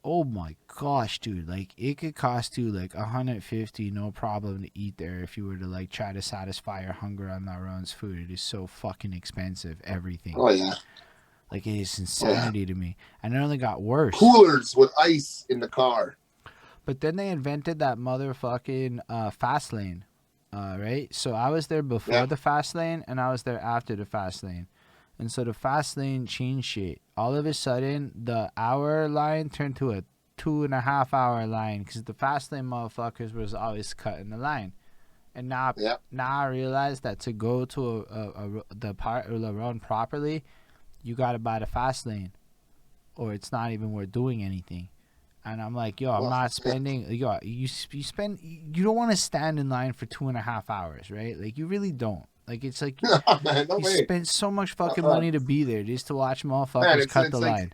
Oh my gosh, dude. Like it could cost you like $150, no problem to eat there if you were to like try to satisfy your hunger on LaRonde's food. It is so fucking expensive, everything. Oh yeah. Like it is insanity to me. And it only got worse. Coolers with ice in the car. But then they invented that motherfucking fast lane. Right, so I was there before the fast lane and I was there after the fast lane, and so the fast lane changed shit. All of a sudden, the hour line turned to a 2.5 hour line because the fast lane motherfuckers was always cutting the line, and now I realize that to go to the part of LaRonde properly, you gotta buy the fast lane, or it's not even worth doing anything. And I'm like, yo, I'm not spending. Yo, you don't want to stand in line for 2.5 hours, right? Like, you really don't. Like, it's like you spend so much fucking money to be there just to watch motherfuckers cut the line.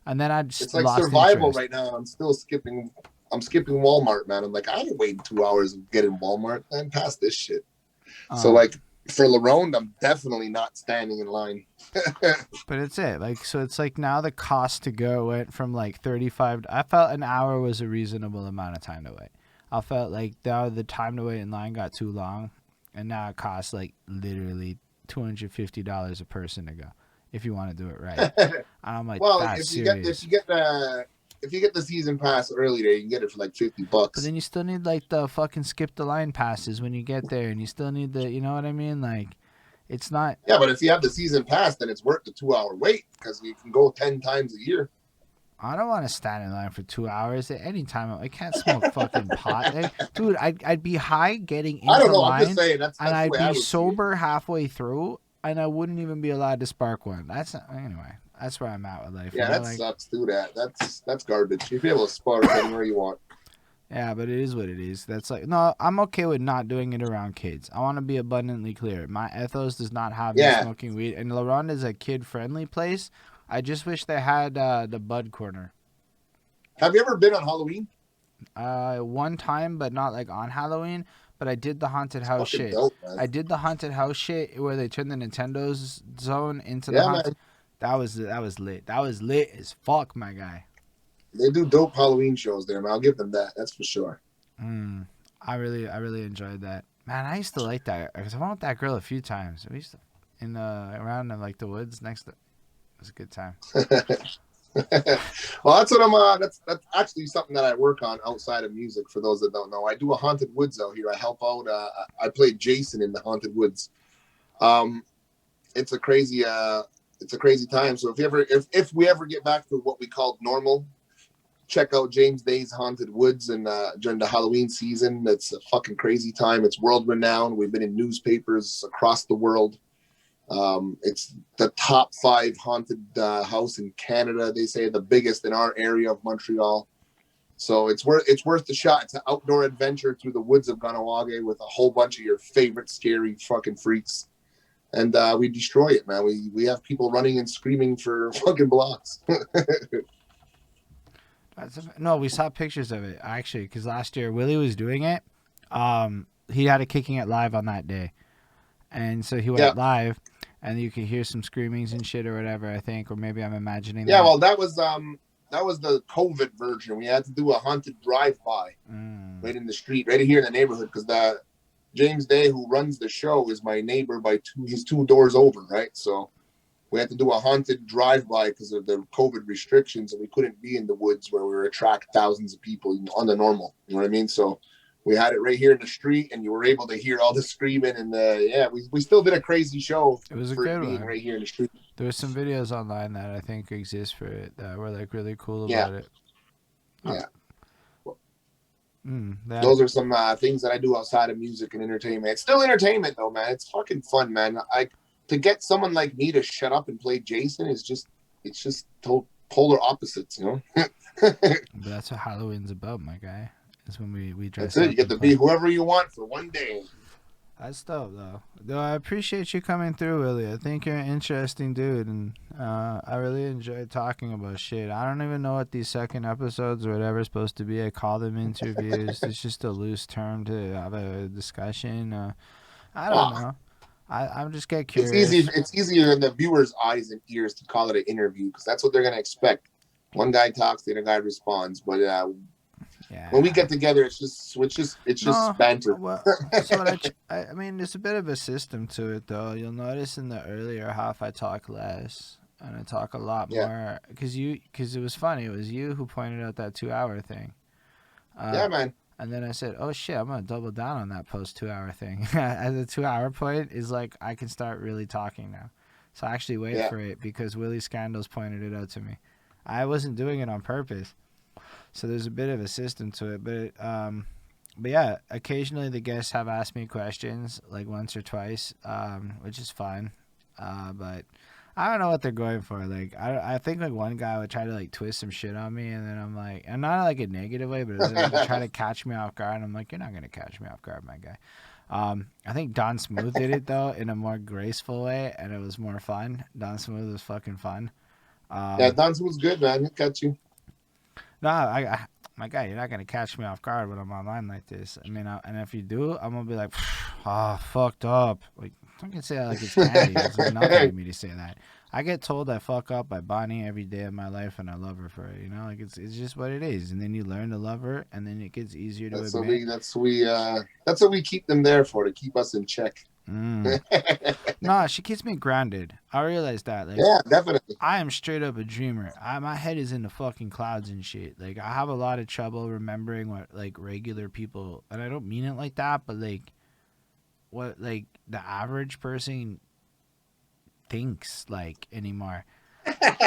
And then I just it's like lost survival interest. right now. I'm skipping Walmart, man. I'm like, I ain't waiting 2 hours to get in Walmart. I'm past this shit. So like for LaRonde, I'm definitely not standing in line. But it's it. Like, so it's like now the cost to go went from like 35. I felt an hour was a reasonable amount of time to wait. I felt like now the time to wait in line got too long, and now it costs like literally $250 a person to go if you want to do it right. And I'm like, well, that's serious. If you get the season pass early there, you can get it for like $50. But then you still need like the fucking skip the line passes when you get there, and you still need the, you know what I mean? Like, it's not. Yeah, but if you have the season pass, then it's worth the 2 hour wait because you can go 10 times a year. I don't want to stand in line for 2 hours at any time. I can't smoke fucking pot. Like, dude, I'd be high getting into line, I'm just saying, that's and I'd be sober halfway through, and I wouldn't even be allowed to spark one. That's not, anyway. That's where I'm at with life. Yeah, that Like, sucks too. That's garbage. You'd be able to spark anywhere you want. yeah, but it is what it is. That's like, no, I'm okay with not doing it around kids. I want to be abundantly clear. My ethos does not have me Yeah. smoking weed, and La Ronde is a kid-friendly place. I just wish they had the bud corner. Have you ever been on Halloween? One time, but not like on Halloween. But I did the haunted It's house fucking shit. dope, man. I did the haunted house shit where they turned the Nintendo's zone into the Yeah, haunted. man. That was lit. That was lit as fuck, my guy. They do dope Halloween shows there, man. I'll give them that. That's for sure. I really enjoyed that. Man, I used to like that because I went with that girl a few times. We used to in around in like the woods next to. It was a good time. Well, that's what I'm. That's actually something that I work on outside of music. For those that don't know, I do a haunted woods out here. I help out. I play Jason in the haunted woods. Um, it's a crazy. It's a crazy time. So if we ever get back to what we called normal, check out James Day's Haunted Woods and during the Halloween season. It's a fucking crazy time. It's world renowned. We've been in newspapers across the world. It's the top 5 haunted house in Canada. They say the biggest in our area of Montreal. So it's worth the shot. It's an outdoor adventure through the woods of Kahnawake with a whole bunch of your favorite scary fucking freaks. And we destroy it, man. We have people running and screaming for fucking blocks. No, we saw pictures of it actually because last year Willie was doing it. He had a Kicking It live on that day, and so he went live, and you could hear some screamings and shit or whatever. I think, or maybe I'm imagining. Yeah, well, that was the COVID version. We had to do a haunted drive-by right in the street, right here in the neighborhood, because the James Day, who runs the show, is my neighbor by he's 2 doors over, right? So we had to do a haunted drive-by because of the COVID restrictions, and we couldn't be in the woods where we were attract thousands of people on the normal. You know what I mean? So we had it right here in the street, and you were able to hear all the screaming. And we still did a crazy show. It was a good one. Right here in the street. There were some videos online that I think exist for it that were like really cool about it. Yeah. Those are some things that I do outside of music and entertainment. It's still entertainment though, man. It's fucking fun, man. To get someone like me to shut up and play Jason it's just polar opposites, you know. But that's what Halloween's about, my guy. Is when we dress. That's it. You get to be whoever you want for one day. That's dope, though. I appreciate you coming through, Willie. I think you're an interesting dude, and I really enjoy talking about shit. I don't even know what these second episodes or whatever is supposed to be. I call them interviews. It's just a loose term to have a discussion. I don't know. I'm just get curious. It's easier in the viewers' eyes and ears to call it an interview because that's what they're gonna expect. One guy talks, the other guy responds. But when we get together, it's just banter. Well, so I mean, there's a bit of a system to it, though. You'll notice in the earlier half, I talk less and I talk a lot more because it was funny. It was you who pointed out that 2-hour thing. Yeah, man. And then I said, "Oh shit, I'm gonna double down on that post 2-hour thing." At the 2-hour point is like I can start really talking now. So I actually wait for it because Willie Skandalz pointed it out to me. I wasn't doing it on purpose. So there's a bit of a system to it, but yeah, occasionally the guests have asked me questions like once or twice, which is fine. But I don't know what they're going for. Like I think like one guy would try to like twist some shit on me, and then I'm like, and not like a negative way, but like try to catch me off guard. And I'm like, you're not gonna catch me off guard, my guy. I think Don Smooth did it though in a more graceful way, and it was more fun. Don Smooth was fucking fun. Don Smooth's good, man. He'll catch you. No, my guy, you're not gonna catch me off guard when I'm online like this. I mean, and if you do, I'm gonna be like, fucked up. Like, don't gonna say that like it's candy. It's nothing to me to say that. I get told I fuck up by Bonnie every day of my life, and I love her for it. You know, like it's just what it is. And then you learn to love her, and then it gets easier to admit. That's what we keep them there for, to keep us in check. No, she keeps me grounded. I realize that. Like, yeah, definitely. I am straight up a dreamer. My head is in the fucking clouds and shit. Like, I have a lot of trouble remembering what like regular people, and I don't mean it like that, but like what like the average person thinks like anymore.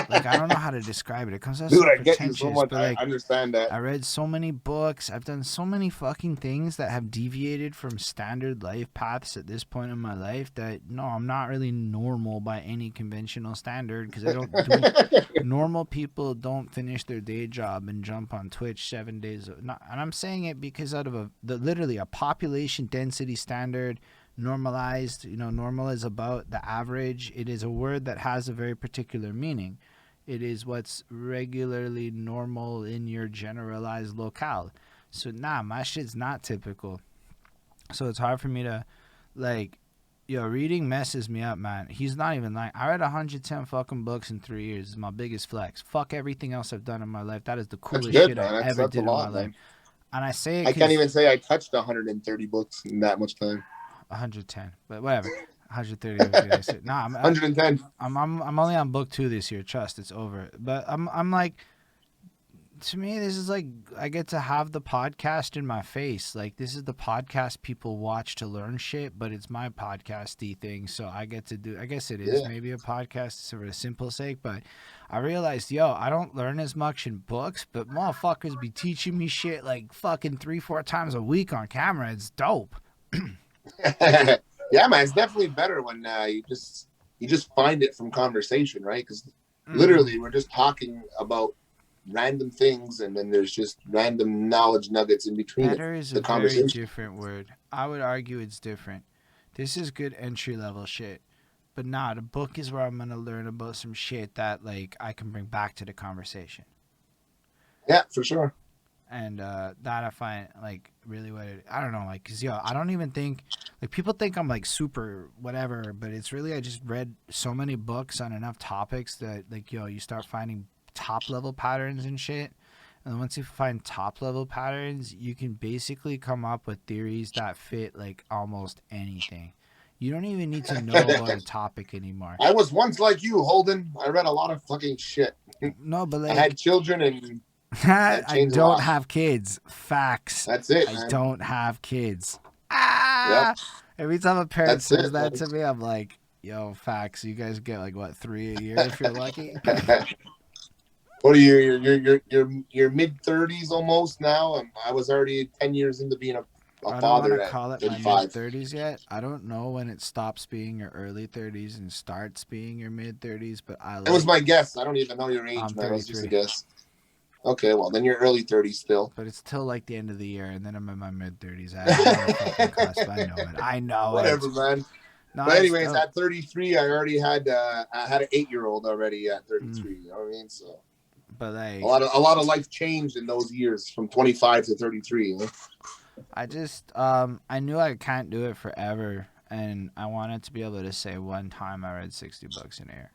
Like, I don't know how to describe it. It comes out Dude, so I get you so pretentious, much. but I like, understand that. I read so many books. I've done so many fucking things that have deviated from standard life paths at this point in my life that no, I'm not really normal by any conventional standard because I don't do. Normal people don't finish their day job and jump on Twitch 7 days. Not, and I'm saying it because out of literally a population density standard, normalized. Normal is about the average. It is a word that has a very particular meaning. It is what's regularly normal in your generalized locale. So nah, my shit's not typical. So it's hard for me to like reading messes me up, man. He's not even like I read 110 fucking books in 3 years. It's my biggest flex. Fuck everything else I've done in my life. That is the That's coolest good, shit I man. ever That's a did in my lot, life. man. And I say it I can't because even say I touched 130 books in that much time. 110, but whatever. 130. Nah, 110. I'm only on book 2 this year. Trust, it's over. But I'm like, to me, this is like I get to have the podcast in my face. Like, this is the podcast people watch to learn shit, but it's my podcasty thing, so I get to do. I guess it is maybe a podcast for the simple sake, but I realized, I don't learn as much in books, but motherfuckers be teaching me shit like fucking 3-4 times a week on camera. It's dope. Yeah, man, it's definitely better when you just find it from conversation, right? Because literally we're just talking about random things, and then there's just random knowledge nuggets in between Better is the a very conversation. different word. I would argue it's different. This is good entry level shit. But nah, the book is where I'm gonna learn about some shit that like I can bring back to the conversation. Yeah, for sure. And that I find like really what I don't know, like, cause I don't even think like people think I'm like super whatever, but it's really I just read so many books on enough topics that like you start finding top level patterns and shit. And once you find top level patterns, you can basically come up with theories that fit like almost anything. You don't even need to know about a topic anymore. I was once like you, Holden. I read a lot of fucking shit. No, but I had like children, and that I changed a don't lot. have kids. Facts. That's it, I man. don't have kids. Yep, Every time a parent that's says it, that man. to me, I'm like, yo, facts. You guys get like what, 3 a year if you're lucky? What are you? You're mid-30s almost now. I was already 10 years into being a I don't want to father at call it my mid 35. 30s yet. I don't know when it stops being your early 30s and starts being your mid 30s, but It was my guess. I don't even know your age, I'm man. It was just a 33. guess. Okay, well then you're early 30s still. But it's till like the end of the year, and then I'm in my mid 30s. I'm on the fucking cusp. I know it. I know Whatever, it. man. No, But it's anyways, dope. at 33, I had an 8-year-old already at 33. You know what I mean? So But a like, lot of life changed in those years from 25 to 33. You know? I just I knew I can't do it forever, and I wanted to be able to say one time I read 60 books in a year.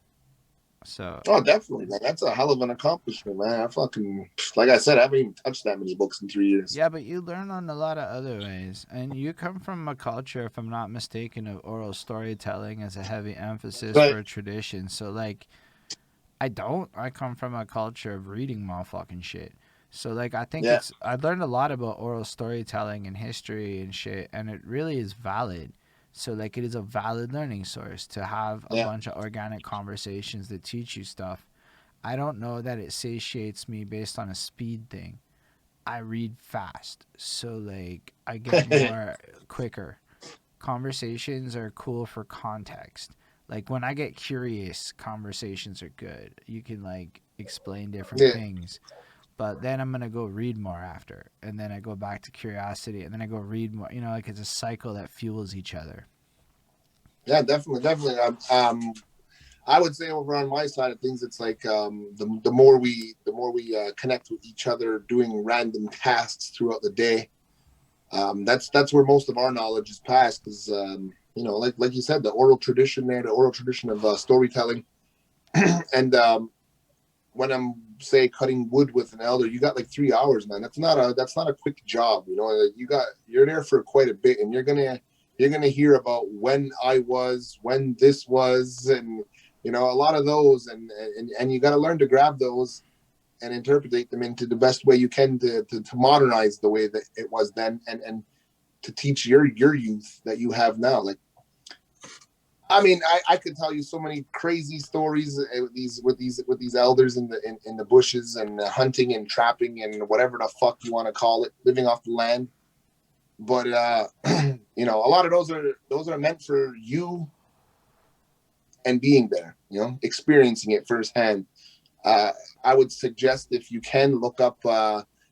So Oh, definitely, man. That's a hell of an accomplishment, man. I fucking, like I said, I haven't even touched that many books in 3 years. yeah, but you learn on a lot of other ways, and you come from a culture, if I'm not mistaken, of oral storytelling as a heavy emphasis But for a tradition. So like, I don't. I come from a culture of reading motherfucking shit. So like, I think yeah, I learned a lot about oral storytelling and history and shit, and it really is valid. So like, it is a valid learning source to have a yeah, bunch of organic conversations that teach you stuff. I don't know that it satiates me based on a speed thing. I read fast, so like I get more quicker. Conversations are cool for context. Like when I get curious, conversations are good. You can like explain different yeah, things. But then I'm gonna go read more after, and then I go back to curiosity, and then I go read more. Like it's a cycle that fuels each other. yeah. Definitely, definitely. I would say over on my side of things, it's like the more we connect with each other, doing random tasks throughout the day. That's where most of our knowledge is passed. Because like you said, the oral tradition of storytelling, and when I'm say cutting wood with an elder, you got like 3 hours, man. That's not a quick job. Like, you're there for quite a bit, and you're gonna hear about when this was, and a lot of those, and you got to learn to grab those and interpret them into the best way you can to modernize the way that it was then, and to teach your youth that you have now. Like I mean, I could tell you so many crazy stories with these elders in the bushes and hunting and trapping and whatever the fuck you want to call it, living off the land. But you know, a lot of those are meant for you and being there, you know, experiencing it firsthand. Uh, I would suggest if you can look up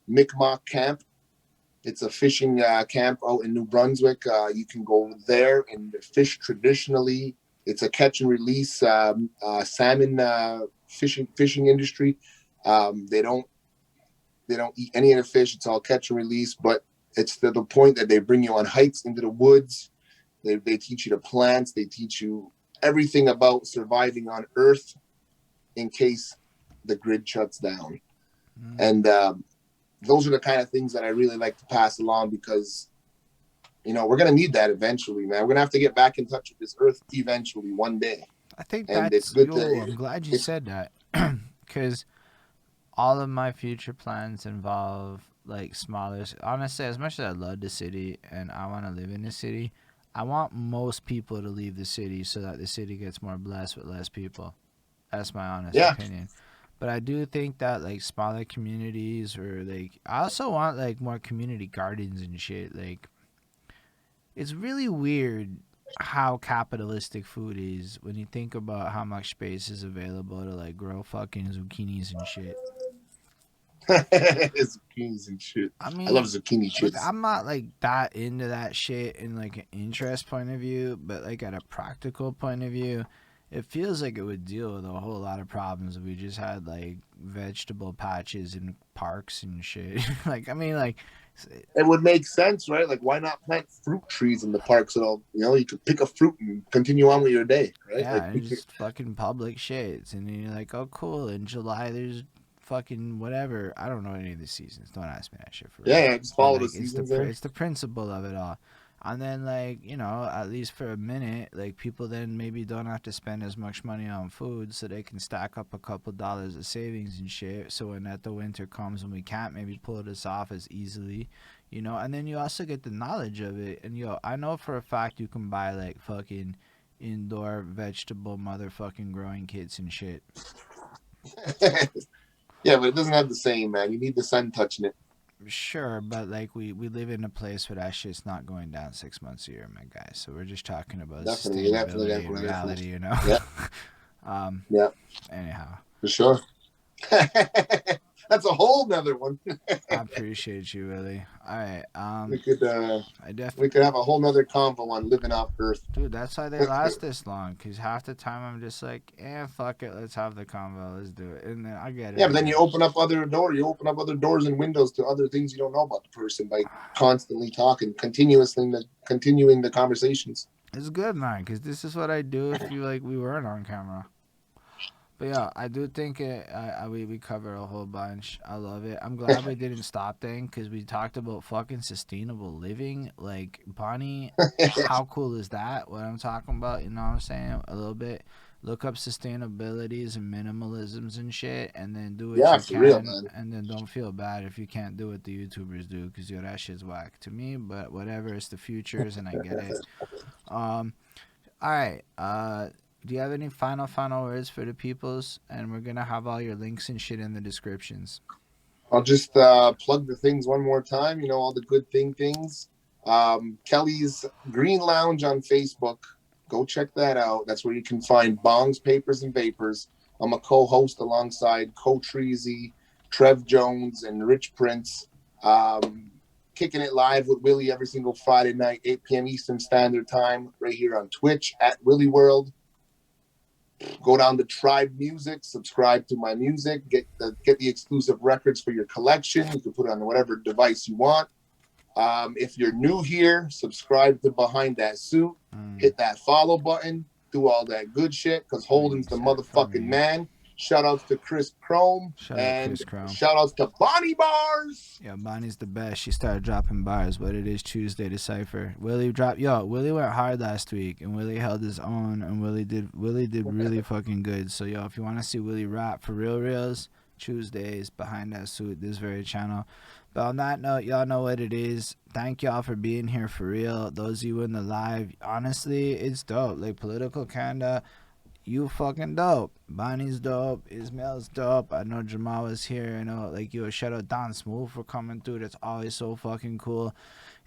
Mi'kmaq Camp. It's a fishing camp out in New Brunswick. You can go there and fish traditionally. It's a catch and release salmon fishing industry. They don't eat any of the fish. It's all catch and release. But it's to the point that they bring you on hikes into the woods. They teach you the plants. They teach you everything about surviving on Earth in case the grid shuts down. And those are the kind of things that I really like to pass along because, you know, we're going to need that eventually, man. We're going to have to get back in touch with this Earth eventually one day. I think And it's that's good yo. to, I'm glad you said that, because all of my future plans involve like smaller. Honestly, as much as I love the city and I want to live in the city, I want most people to leave the city so that the city gets more blessed with less people. That's my honest yeah, opinion. But I do think that like smaller communities or like I also want like more community gardens and shit. Like it's really weird how capitalistic food is when you think about how much space is available to like grow fucking zucchinis and shit. zucchinis and shit. I I love mean, zucchini look, chips. I'm not like that into that shit in like an interest point of view, but like at a practical point of view, it feels like it would deal with a whole lot of problems if we just had like vegetable patches in parks and shit. Like, I mean, like, It would make sense, right? Like, why not plant fruit trees in the park so you know you could pick a fruit and continue on with your day, right? yeah, Like, and just fucking public shits. And then you're like, oh, cool. In July, there's fucking whatever. I don't know any of the seasons. Don't ask me that shit for real. yeah, just But follow the like, seasons there. it's the principle of it all. And then like at least for a minute, like people then maybe don't have to spend as much money on food, so they can stack up a couple dollars of savings and shit. So when that the winter comes and we can't maybe pull this off as easily, and then you also get the knowledge of it. And I know for a fact you can buy like fucking indoor vegetable motherfucking growing kits and shit. Yeah, but it doesn't have the same, man. You need the sun touching it. Sure, but like we live in a place where that shit's not going down 6 months a year, my guy. So we're just talking about Definitely, definitely, sustainability and definitely, definitely. reality. Yeah, um. yeah, Anyhow, for sure. That's a whole nother one. I appreciate you, Willie. All right. we could I def we could have a whole nother convo on living off Earth. Dude, that's why they last this long. Cause half the time I'm just like, fuck it, let's have the convo, let's do it, and then I get it. Yeah, but then you open up other doors and windows to other things you don't know about the person by constantly talking, continuing the conversations. It's good, man, cause this is what I do if we weren't on camera. But yeah, I do think we covered a whole bunch. I love it. I'm glad we didn't stop then because we talked about fucking sustainable living. Like, Bonnie, how cool is that? What I'm talking about, you know what I'm saying? A little bit. Look up sustainabilities and minimalisms and shit, and then do what Yeah, you for real, can. man. And then don't feel bad if you can't do what the YouTubers do because, that shit's whack to me. But whatever, it's the futures, and I get it. All right. Do you have any final words for the peoples? And we're gonna have all your links and shit in the descriptions. I'll just plug the things one more time. You know, all the good things. Kelly's Green Lounge on Facebook. Go check that out. That's where you can find bongs, papers, and vapors. I'm a co-host alongside Co Treasy, Trev Jones, and Rich Prince. Kicking it live with Willie every single Friday night, 8 p.m. Eastern Standard Time, right here on Twitch at Willie World. Go down to Tribe Music, subscribe to my music, get the exclusive records for your collection. You can put it on whatever device you want. If you're new here, subscribe to Behind That Suit. Hit that follow button. Do all that good shit because Holden's the motherfucking man. Shout outs to Chris Chrome. Shout out Chris Chrome. Shout outs to Bonnie Bars. Yeah, Bonnie's the best. She started dropping bars, but it is Tuesday to Cypher. Willie went hard last week, and Willie held his own, and Willie did really fucking good. So, if you want to see Willie rap for reals, Tuesdays behind that suit, this very channel. But on that note, y'all know what it is. Thank y'all for being here for real. Those of you in the live, honestly, it's dope. Like Political Canada, you fucking dope. Bonnie's dope. Ismail's dope. I know Jamal was here. I know, like, yo, shout out Don Smooth for coming through. That's always so fucking cool.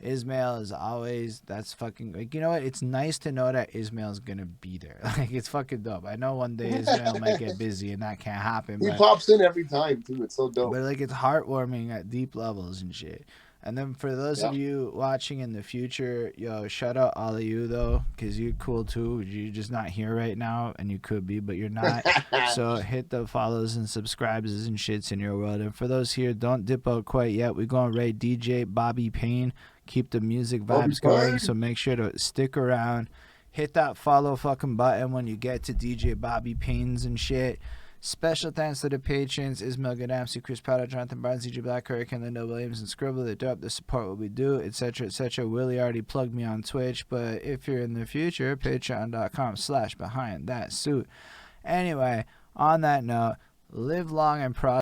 Ismail is always, that's fucking, like, you know what? It's nice to know that Ismail's gonna be there. Like, it's fucking dope. I know one day Ismail might get busy and that can't happen. He But pops in every time too. It's so dope. But like, it's heartwarming at deep levels and shit. And then for those of Yeah. you watching in the future, yo, shout out all of you though, because you're cool too. You're just not here right now, and you could be, but you're not. So hit the follows and subscribes and shits in your world. And for those here, don't dip out quite yet. We're going to raid DJ Bobby Payne. Keep the music Bobby vibes going, Payne. so make sure to stick around. Hit that follow fucking button when you get to DJ Bobby Payne's and shit. Special thanks to the patrons: Ismail Gadamsi, Chris Powder, Jonathan Barnes, DJ Black, Hurricane, Linda Williams, and Scribble. They're dope. They support what we do, etc., etc. Willie already plugged me on Twitch, but if you're in the future, patreon.com/behind that suit. Anyway, on that note, live long and prosper.